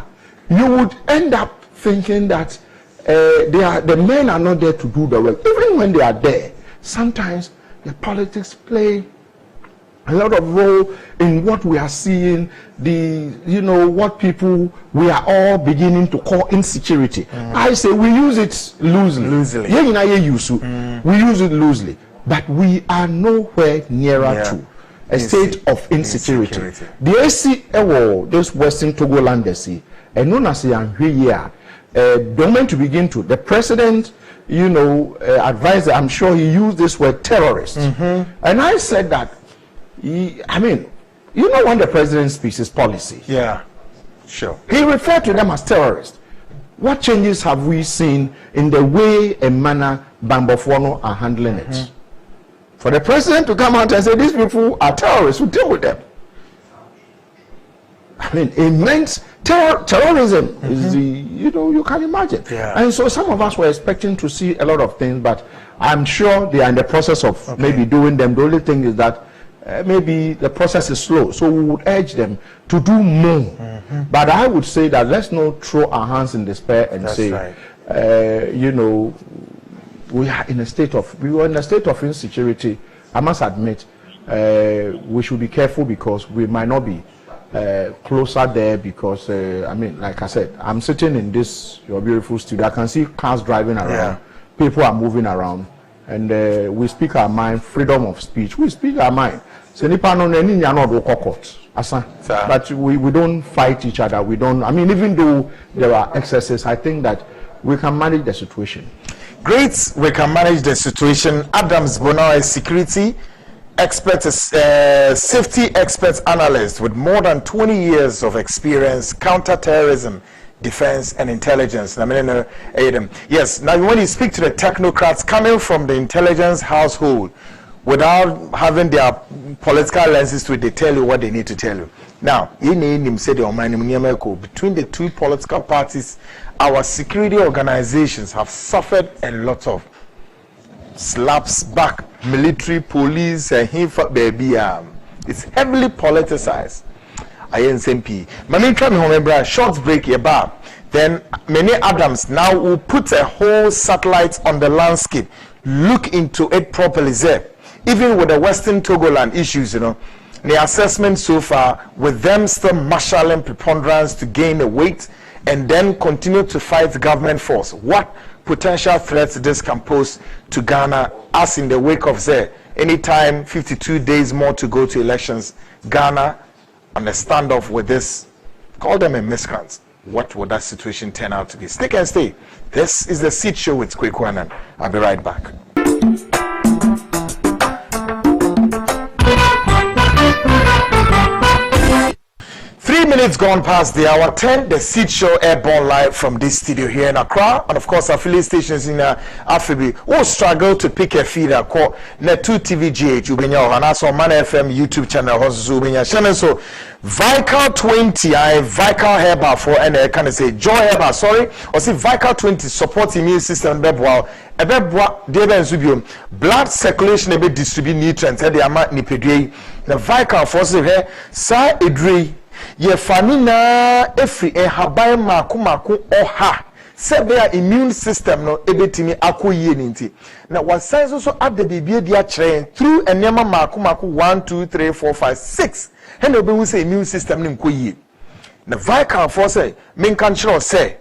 you would end up thinking that the men are not there to do the work. Even when they are there, sometimes the politics play a lot of role in what we are seeing, what people we are all beginning to call insecurity. I say we use it loosely. We use it loosely, but we are nowhere nearer to a state of insecurity. The AC this Western Togoland and known as the domain to begin to. The president, advised, I'm sure he used this word terrorist. And I said that, when the president speaks his policy. Yeah, sure. He referred to them as terrorists. What changes have we seen in the way and manner Bambofono are handling it? For the president to come out and say these people are terrorists, we deal with them. Immense terrorism is you can imagine. And so some of us were expecting to see a lot of things, but I'm sure they are in the process of maybe doing them. The only thing is that maybe the process is slow, so we would urge them to do more. But I would say that let's not throw our hands in despair and say, we were in a state of insecurity. I must admit, we should be careful because we might not be closer there because I mean, like I said, I'm sitting in this your beautiful studio. I can see cars driving around, people are moving around, and we speak our mind, freedom of speech. We speak our mind. So but we don't fight each other. We don't. I mean, even though there are excesses, I think that we can manage the situation. Great, we can manage the situation. Adams Bonao is security expert, safety expert analyst with more than 20 years of experience, counter-terrorism, defense and intelligence. Yes, now when you speak to the technocrats coming from the intelligence household without having their political lenses to it, they tell you what they need to tell you. Now, between the two political parties, our security organizations have suffered a lot of slaps back, military, police, and baby. It's heavily politicized. INCP. Short break here, then many Adams now will put a whole satellite on the landscape, look into it properly there. Even with the Western Togoland issues, the assessment so far, with them still marshalling preponderance to gain the weight and then continue to fight the government force. What potential threats this can pose to Ghana as in the wake of there? Anytime 52 days more to go to elections, Ghana on a standoff with this, call them a miscreant. What would that situation turn out to be? Stick and stay. This is the Seed Show with Kweku Annan. I'll be right back. Minutes gone past the hour 10. The Seed Show airborne live from this studio here in Accra, and of course affiliate stations in Afibi will struggle to pick a feed call net 2 TVGH ubenya and also Omanfm YouTube channel hosu ubenya channel. So Vical 20 I Vical Herbal for and I can say Joy Herbal, sorry, or see Vical 20 support immune system bebwa ebebwa debe nsubium blood circulation ebe distribute nutrients e dey ama nipedwe na Vical for say sa edre ye fanina efri habai maku oha sebe ya immune system no ebetimi akoyie nti na wasan so at the bibie dia kire through enema maku 1 2 3 4 5 6 he no be hu say immune system ni nkoyie na Vical for say men kan kire say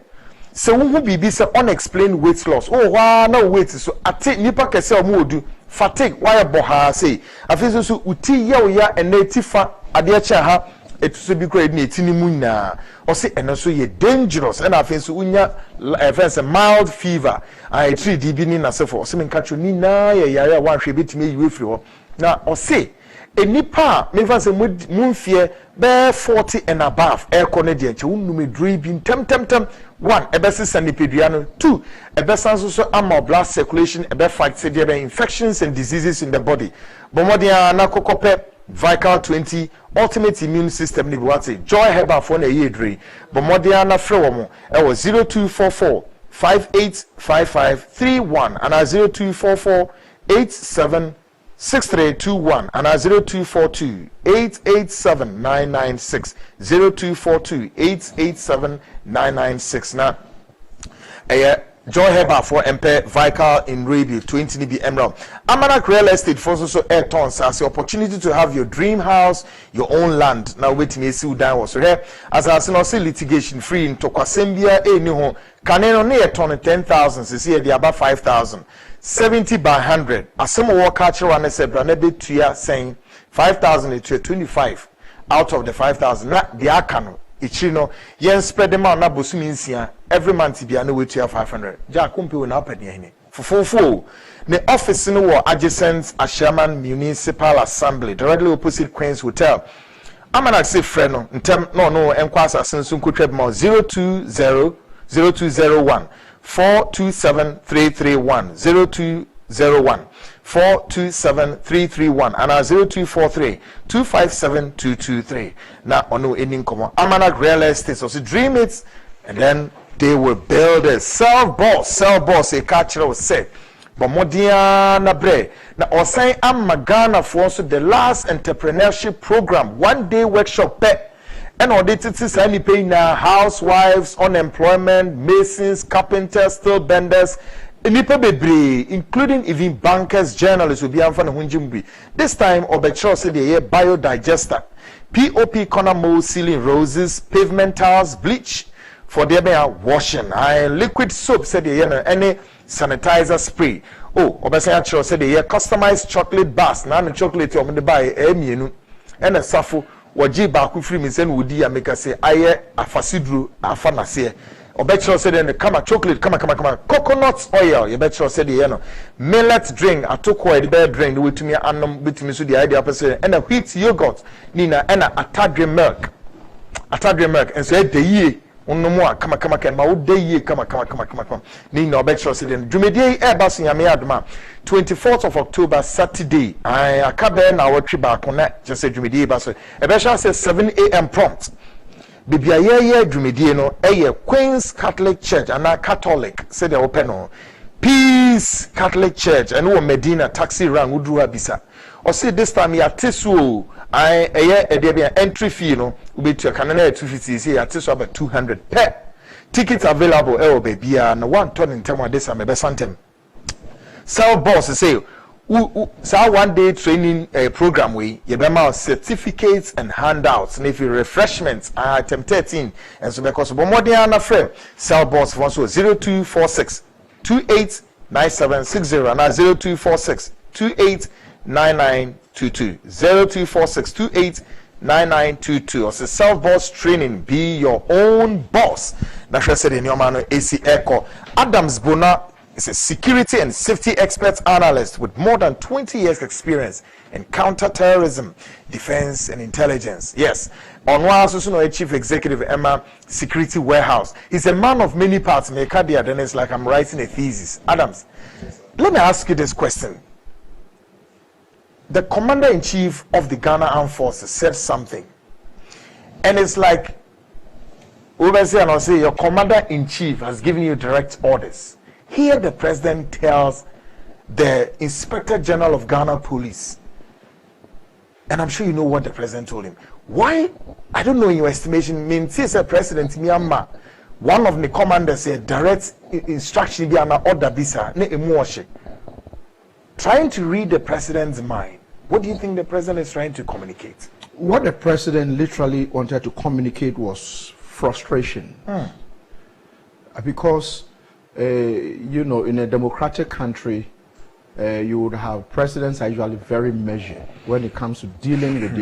se wo hu bibi say unexplained weight loss wa na weight so ate nipa kese o mu odu fatigue why boha say afi so uti ye ya enetifa ade cha ha etuso bi kura ni etini mu na o se eno so ye dangerous and afi so unya a mild fever I 3D bi ni na se for o se men catch ni na ye yare a wanhwe betimi yiwe firi ho na o se enipa me fa se mumfie be 40 and above air Canadian che unum edrui bi tem 1 ebesisa nipedua no 2 ebesan so ama blood circulation ebe fight say there infections and diseases in the body bomodia na kokope Vical 20 ultimate immune system ni wate Joy Herbal for na yedre bomodia na frɛ wo mo e wo 0244 585531 and 0244 876321 and 0242 887996 0242 887996 na Joy Herbal for MP Vical in Rabi 20 be Emerald. Amanak Real Estate for so air tons as the opportunity to have your dream house, your own land. Now waiting me see down was here as I say litigation free in Tokwasembia ni ho kaneno ne ton 10,000 see the about 5,000 70 by 100 asemo work catcher one say brand be tuya saying 5,000 to 25 out of the 5,000 na the akano ichino yen spread them out na bosumi nsia every month bia na wetua 500 ja kumpe we na apade hene fofofo the office no wo adjacent Ashaman Municipal Assembly directly opposite Queen's Hotel amana say friend no ntem no enkwa asasenso nkotwa ma 020 0201 427331 0201 427331 and 0243 257223 now ono ending come Amanak Real Estate so dream it and then they will build a sell boss a catcher will say but modia na bre na osan amagana for so the last entrepreneurship program 1 day workshop pet and audited any paying housewives, unemployment, masons, carpenters, steel benders, nipa bebree including even bankers, journalists will be amfa na hunjimbi. This time obetro said the biodigester, POP corner mold ceiling roses, pavement tiles, bleach for the washing. Liquid soap said the any sanitizer spray. Oh, obesa actually said the customized chocolate bars. Na no chocolate you the buy mienu. And a safo waji baako free me sen wudi ameka say aye afasidru afanase. Obetro said the kama chocolate kama coconut oil. You betro said the no millet drink atoko the bed drink the witumi anom bitumi so the idea person and a wheat yogurt nina and a atadre milk and so the ye onnomo kama ma wo de ye kama nina obetro said the dwumedie e ba so yame adoma 24th of October Saturday akabe na wotwe baako na just say dwumedie ba so e be sha say 7 a.m. prompt bibia ye dwumedie no Queen's Catholic Church and Catholic said the open no Peace Catholic Church and wo Medina taxi rang udru abisa o say this time ya tesu entry fee no ubetu kanana 250 say ya tesu about 200 per tickets available bebia na 1 ton in term this am be santem sell boss say one day training program we yebema certificates and handouts and if you refreshments item 13 and so because bomodiana frame sell boss for so 0246 289760 and 0246 289922 0246 289922 or say self boss training be your own boss that said in your man AC Echo Adams Bona is a security and safety expert analyst with more than 20 years experience in counter-terrorism, defense and intelligence. Yes, on one chief executive Emma Security Warehouse. He's a man of many parts. Then it's like I'm writing a thesis. Adams, let me ask you this question. The commander-in-chief of the Ghana Armed Forces said something. And it's like, your commander-in-chief has given you direct orders. Here the president tells the Inspector General of Ghana Police, and I'm sure you know what the president told him. Why? I don't know in your estimation, means a president Myanmar, one of the commanders said direct instruction be an order bisa ne emotion. Trying to read the president's mind. What do you think the president is trying to communicate? What the president literally wanted to communicate was frustration. Because in a democratic country, you would have presidents are usually very measured when it comes to dealing with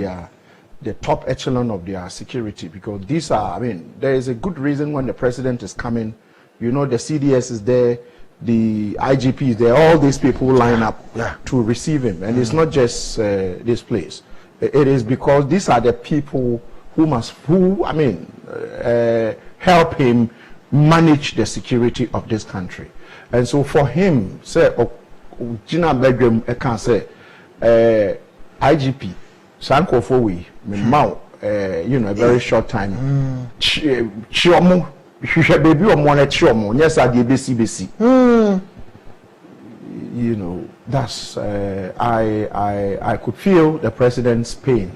the top echelon of their security, because these are, there is a good reason when the president is coming, the CDS is there, the IGP is there, all these people line up to receive him. And it's not just this place. It is because these are the people who help him manage the security of this country. And so for him, say, Gina Bedroom, I can say, IGP, Sanko Fowi, Mao, a very short time. Chiomo, baby, or one at Chiomo, yes, I did BC. That's, I could feel the president's pain,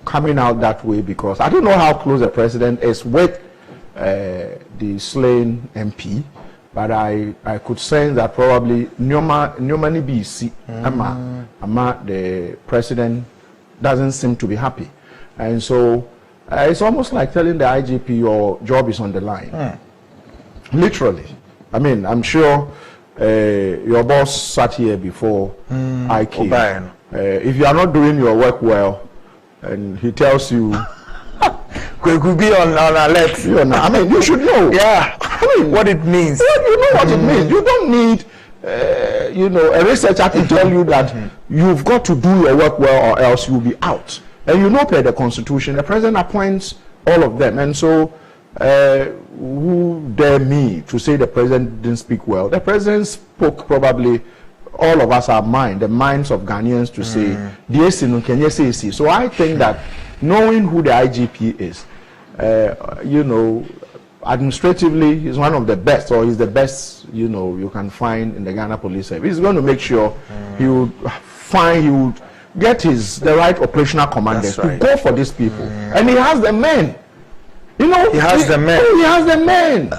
coming out that way, because I don't know how close the president is with the slain MP, but I could sense that probably Nyomani BC Ama the president doesn't seem to be happy, and so it's almost like telling the IGP your job is on the line. Literally, I'm sure your boss sat here before I came. If you are not doing your work well, and he tells you. Could be on alert. You should know. What it means. You know what it means. You don't need, a researcher to tell you that you've got to do your work well or else you'll be out. And per the Constitution, the president appoints all of them. And so, who dare me to say the president didn't speak well? The president spoke probably. All of us are the minds of Ghanaians to say, so I think that knowing who the IGP is, administratively, he's one of the best, or he's the best, you can find in the Ghana Police Service. He's going to make sure he would get the right operational commanders to go for these people. And he has the men You know, he has the men. He has the men.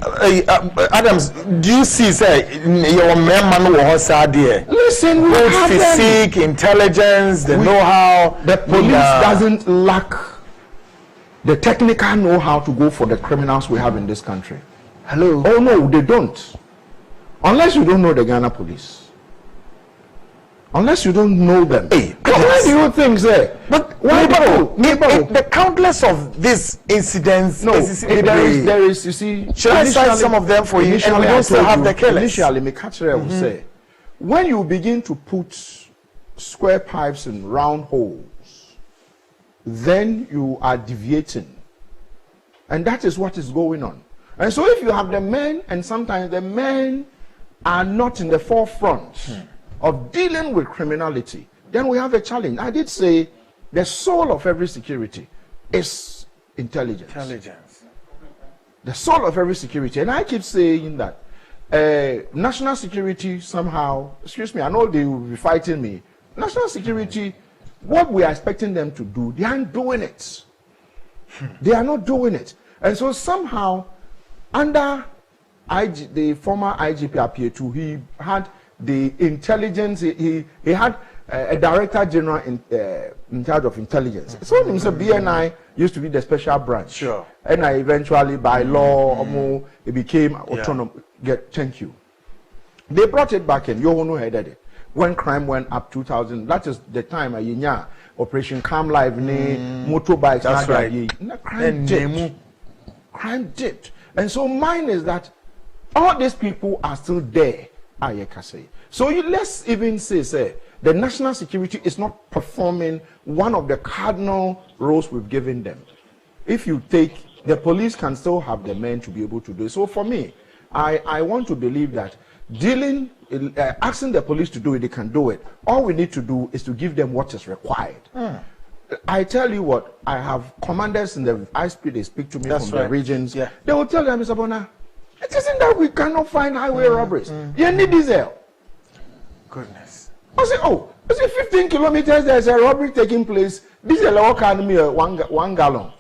Adams, do you see, say, your man who was there? Listen, we both have physique, intelligence, the know-how. The police doesn't lack the technical know-how to go for the criminals we have in this country. Hello. Oh no, they don't. Unless you don't know the Ghana police. Unless you don't know them. Hey, why do you think, sir? But why the countless of these incidents? No, there is. You see, should I cite some of them for you? And we don't still have the killers. Initially, Mekachire will say, when you begin to put square pipes in round holes, then you are deviating, and that is what is going on. And so, if you have the men, and sometimes the men are not in the forefront of dealing with criminality, then we have a challenge. I did say the soul of every security is intelligence. The soul of every security. And I keep saying that national security somehow, excuse me, I know they will be fighting me. National security, what we are expecting them to do, they aren't doing it. They are not doing it. And so somehow, under the former IGP Apietu, he had the intelligence, he had a director general in charge of intelligence. So Mr. BNI used to be the special branch. Sure. And I eventually, by law, it became autonomous. Thank you. They brought it back in. Yohono headed it. When crime went up 2000, that is the time Operation Calm Live, motorbikes. That's right. Crime dipped. And so mine is that all these people are still there. So let's even say the national security is not performing one of the cardinal roles we've given them. If you take, the police can still have the men to be able to do it. So for me, I want to believe that asking the police to do it, they can do it. All we need to do is to give them what is required. I tell you what, I have commanders in the ISP, they speak to me from the regions. Yeah. They will tell them, Mr. Bona, it isn't that we cannot find highway robberies. You need diesel. Goodness. I say, 15 kilometers, there's a robbery taking place. Diesel can be 1 gallon.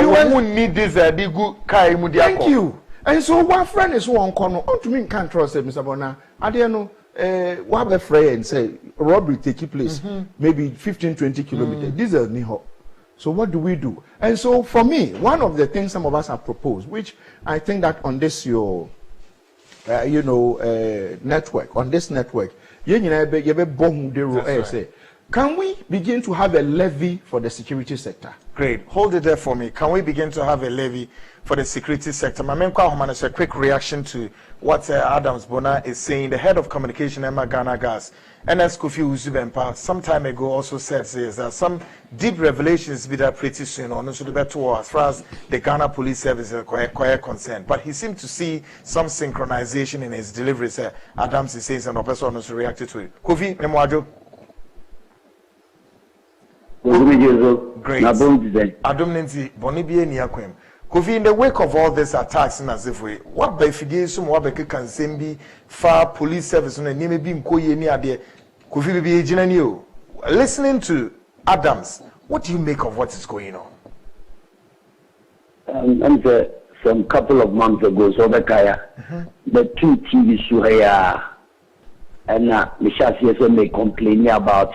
You won't need diesel. Thank you. And so, one friend is one corner. To me, can't trust it, Mr. Bona. I don't know. What a friend say robbery taking place, maybe 15-20 kilometers. Diesel niho. So what do we do? And so for me, one of the things some of us have proposed, which I think that on this network, can we begin to have a levy for the security sector? Great. Hold it there for me. Can we begin to have a levy for the security sector? A quick reaction to what Adams Bona is saying. The head of communication, Emma Ghana Gas, NS Kofi Uzubempa, some time ago also said that some deep revelations be that pretty soon on also the better as far as the Ghana Police Service is quite concerned. But he seemed to see some synchronization in his deliveries. Adams is saying, and the person also reacted to it. Kofi Nemwajo. Great. Adom Nancy, Bonibie Niaquem. Kofi, in the wake of all these attacks in as if we, what by Fidiasum, what by Kansembi, far police service, and name being Koye near there, Kofi be agent you. Listening to Adams, what do you make of what is going on? Some couple of months ago, so the two TV show here, and Michelle may complain about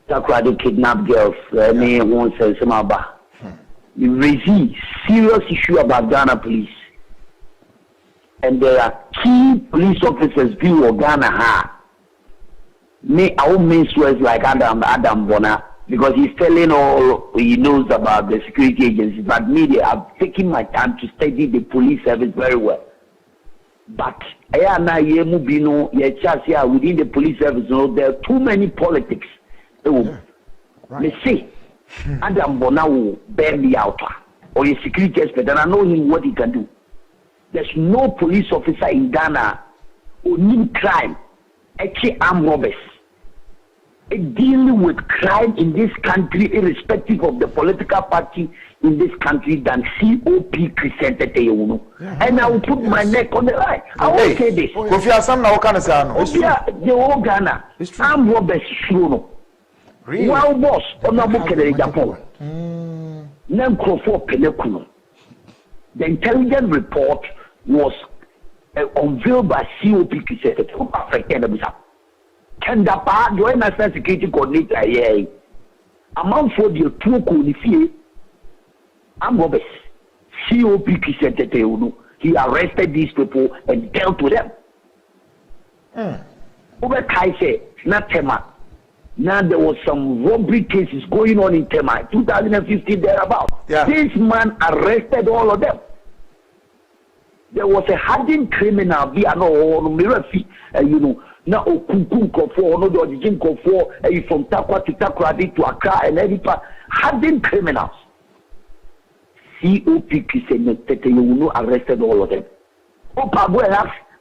Takrado kidnapped girls, won't say some about. You raise serious issue about Ghana police, and there are key police officers view of Ghana. Our main source like Adam Bona, because he's telling all he knows about the security agencies. But media, I've taken my time to study the police service very well. But within the police service, there are too many politics. Let's see. Adam Bona will bear me out, or a security expert, and I know him what he can do. There's no police officer in Ghana who need crime, actually armed robbers. Dealing with crime in this country, irrespective of the political party in this country, than COP presented to you. And I will put my neck on the line. I will say this. The whole Ghana, armed robbers, Wow, boss, on a book at Agyapong. Nam Crawford Pelekuno. The intelligence report was unveiled by COP Secretary of Africa. Kendapa, the National Security Coordinator, among for the two Kunifie, I'm Robert. COP Secretary, he arrested these people and dealt with them. Over Kaise, not Tema. Now there was some robbery cases going on in Tema, 2015 thereabout. Yeah. This man arrested all of them. There was a hardened criminal, now Okunkun Kofo, no Dojin Kofo, from Takwa to Takradi to Accra and every part, hardened criminals. COP arrested all of them. Opa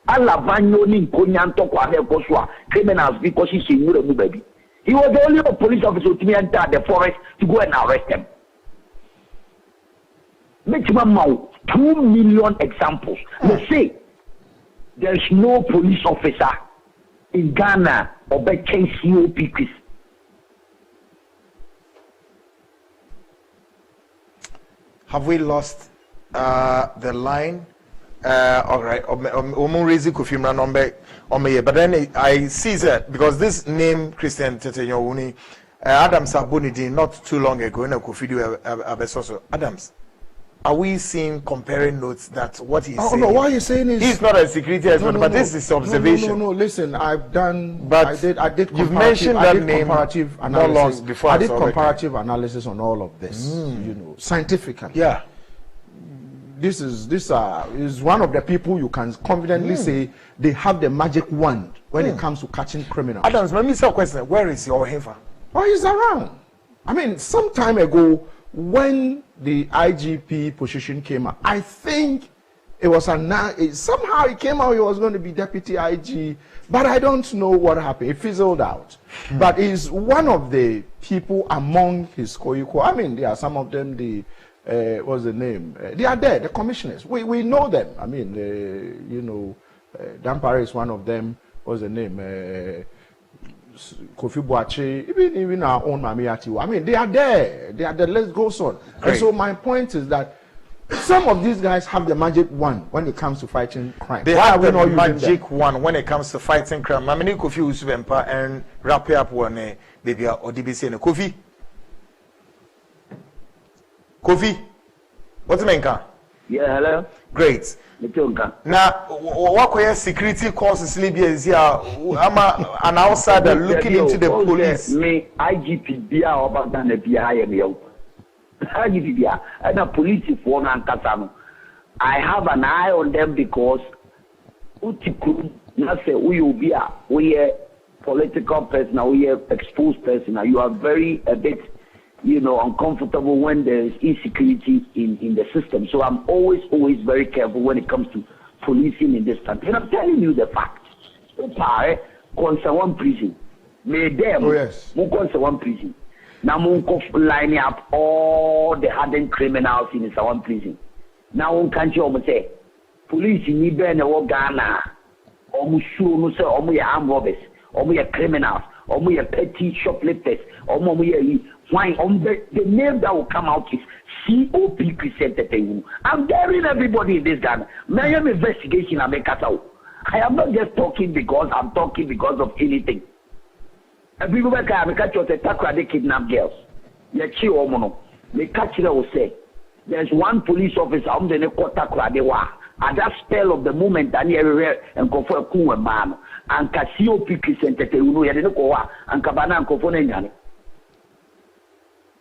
Alavanyo ni Konyanto Kwame Koswa, criminals because he's in baby. He was the only police officer to enter the forest to go and arrest them. Maximum 2 million examples. Let's say there is no police officer in Ghana or by COP. Have we lost the line? All right. But then I see that because this name Christian Tetenyowuni, Adams Abunidi, not too long ago in a Kofidu Abesoso. Adams, are we seeing comparing notes that what he's saying? No, what you're saying is he's not a security expert, but this is observation. No. Listen, I've done. But I did. You've mentioned that name comparative not analysis. long before. I did comparative analysis on all of this. Scientifically. Yeah. This is one of the people you can confidently say they have the magic wand when it comes to catching criminals. Adams, let me ask a question. Where is your heifer? Oh, he's around. I mean, some time ago, when the IGP position came out, I think it was somehow it came out he was going to be deputy IG, but I don't know what happened. It fizzled out. But he's one of the people among his Koyuko. I mean, there are some of them, what's the name? They are there, the commissioners. We know them. I mean, Dampare is one of them. What's the name? Kofi Boache, even our own Mami Atiwa. I mean, they are there. They are the list goes on. And so my point is that some of these guys have the magic wand when it comes to fighting crime. They have the magic wand when it comes to fighting crime. I mean, Kofi Usubempa and wrap up one baby or DBC and Kofi. Kofi, what's the main car? Yeah, hello. Great. Now, what kind of security courses Libya is here? I'm an outsider looking into the police. Me, IGP Bia over than the BI and you. IGP Bia and a police phone and Kasano. I have an eye on them because Utiku, not say we will be a political person, we are exposed person. You are very a bit, uncomfortable when there is insecurity in the system. So I'm always very careful when it comes to policing in this country. And I'm telling you the fact. One prison. May them one prison. Now line up all the hardened criminals in one prison. Now one country almost say police in Iben or Ghana almost sure no say armed robbers, criminals, petty shoplifters, why the name that will come out is COP presented. I'm daring everybody in this Ghana. My investigation I make out. I am not just talking because I'm talking because of anything. People back I catch you they kidnap girls. They chill omono. They catch you will say there's one police officer on the Nekota at that spell of the moment and everywhere and go for a cool man and COP presented and Kabana and Kofone.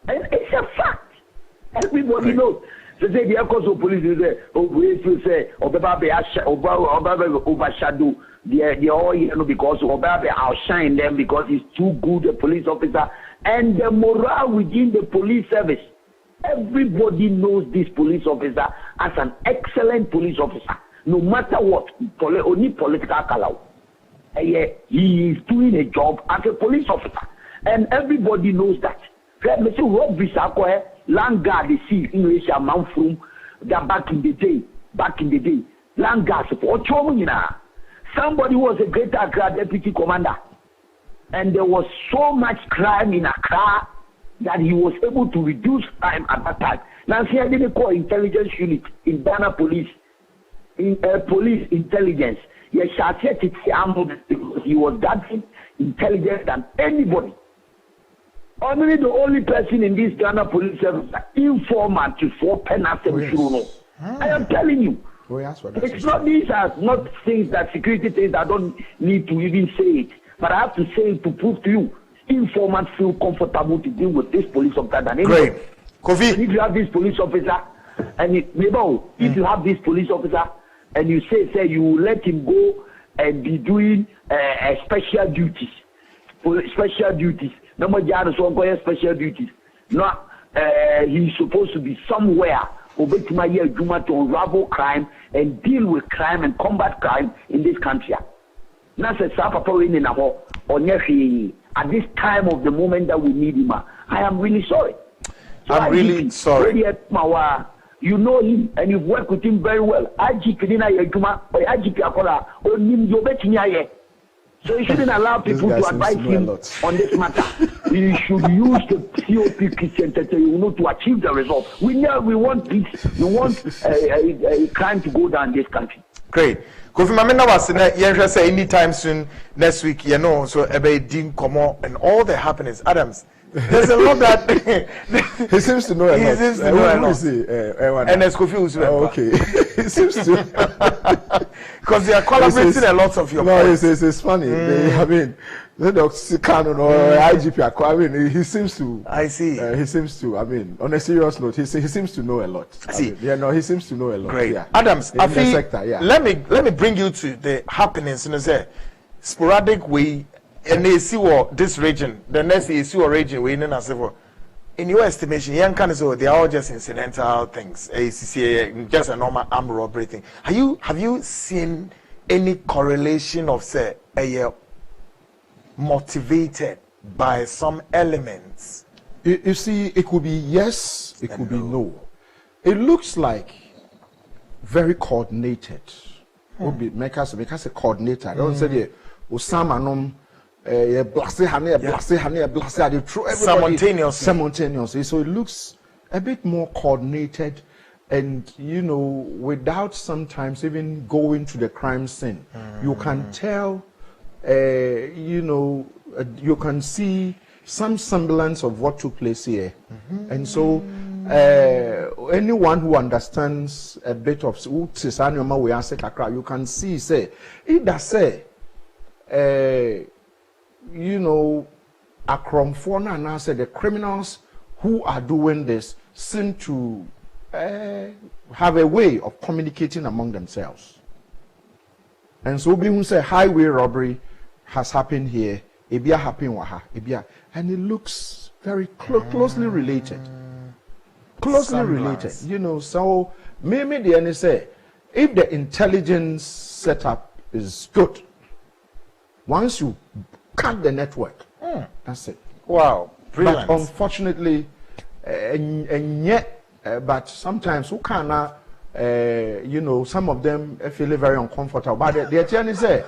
And it's a fact. Everybody knows. So say the cause of police is there. We say overshadow the all because Obabe outshine them because he's too good a police officer and the morale within the police service. Everybody knows this police officer as an excellent police officer. No matter what, only political color. He is doing a job as a police officer, and everybody knows that. Let me see what Visakwe, Langard, the sea, English, and Manfrum, that back in the day, Langard, somebody was a great Accra deputy commander, and there was so much crime in Accra that he was able to reduce crime at that time. Now, see, I didn't call intelligence unit in Ghana police, in police intelligence. Yes, I said it because he was gathering intelligence than anybody. Only the only person in this Ghana police service, informant to 4 penalties. I am telling you. It's not, these are not things that security things I don't need to even say it. But I have to say it to prove to you. Informants feel comfortable to deal with this police officer than anybody. Great. Kofi. If you have this police officer, and if you have this police officer, and you say you let him go and be doing special duties. Special duties. No more special duties. No, he's supposed to be somewhere to unravel crime and deal with crime and combat crime in this country. Now, at this time of the moment that we need him, I am really sorry. So I'm really sorry. You know him and you've worked with him very well. So you shouldn't allow people to advise him on this matter. We should use the COP Christian to achieve the result. We want peace. We want a crime to go down in this country. Great. Kofi Mamena was say anytime soon next week, so ebe din komo and all the happenings. Adams, there's a lot that he seems to know a lot. He seems to know a lot. And as Kofi Usu. Okay. He seems to. Because they are collaborating a lot of your points. It's funny. I mean, the Sikano or IGP, I mean, he seems to. I see. He seems to. I mean, on a serious note, he seems to know a lot. See, he seems to know a lot. Great, yeah. Adams. In the sector, yeah. Let me bring you to the happenings in a sporadic way, and they see what this region, the next is your region, we in civil. In your estimation, young cans, they are all just incidental things. Just a normal armed robbery thing. Have you seen any correlation of say a motivated by some elements? You see, it could be yes, it could be no. It looks like very coordinated. Make us a coordinator. I don't say the Osama nom. Simultaneously. So it looks a bit more coordinated and, without sometimes even going to the crime scene. You can tell, you can see some semblance of what took place here. And so anyone who understands a bit of you can see, say, Akromfona and I said the criminals who are doing this seem to have a way of communicating among themselves. And so we say highway robbery has happened here, Ibia happened waha, Ibia, and it looks very closely related. Closely related. So maybe the end say if the intelligence setup is good, once you cut the network, that's it. Wow, brilliant. But unfortunately, and yet, but sometimes who cannot, some of them feel very uncomfortable. But the attorney say,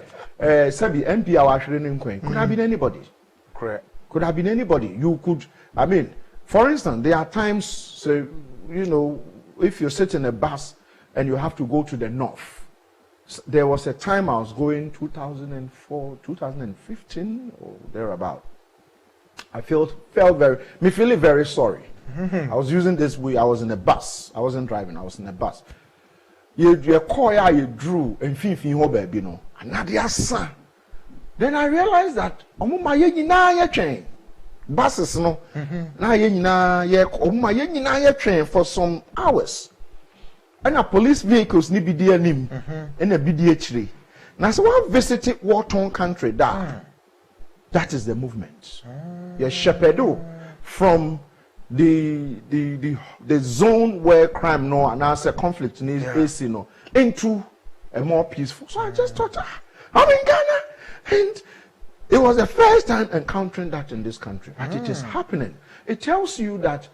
Sabi MP could have been anybody. Correct. Could have been anybody. You could, I mean, for instance, there are times, if you sit in a bus and you have to go to the north. There was a time I was going 2004, 2015 or thereabout. I felt feeling very sorry. I was using this way. I was in a bus. I wasn't driving. I was in a bus. You call you drew and baby no. Then I realized that buses no. Na train for some hours. And a police vehicles ni bidi anim and a bidi achiri. Now so one visited war-torn country that is the movement. Yes, shepherd from the zone where crime and also conflict is into a more peaceful. So I just thought, I'm in Ghana, and it was the first time encountering that in this country. But it is happening. It tells you that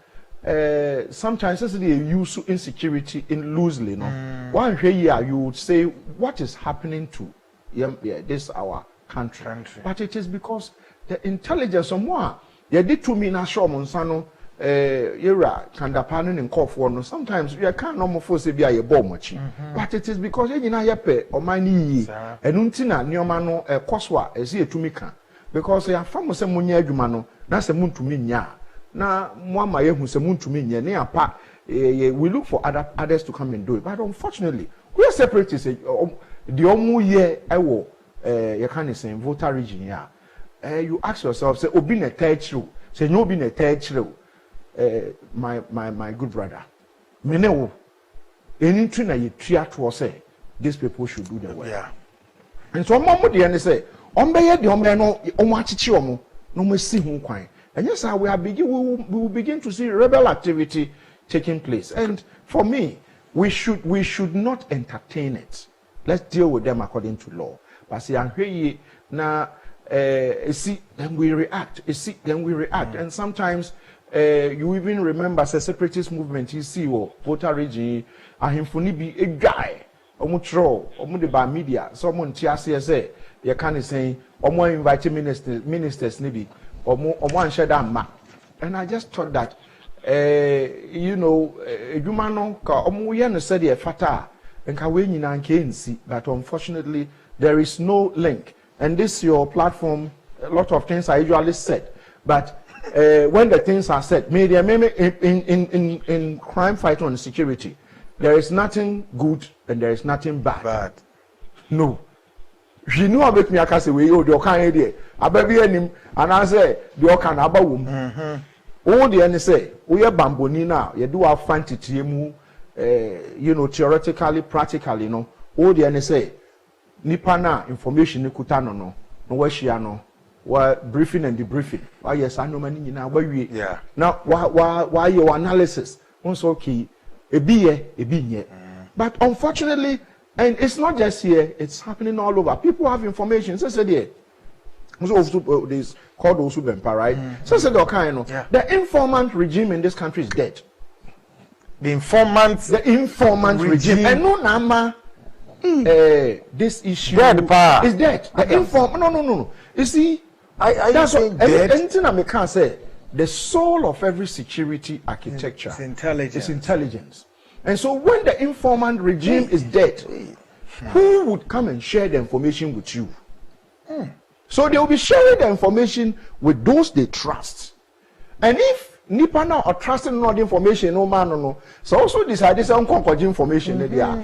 sometimes they use insecurity in loosely. One here you would say what is happening to this our country. But it is because the intelligence of more ye did to me na show mo nsano yera kandapano ne nkofo no sometimes you can no mo for say bia ye bom machi but it is because ye nyina ye pe omani yi enu ntina nioma no koso a ese etumi ka because ya fa mo se munya adwuma no na se muntumi nya na mo ama ye hu se muntumi nya ne apa we look for others to come and do it but unfortunately we are separatists the omu ye ewo you can say voter region ya you ask yourself say obi na tertiary say no obi na tertiary my good brother menewo anything na you tria to say these people should do the work yeah and so mom dey and say ombeye de ombe no omo achichi omo no mo si hu kwan and yes we will begin to see rebel activity taking place and for me we should not entertain it. Let's deal with them according to law. But see, now, see, then we react. And sometimes you even remember the separatist movement. You see, voter region, ahimfoni bi a guy, omutro, omude by media. Someone TRCSA, you can't say, omo invite ministers, maybe, omo share that map. And I just thought that. Jumano ka omuye no said e fata nka we nyina nke nsi but unfortunately there is no link and this your platform a lot of things are usually said but when the things are said media in crime fight and security there is nothing good and there is nothing bad no you know make me akase we o de okan e de ababi anim and I say the okan abawum all the any say we are bamboni now you do our fantasy theoretically practically all the any say nipa na information ni kuta no we share no we briefing and debriefing why yes I know many now we yeah now why your analysis also key ebi but unfortunately and it's not just here it's happening all over people have information so said here this called also Bempa, right? So said the informant regime in this country is dead. The informant regime. And no nama this issue dead, is dead. No. You see, that's what anything I can say. The soul of every security architecture is intelligence. And so when the informant regime is dead, who would come and share the information with you? So they will be sharing the information with those they trust. And if Nipa now are trusting not the information, no. So also decide this unconquered information that they are.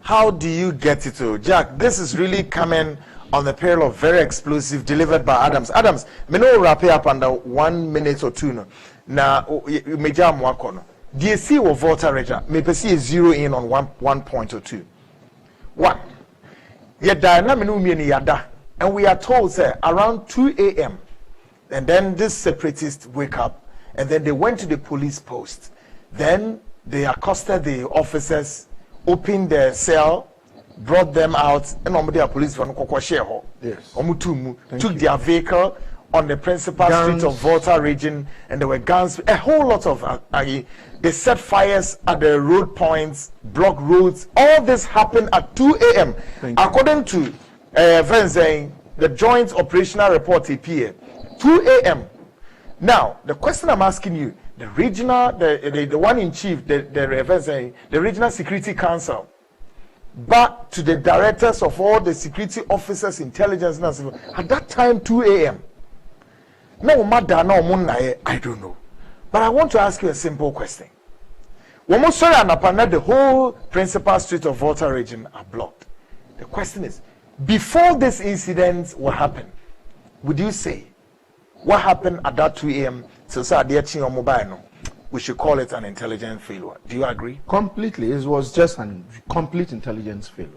How do you get it to Jack? This is really coming on the peril of very explosive delivered by Adams. Adams, me no wrap it up under 1 minute or two no. Na me jam wako no. DSC or voter register, me perceive zero in on one point or two. One. Yada na me no mi ni yada. And we are told, sir, around 2 a.m. And then this separatists wake up and then they went to the police post. Then they accosted the officers, opened their cell, brought them out, and the police from Kokwasheho. Yes. Took their vehicle on the principal street of Volta region, and there were guns, a whole lot of they set fires at the road points, block roads. All this happened at 2 a.m. According to friends saying the joint operational report appeared 2 a.m. Now the question I'm asking you, the regional the one in chief, the regional security council, back to the directors of all the security officers, intelligence at that time 2 a.m. No matter I don't know, but I want to ask you a simple question. The whole principal street of Volta region are blocked. The question is, before this incident will happen, would you say what happened at that 2 a.m. we should call it an intelligence failure? Do you agree? Completely. It was just a complete intelligence failure.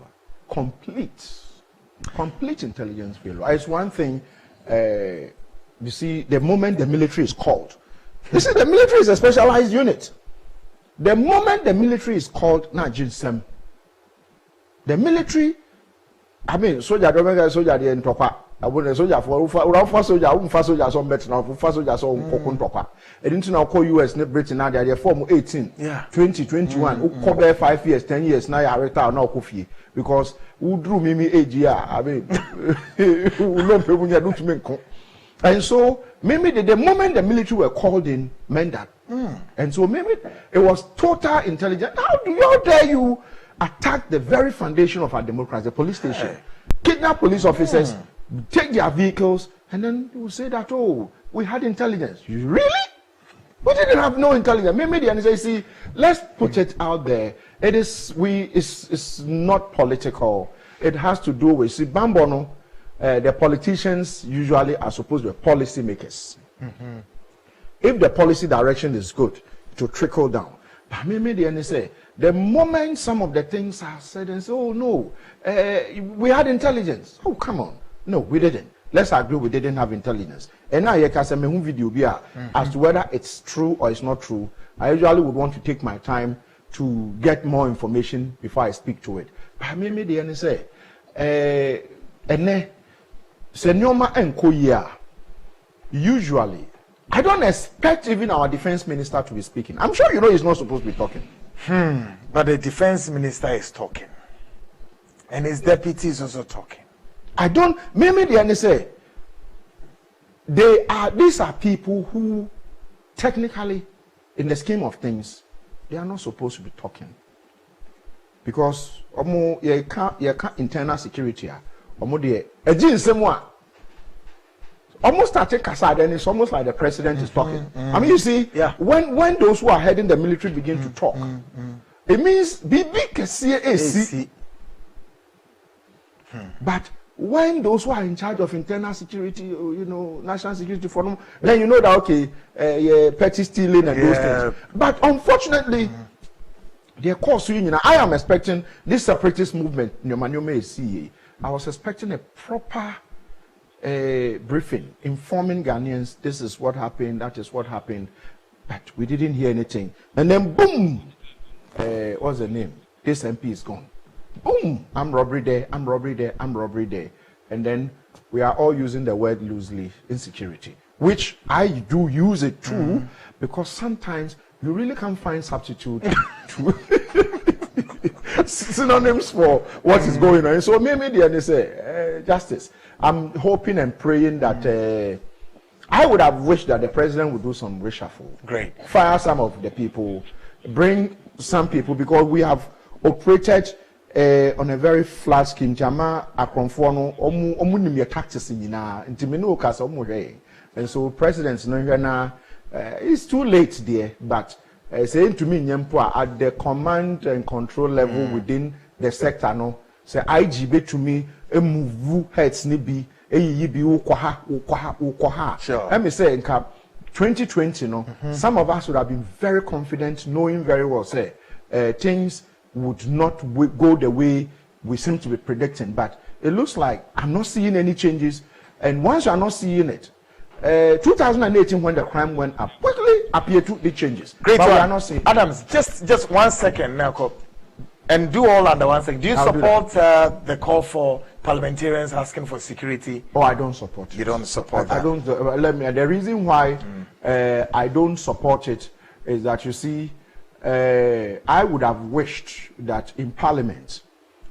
Complete intelligence failure. It's one thing, you see, the moment the military is called, you see, the military is a specialized unit. The moment the military is called, the military, I mean, soldier don't make a soldier the entopa. I wouldn't soldier for soldier some better now, for soldier some topa. I didn't know call US Britain now they form 18, 20, 21, who cover 5 years, 10 years, now I retire now coffee. Because who drew me age year, I mean, who don't people do to me. And so maybe the moment the military were called in meant that. And so maybe it was total intelligence. How dare you attack the very foundation of our democracy, the police station, kidnap police officers, take their vehicles, and then you will say that, oh, we had intelligence. You really? We didn't have no intelligence. Maybe the answer, see, let's put it out there. It's not political. It has to do with, see, Bambono, the politicians usually are supposed to be policy makers. If the policy direction is good, to trickle down. But maybe the NSA, the moment some of the things are said and say, oh no, we had intelligence. Oh, come on. No, we didn't. Let's agree we didn't have intelligence. And now you can say me video as to whether it's true or it's not true. I usually would want to take my time to get more information before I speak to it. But maybe the NSA, Senyoma and Koya, usually, I don't expect even our defense minister to be speaking. I'm sure you know he's not supposed to be talking. But the defense minister is talking. And his deputy is also talking. Maybe the NSA, these are people who, technically, in the scheme of things, they are not supposed to be talking. Because, you can't internal security, almost starting Kasad, and it's almost like the president is talking. I mean, you see, when those who are heading the military begin to talk, it means BB But when those who are in charge of internal security, national security for them, then you know that, okay, petty stealing and those things. But unfortunately, their course, I am expecting this separatist movement, I was expecting a proper briefing informing Ghanaians, this is what happened, that is what happened, but we didn't hear anything. And then boom, what's the name? This MP is gone. Boom, I'm robbery there, I'm robbery there, I'm robbery there. And then we are all using the word loosely, insecurity, which I do use it too, because sometimes you really can't find substitute to synonyms for what is going on. So maybe they say justice. I'm hoping and praying that I would have wished that the president would do some reshuffle. Great. Fire some of the people, bring some people, because we have operated on a very flat scheme. Jama akonfono omu taxes intimino kasa omu. And so presidents no it's too late there, but saying to me at the command and control level within the sector no say IGB to me move heads ni bi eyi bi ukwaha. Sure. Let me say in cap 2020 no some of us would have been very confident, knowing very well say things would not go the way we seem to be predicting, but it looks like I'm not seeing any changes. And once you are not seeing it, 2018 when the crime went up quickly appeared to be changes. Great but one. We are not seeing. Adams, just 1 second now, and do all under 1 second. Do you support the call for parliamentarians asking for security? Oh, I don't support it. You don't support that? I don't. The reason why I don't support it is that, you see, I would have wished that in Parliament,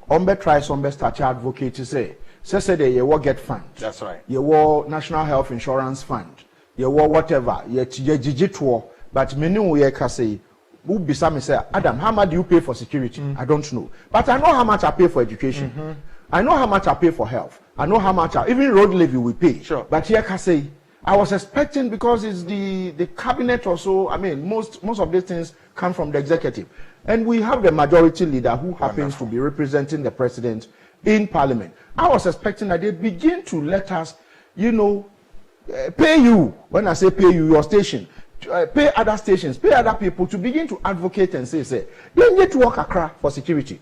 Ombe tries Ombe start advocate to say they will get fund. That's right. You will National Health Insurance Fund. You will whatever. You digital. But many we can say, who beside me say, Adam, how much do you pay for security? I don't know. But I know how much I pay for education. I know how much I pay for health. I know how much even road levy we pay. Sure. But here can say, I was expecting, because it's the cabinet or so. I mean, most of these things come from the executive, and we have the majority leader who happens to be representing the president in Parliament. I was expecting that they begin to let us, pay you. When I say pay you, your station, pay other stations, pay other people to begin to advocate and say, they need to work across for security.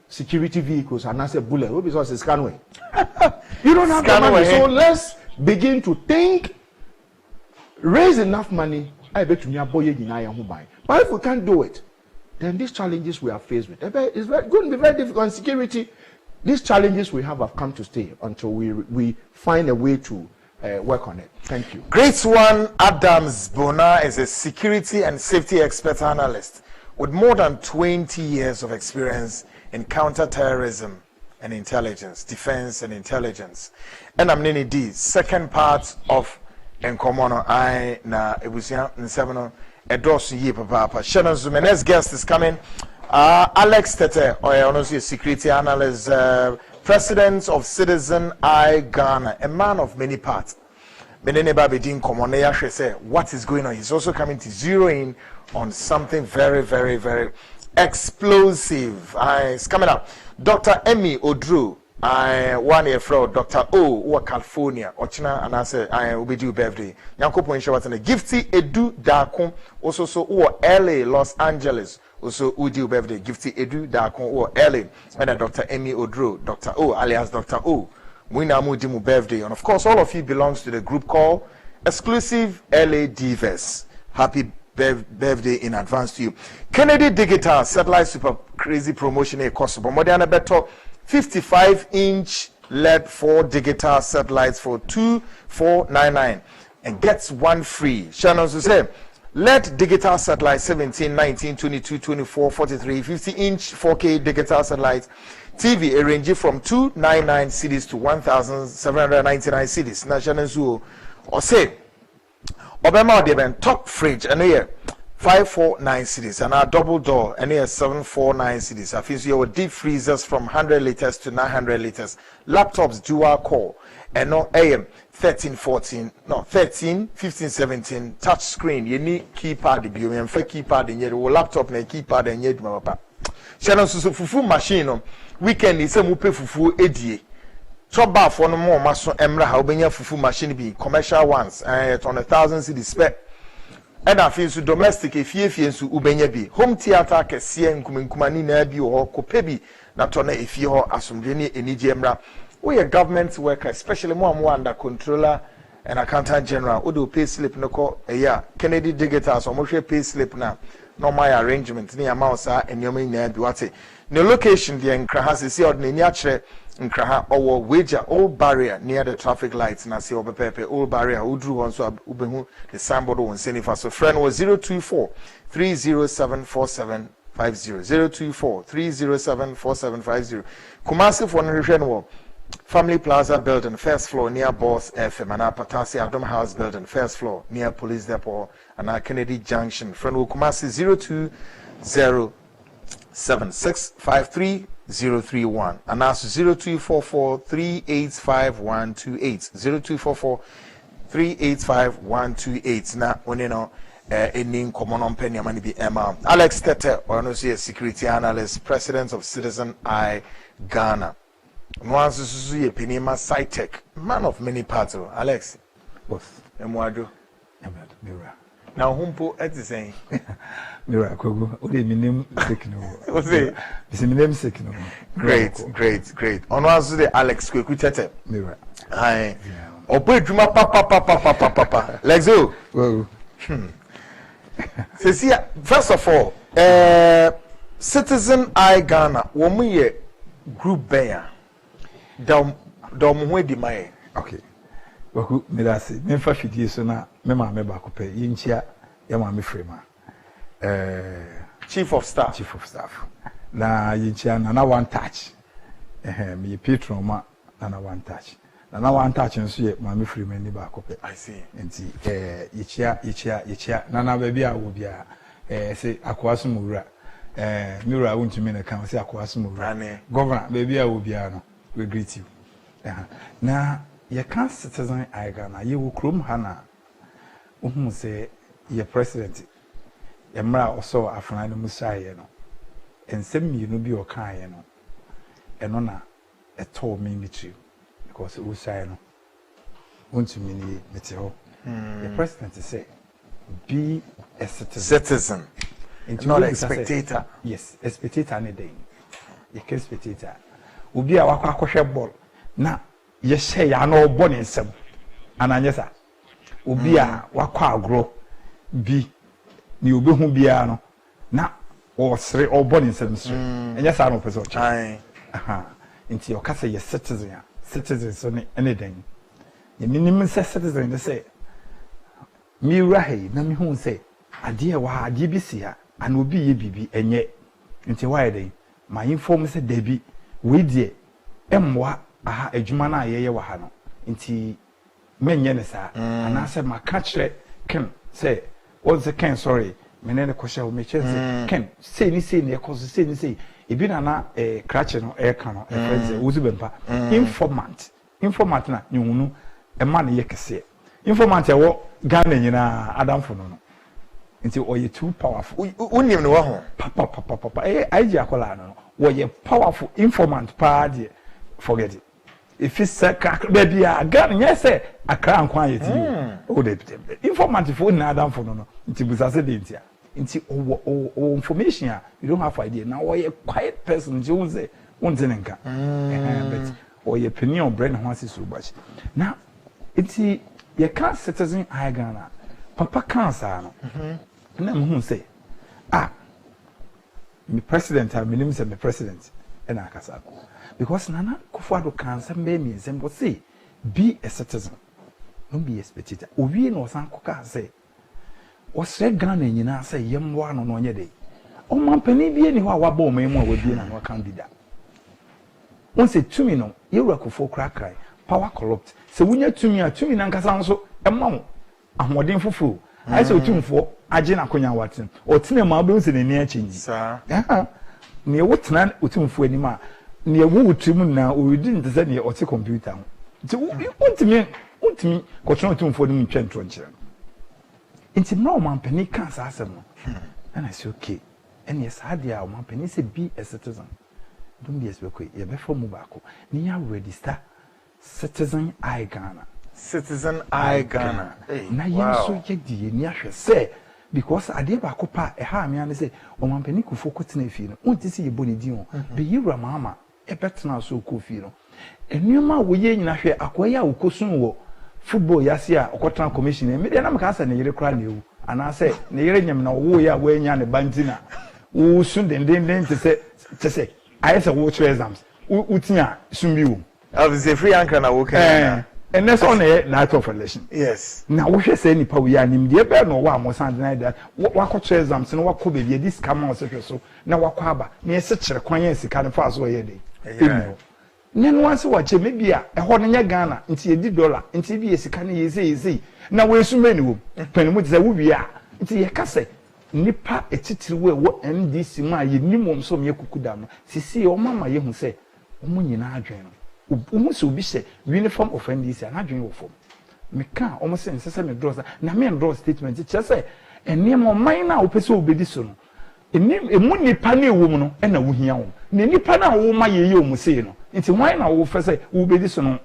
Security vehicles and I say bullet. What is Scanway? You don't have the money, so let's begin to think. Raise enough money. I bet you buy. But if we can't do it, then these challenges we are faced with, it's going to be very difficult. And security, these challenges we have come to stay until we find a way to work on it. Thank you. Great one. Adams Bona is a security and safety expert analyst with more than 20 years of experience in counter-terrorism and intelligence, defense and intelligence. And I'm Nini D, second part of Enkomono I na Ebusia Nsebno Edos Ye Papa. Shannon Zume, next guest is coming. Alex Tete, or honestly a security analyst, president of Citizen Eye Ghana, a man of many parts. Menene Babedin Komoneya say what is going on. He's also coming to zero in on something very, very, very explosive. It's coming up. Dr. Emmy Odru, 1 year from Dr. O, who California, Ochina, and I say I will be due birthday. Yanko Poincha was in a Gifty Edu Dakon, also so who LA, Los Angeles, also who do birthday. Gifty Edu Dakon or LA, and Dr. Emmy Odru, Dr. O, alias Dr. O. Mwinamu Dimu birthday, and of course all of you belongs to the group called Exclusive LA Divas. Happy birthday in advance to you. Kennedy Digital Satellite Super Crazy Promotion a cost more than a better 55-inch LED 4 digital satellites for 2499 and gets one free. Shannon to say LED digital satellite 17, 19, 22, 24, 43, 50-inch 4K digital satellites. TV ranging from 299 cedis to 1,799 cedis. National Zoo or say Obama de top fridge and here 549 cedis and our double door and here 749 cedis. I feel your deep freezers from 100 liters to 900 liters. Laptops dual core and no AM 13, 14, no 13, 15, 17 touch screen. You need keypad the bio and fake keypad in your laptop and keypad and yet mama. Channel so fufu machine weekend is a mupe fufu edie. Trouble for no more maso emra how benya fufu machine be commercial ones on 1,000 cedis spec. And I feel so domestic if ye so ubenya bi home theater kese nkumenkuma ni na bi ho kopebi na tona if ye ho asomdwe enije emra. We a government worker, especially more under controller and accountant general. Odo pay slip no ko Kennedy Digital so mo pay slip na normal arrangement ni amount sa enyoma nya bi wate. No location the Nkraha se ordinary achre Nkraha or wager old barrier near the traffic lights na se obepepe old barrier udru won so ubehu the signboard won senifa so friend was 024 307 4750 024 307 4750 Kumasi for no Family Plaza building first floor near Boss FM and Patasi Adom House building first floor near Police Depot and Kennedy Junction friend will Kumasi 02076530031 and also 0244385128 0244385128 na oneno any common on penny money be Emma Alex Tete or no see a security analyst president of Citizen Eye Ghana. Once this is a Penima Sci-Tech, man of many parts. Alex, both. Emwado, Mira. Now, whom at the same Mira, Kogo, only name signal. What's it? It's a name signal. Great. On once the Alex Quick Mira. Aye. Ope Juma papa. Let's go. Well, first of all, Citizen Eye Ghana, woman group bear. Dom di mai. Okay. Waku medasi. Memfa fidie so na mema me ba ko pe yinchia ya ma me frema. Chief of staff. Na yinchia na one touch. Me patron ma na one touch. Na one touch nso ye ma me frema ni ba ko pe. I see. Enti yichia na ba bia wo bia say akwaso mura. Mura wontumi na kan say akwaso mura. Governor ba bia wo bia no. We greet you. Na you can't Citizen Eye Ghana. You will crom hana. Say your president. Emra also afana no musaye no. And send me no be o kan no. And ona e told me too. Because usaye no. Want me ni meteo. The president say be a citizen. Not a spectator. Yes, a spectator any day. You can spectator. Obi a wakwa akohwe ball na ye hye ya na obo ne nsem ananyesa obi a wakwa agro bi ni obehu bia no na osre obo ne nsem sre enyesa no pese ocha aha nti o kasa ye citizen so ne anything ye minim se citizen de say mi rahi na mi hu say ade wa ade bi sia an obi ye bibi enye nti why dey my inform say debi we die emwa aha adwuma na yeye wa ha no nti menye ne saa anase maka kire ken say what's the ken sorry menene ko hye o me chense ken say ni e ko say ni say ebi na crash no e ka no e friends wuzu bempa informant na nyunu e ma ne ye kese informant e wo Ghana nyina adamfo no nti oye too powerful unim no ho papa aiji akola no woye powerful informant pa de forget it if it's baby Ghana nyese akra nkwan yeti o de informant fo na adamfo no nti busase de ntia nti o information you don't have idea now woye quiet person nti unze untenenka but oye opinion brain ho asisu bachi now nti ye can citizen I Ghana papa cancer no na mhu say me president I mean say me president and akasa because nana Kufuor cancer me me sembo say be a citizen don't be a spectator owie no san koka say o sre Ghana nyina say yemwa no no nye dey o mampani bie ni ho a waba o memu a wabie na no candidate won say tumi no ye Kufuor krakrai power corrupt se wunya tumi na nkasa nso emma ho ahoden fufu ai se otumfo age na konya watem otene ma be nse ne achinji sa ne wotena otumfo anim a ne wo otum na oridi ntse ne ote computer ho nti untimi ko tena otumfo nim ntwento nkyere nti na o mampani kan sa asem no na say okay and yes hade a o mampani say be a citizen don't be expect ye be from baako ni ya register Citizen I Ghana. Citizen I Ghana. Na yenso ye die ni ahwe se because ade ba kopa e ha me an say o mampani Kufuor kotena afi no unti se ye boni di ho be yira mama e betena so kofi no enuma wo ye nyina hwe akoya ukosun wo football yase a okotena commission e me de na maka asa ne yire kra na ewu ana se ne yire nyem na wo ya wo anya ne bantina wo sun den te se ayese wo through exams utia sumbi wo obviously free anchor na work and that's on a night of election. Yes. Now we should say ni pa we anim de be no wa mo san deny that wakọ exams no wakọ be this come on so na wakọ aba na ese kire kwan ya sika ne fa so ye dey. Ne no wan se wa che mebi a ho no nya Ghana nti edi dollar nti bi sika ne ye na we su mani wo pani mu ze wo wi a nti ye ka se nipa etitiri wo NDC ma ye nimom so me kukuda no sisi o mama ye hu se o mu nyina adwen no umu so bi se uniform of NDC na adwen wo fom me ka o mo se nsese me draw na me draw statement che se enemo man na wo pese obedi so no emu nipa na ewo mu no e na wo hia wo na nipa na wo ma ye o mu se no nti wan na wo fese wo bedi so no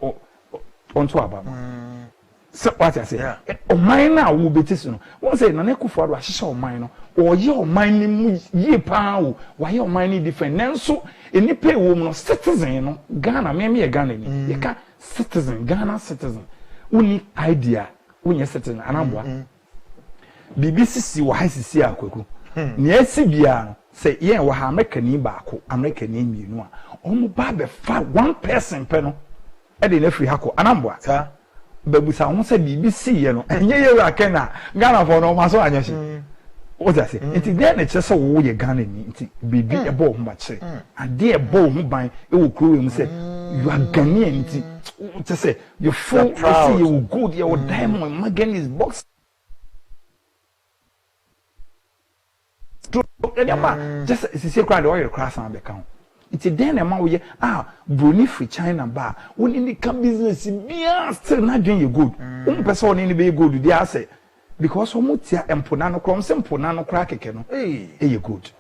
onto aba so what I say o man na wo beti so no won say na Kufuor do ahihye o man no o ye o man ni mu ye pa wo wa ye o man ni different nanso enipa ewo mu no citizen no Ghana me ye Ghana ni ye ka citizen Ghana citizen uni idea unye citizen anabwa BBC wa hasisi akwaku ne asi bia no say ye wa ha American baako American mienu a omo ba be fa one person pe no e de na free hako anabwa ta babusa ho say BBC ye no enye ye wa Kenya Ghana for no maso anyeshi what I say nti dey na chese wo ye Ghana ni nti bibi e bo ho ba che ade e bo ho ban e wo kuro em say you are Ghanaian nti to say you full see you good you diamond Maganis box just see crowd or cross and become it's then a man we bruni free China bar when in the business be still not doing you good person in be good they say because omutia emponano krom se emponano kra keke no you good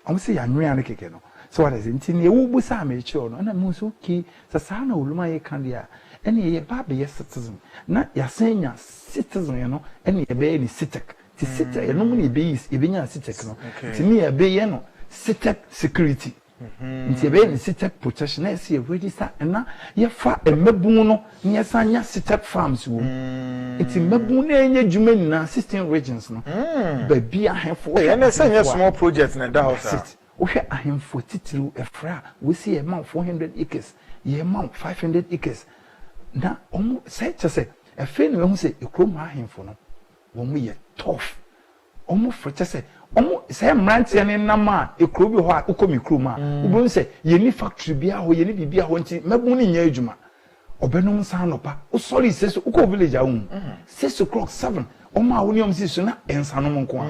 am say yanwe an keke no so what is it ne wo busa ma echi no na mo so okay sa na oluma ye kan dia ene ye ba be citizen na ya senya citizen no ene ye be ni sitek ti sitek no mu ni be is e be nya sitek no ti ni ye be ye no sitek security nti be ni sitek protection na se register na ye fa emebun no ne sanya sitek farms wo nti mebun na enye dwuma na 16 regions no ba bia ahefo ene sanya small project na da house we ahemfo titiru efra we see a man 400 acres ye man 500 acres na omo say chese efe no hu say ekrom ahemfo no wo mu ye tough omo for chese omo say mrantie ne nam a ekro bi ho a ukomi krom a ubon say ye ni factory bia ho ye ni bibia ho nti mabun ni nya adwuma obenom san nopa o sorry say so uko village a 6 o'clock 7 omo a woni om si so na ensanom nko a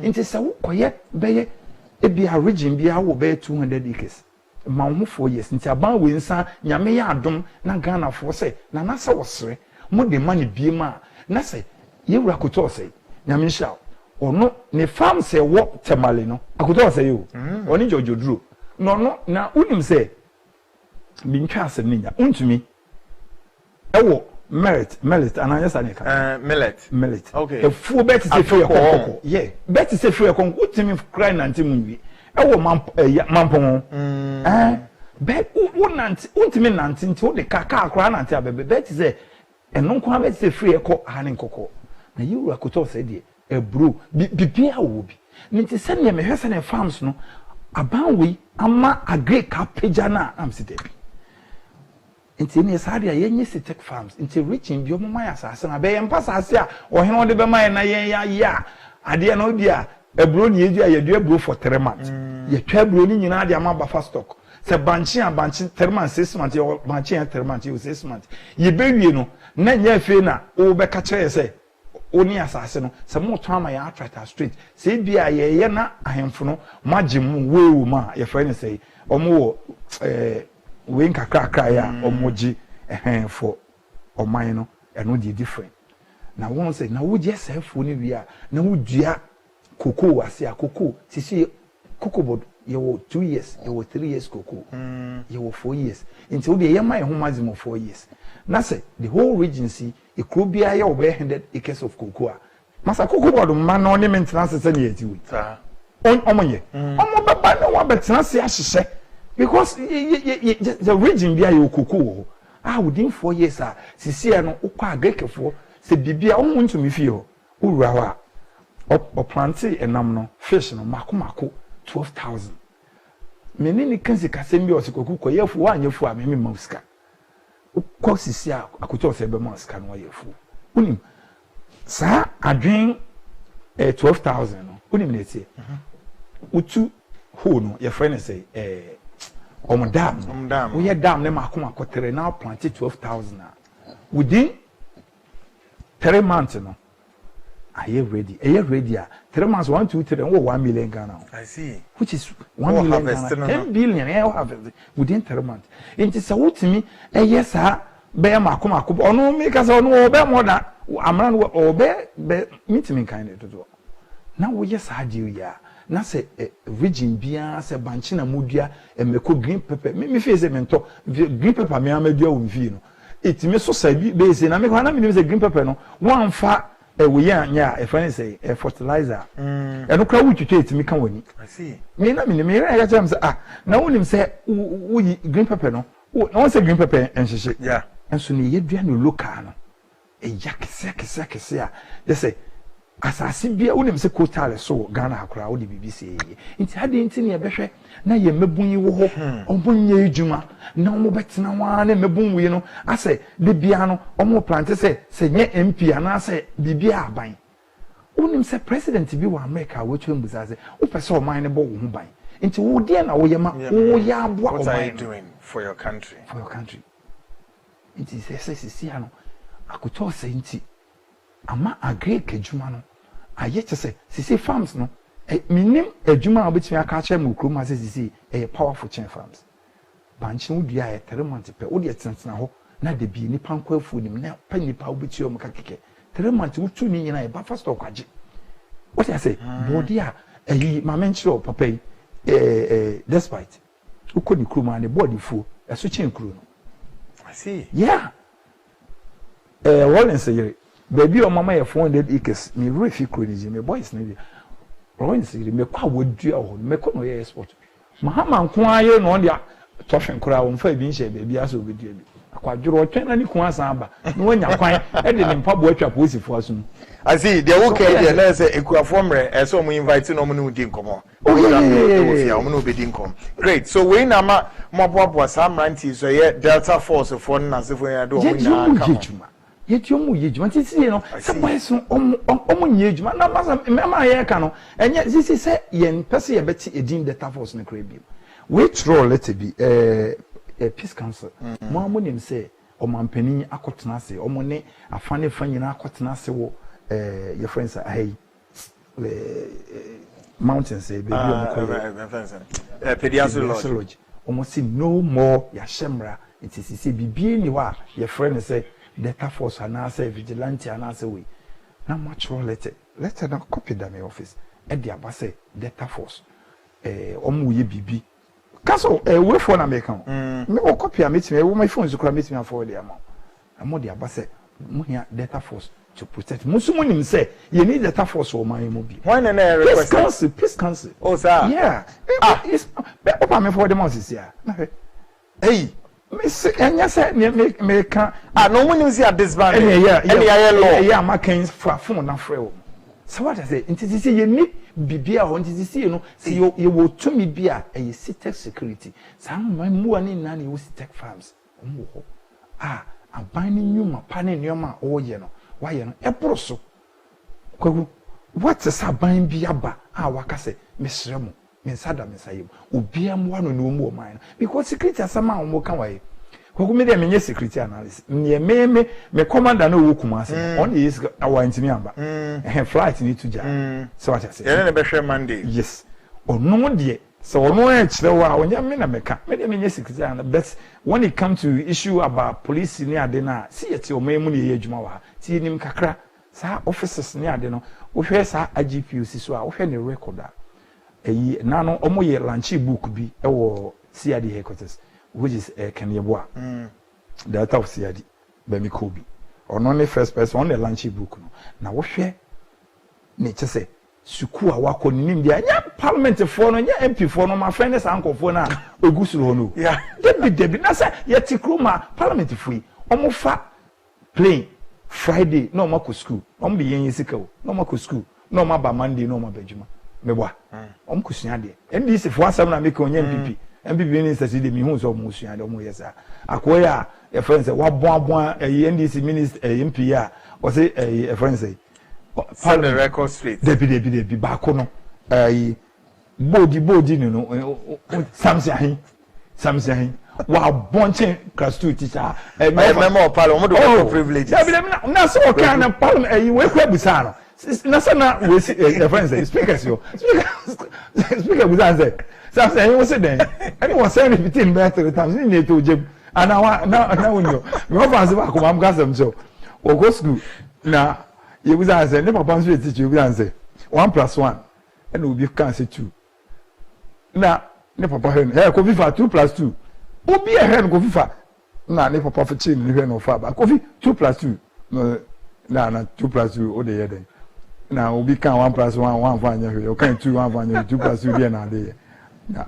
nti say ukoye beye ebia region bia wo be 200 acres ma wo 4 years nti aban we nsa nyame ya adom na Ghana fo say na na say wosere mo de mani biema na say ye wura koto say nyame sha ono ne farm say wo temale no akoto say yo oni jojoduro no na unim say bi ntwa asem ninya untumi ewo millet ananya ne ka millet okay e fu bet say free kokoko yeah bet say free kokoko utimi cry nante munwi ewo mampon bet unante untimi nante nti wo de kaka akra nante abebe bet say eno nko bet say free eko hanin kokoko na yiwu akoto say de ebro bibia wo bi nti se ne me hwese ne farms no abanwe ama agri kapeja na am si debi nti ne saade a yenye tech farms nti reaching bi omoma ya sase na be yempa sase a ohene ode be mai na yen ya ade na obi a ebro ni edu a yedu ebro for 3 months ye twa ebro ni nyina ade ama bafa stock se banchi 3 months 6 months ye banchi 3 months ye 6 months ye bewie no na nya afi na o be ka kire se oni asase no se mo to ama ya attract straight se bia ye na ahemfo no magim wewu ma ye fa ne sei omo wo we nkakra ya omoji for oman no eno dey different na won say na wo je sefo ni wi a na wo dua koko wase a koko sisi koko bod ye wo 2 years ye wo 3 years koko ye wo 4 years until dey ye mai ho mazimo 4 years na say the whole regency ekrobia ye over 100 acres of cocoa masa koko bod man no ne maintenance se ne yati wi omonye omo baba na wa maintenance ahyehyɛ because the region bia ye cocoa within 4 years sisi no ukwa agrekefo se bibia omo ntumi fie ho owura ho a o planti enam no fish no mako 12,000 menini kansi kasem bi osikoku koyefu wa anyefu a memi mauska ukwa sisi akoto se be mauska no yefu unim sa adwen 12,000 no unim netie utu ho no ye friend say omdam we ye dam ne mako 3 now planti 12,000 within 3 months no are you ready? 3 months, 1, 2, 3, 1 million Ghana. I see. Which is 1 million Ghana. 10 billion, harvest within 3 months. It is a wood to me, yes, sir. Bear Makuma, or no, make us or no, bear more than Amran or bear meet me kind of do. Now we just had you, yeah. Now say Virgin Bia, say Banchina Mudia, and Meko green pepper. Me face a mentor, green pepper, me amedio vino. It may so say, base in America, a green pepper, no one fat. We yeah, if I say a fertilizer. And no crowd to take me come with. I see. Me na me I got him say now when him say we green pepper no. No say green pepper and she yeah. And so ni yedua no local no. E yak sek a. They say asase bia wonim se coastal so Ghana akora wo de BBC nti ade nti ne yebehwe na ye mebunyi wo ho omunye edwuma na omo betena wa na mebun wi no ase de bia no omo plante se nye MP ana se bibia aban wonim se president bi wa America wo twem buzaze wo pese o man ne bo wo ho ban nti wo de na wo ye ma wo ya aboa o ban. What are you doing for your country? For your country. Nti se sisi ano akoto se nti ama agrek adwuma no aye chese sisi farms no minim adwuma obetimi aka cha mu krom ase sisi powerful chain farms banchi udua 3 months pe wo de tentena ho na de bi nipa nkwa afu nim na pa nipa obeti o mka keke 3 months utu ni nyina e ba fast kwaje what I say body a ma menchiro papa yi despite ukoni krom ane body fu eso chain kro no I see yeah Rollins yere baby o mama ye 400 acres me refi chronizi me boys na bi Rollins yere me kwa wodua ho me ko no ye sport mahama nko aye no dia tofin kura wo mfa bi nche baby aso obedua bi akwadworo otwen na ni kun asan aba no wanya kwan e de ne mpabo atwa posifo aso mu I see the okay there na say ekuafo mre e so mo invite no mo no di nkomo o no be di nkom great so we na ma moboabo sam ranti so ye Delta Force for na se for ya do mo na ka yet you move, you want to see, some boys on na mama ye cano, and yet this is a yen Percy a betty a deem the Tafos in the Caribbean. Which role let it be a peace council? Mamma say, Omanfm akotenase, omone afane fanyina akotenase wo your friends are hey mountains say baby pediatric lodge almost see no more ya shemra it is say bibi ni wa your friend say data force and say vigilante and say we na much letter na copy that my office e dia ba say data force omo ye bibi kaso we phone american me o copy am me my phone is kura me forward the amount am the ba say mo here data force to protect musumu say you need data force or my mobile why na request peace council oh sir yeah it's opa me for the months here hey me say enya say me can no one use at this band yeah law my can phone na frɛ so what I say it is say you need bibia on it is you know say you will to me bia e tech security some my mu ani na na you tech farms omo ho abani nyuma pane nyoma oye no why no eporo so kwagu what is aban bia ba waka say mesremo mensada mensayem obia mo ano no mu o man because security asama omo kan waye kwagu me dey menye security analysis me commander no wo kumase on is our intimi amba flight need to ja so what I say na be hwe Monday yes ono de so ono e kire wa onya me na meka me dey menye security analysis but when it come to issue about police ni ade na see yeti o memu ni adwuma wa ti nim kakra sa officers ni ade no wo hwe sa Agyapong so a wo hwe ne record a eyi na no omo ye launch book bi e wo CID headquarters which is Kenyeboa the author of CID Bemi Kobi ono ne first person on the launch book no na wo hwe ne chese suku a wako nim dia nya parliament for no nya MP for no my friends uncle for na egusuru ho no yeah debi na say yeti kroma parliament free omo fa plane Friday no ma ko school omo be yen yesika o no ma ko school no ma ba Monday no ma ba juma meboa omo ko sua de NDC for asam na make onye MPP ni say de mi hu so omo sua de omo yesa akoya e friends say wa bon NDC minister MP a o say e friends say for the record straight debi ba ko no bodi ni no Samson wa bonche class 2 teacher memo palo mo do privilege debi na so okay na palo we kwa busa no na so na we friends speakers speaker busa say Samson you say then anyone say repeating better times ni need to jeb ana na wonyo me ofanse ba ko am gasam so we go school na you was answer ne papa nso teach you answer 1+1 and we can say 2 na ne papa hen ko fifa 2+2 obi e hen ko fifa na ne papa for chin ne hen ofa ba ko fi 2+2 na 2+2 o de ye den na obi kan 1+1 1 fa anya hwe o kan 2 1 fa anya 2+2 dey na dey na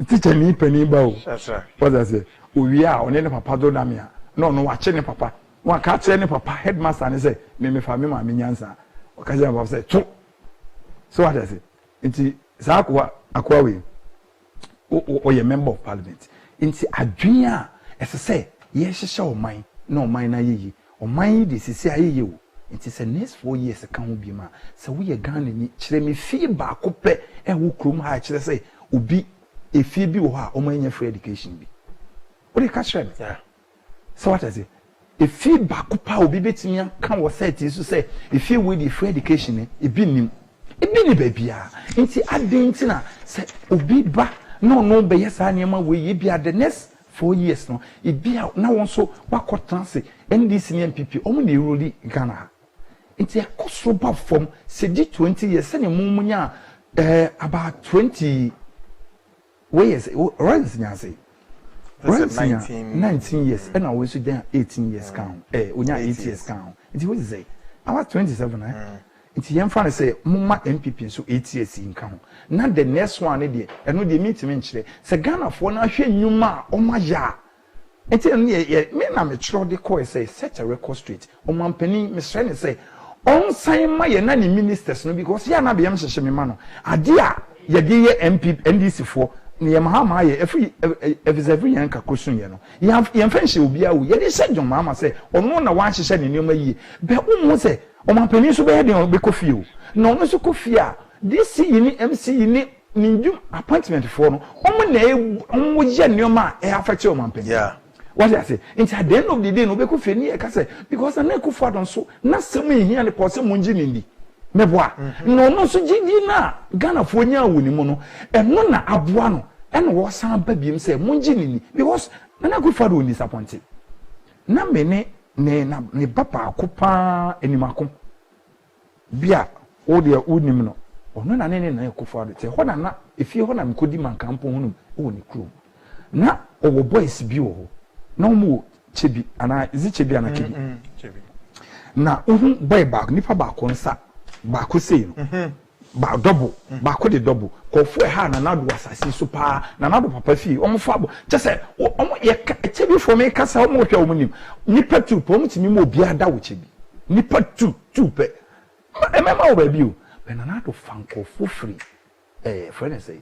teacher ni pani ba o that's right what I say owi a one ne papa do na me a no wa che ne papa one catch any papa headmaster and say me fa me ma me nyansa o ka say papa say to so what I say nti sa akwa we o ye member of parliament nti adwen a ese say ye hyehyɛ o man na o man na yeyi o man de sisi ayeye wo nti say next 4 years ka ho bi ma say we ye Ghana ni kyerɛ me fie ba ko pɛ e wo krom ha kyerɛ say obi efie bi wo ha o man nya free education bi o de ka kyerɛ me so what I say if you back up obi betimi kan wo set so say if you with the free education e bi ni baby a nti adenti na say obi ba no be yes anema we ye bia the next 4 years no e bia na won so wakotanse NDC ni MPP omo na eroli Ghana nti akoso ba from say 20 years say mumunya about 20 years right nya say 19 years and I was there 18 years count onya 8 years count it was say I was 27 it yam fan say mumma MPP so 8 years in count na the next one dey eno dey meet me nkyere say Ghana for na hwe nyuma o ma ya enti me na me tro dey call say set a record straight o man pani me sre ne say on sign ma ye na ni ministers no because ya na be yam hyehye me ma no ade a ye dey MP NDC for ni mahama ye every yanka kosun ye no ye fanshi obi awu ye dey say John Mahama say ono na wan hye ne nioma yi be umu say o man pani so be dey be kofi o na ono so kofi a this yi MC yi ni appointment for no omo na omo ye nioma e affect o man pani yeah what I say into at the end of the day no be kofi ni e ka say because na kofi adon so na sem ehia ne ko say munji ni meboa no so gigi na Ghana fo nya woni mu no eno na aboa no eno wo san ba biem say munji ni because na go fa do disappointed na me ne papa akopa enimako bia o de unim no ono na ne na ko fa do te ho na efie ho na mkodi mankampo hunu o ni kro na o boys bi wo na mo chebi ana izi chebi ana kebi chebi na ohun boy back nipa ba ko nsa ba ko sei no ba double ba ko de double ko fu ha na nado asase so pa na nado papa fi o mo fa bo je say o mo ye chebi for me kasa o mo hwa o mo nim nipa tu po mo timi mo obi ada wo chebi nipa tu pe e me ma o ba bi o be na nado fanko fu free friend say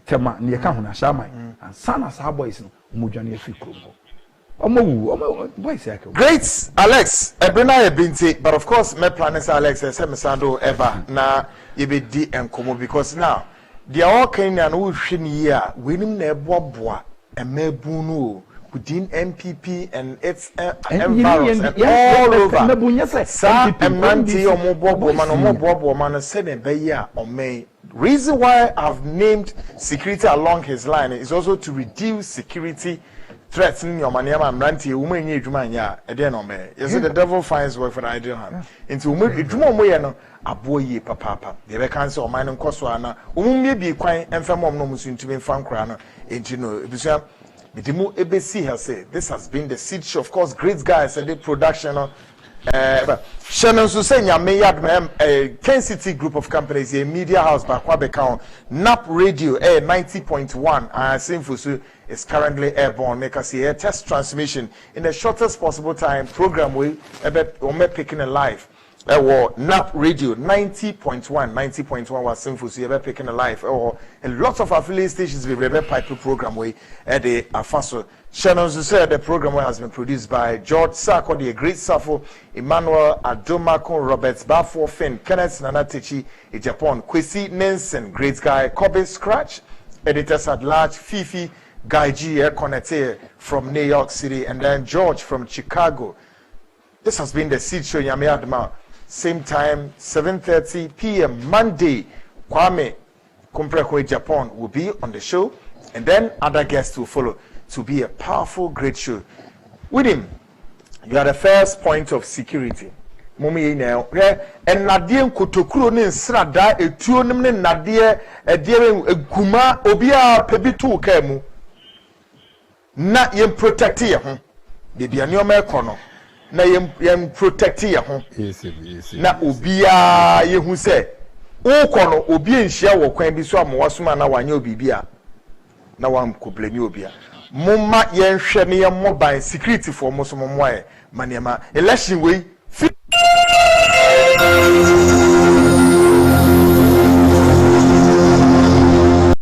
tema ne ka ho na shaman and sana sa boys no mo dwane afi kromo omo boys yake great Alex ebrina ebinti but of course me planning Alex say me sando ever na ye be di enkomo because now they are all Kenya no hwe ni ya wenim na eboboa emabunu within MPP and its environs and all over sa emnanti omobobo man say ne be ya omei. Reason why I've named security along his line is also to reduce security threats in your money. I'm ranting. Woman, you Jumanya, a den on me. Yes, the devil finds work for the ideal hand. Into Jumoyano, a boy, papa. The cancer of mine and Coswana, may be quite and from no musin to be found crana. And you know, Bidimu ABC has said this has been the siege, of course, great guys and the production. Shannon Susenya Mayad Ken City group of companies, a media house by Kwabekon, NAP Radio 90.1 Sinfusu is currently airborne. Make us a test transmission in the shortest possible time. Program we picking a live. NAP Radio 90.1 was Sinfusu picking a live. A lot of affiliate stations will be pipe program we at the Afaso. Shannon said the program has been produced by George Sarko, the great Safo, Emmanuel Adomako, Robert Bafo, Finn, Kenneth Nanatechi, Agyapong, Kwesi Nelson, great guy, Kobe Scratch, editors at large, Fifi, Guy G, Connecte from New York City, and then George from Chicago. This has been the Seed Show, Yame Adma. Same time, 7:30 p.m. Monday, Kwame Kumpreko Agyapong will be on the show, and then other guests will follow. To be a powerful, great show. With him, you are the first point of security. Mumi now, and Nadia Kotokuro in Srada, a tuonim Nadia, a dear Guma, Obia, Pebitu Kemu. Not yem protect ye, Bibi and your Mercono. Na yem protect ye, Na Obia, ye who say, O Kono, Obi and Shia, or Quambi Swam, Wasuma, now I know Bibia. Now I'm complaining Obia. Mumma yen hwene ye mobile security for mo so mo moye manema election we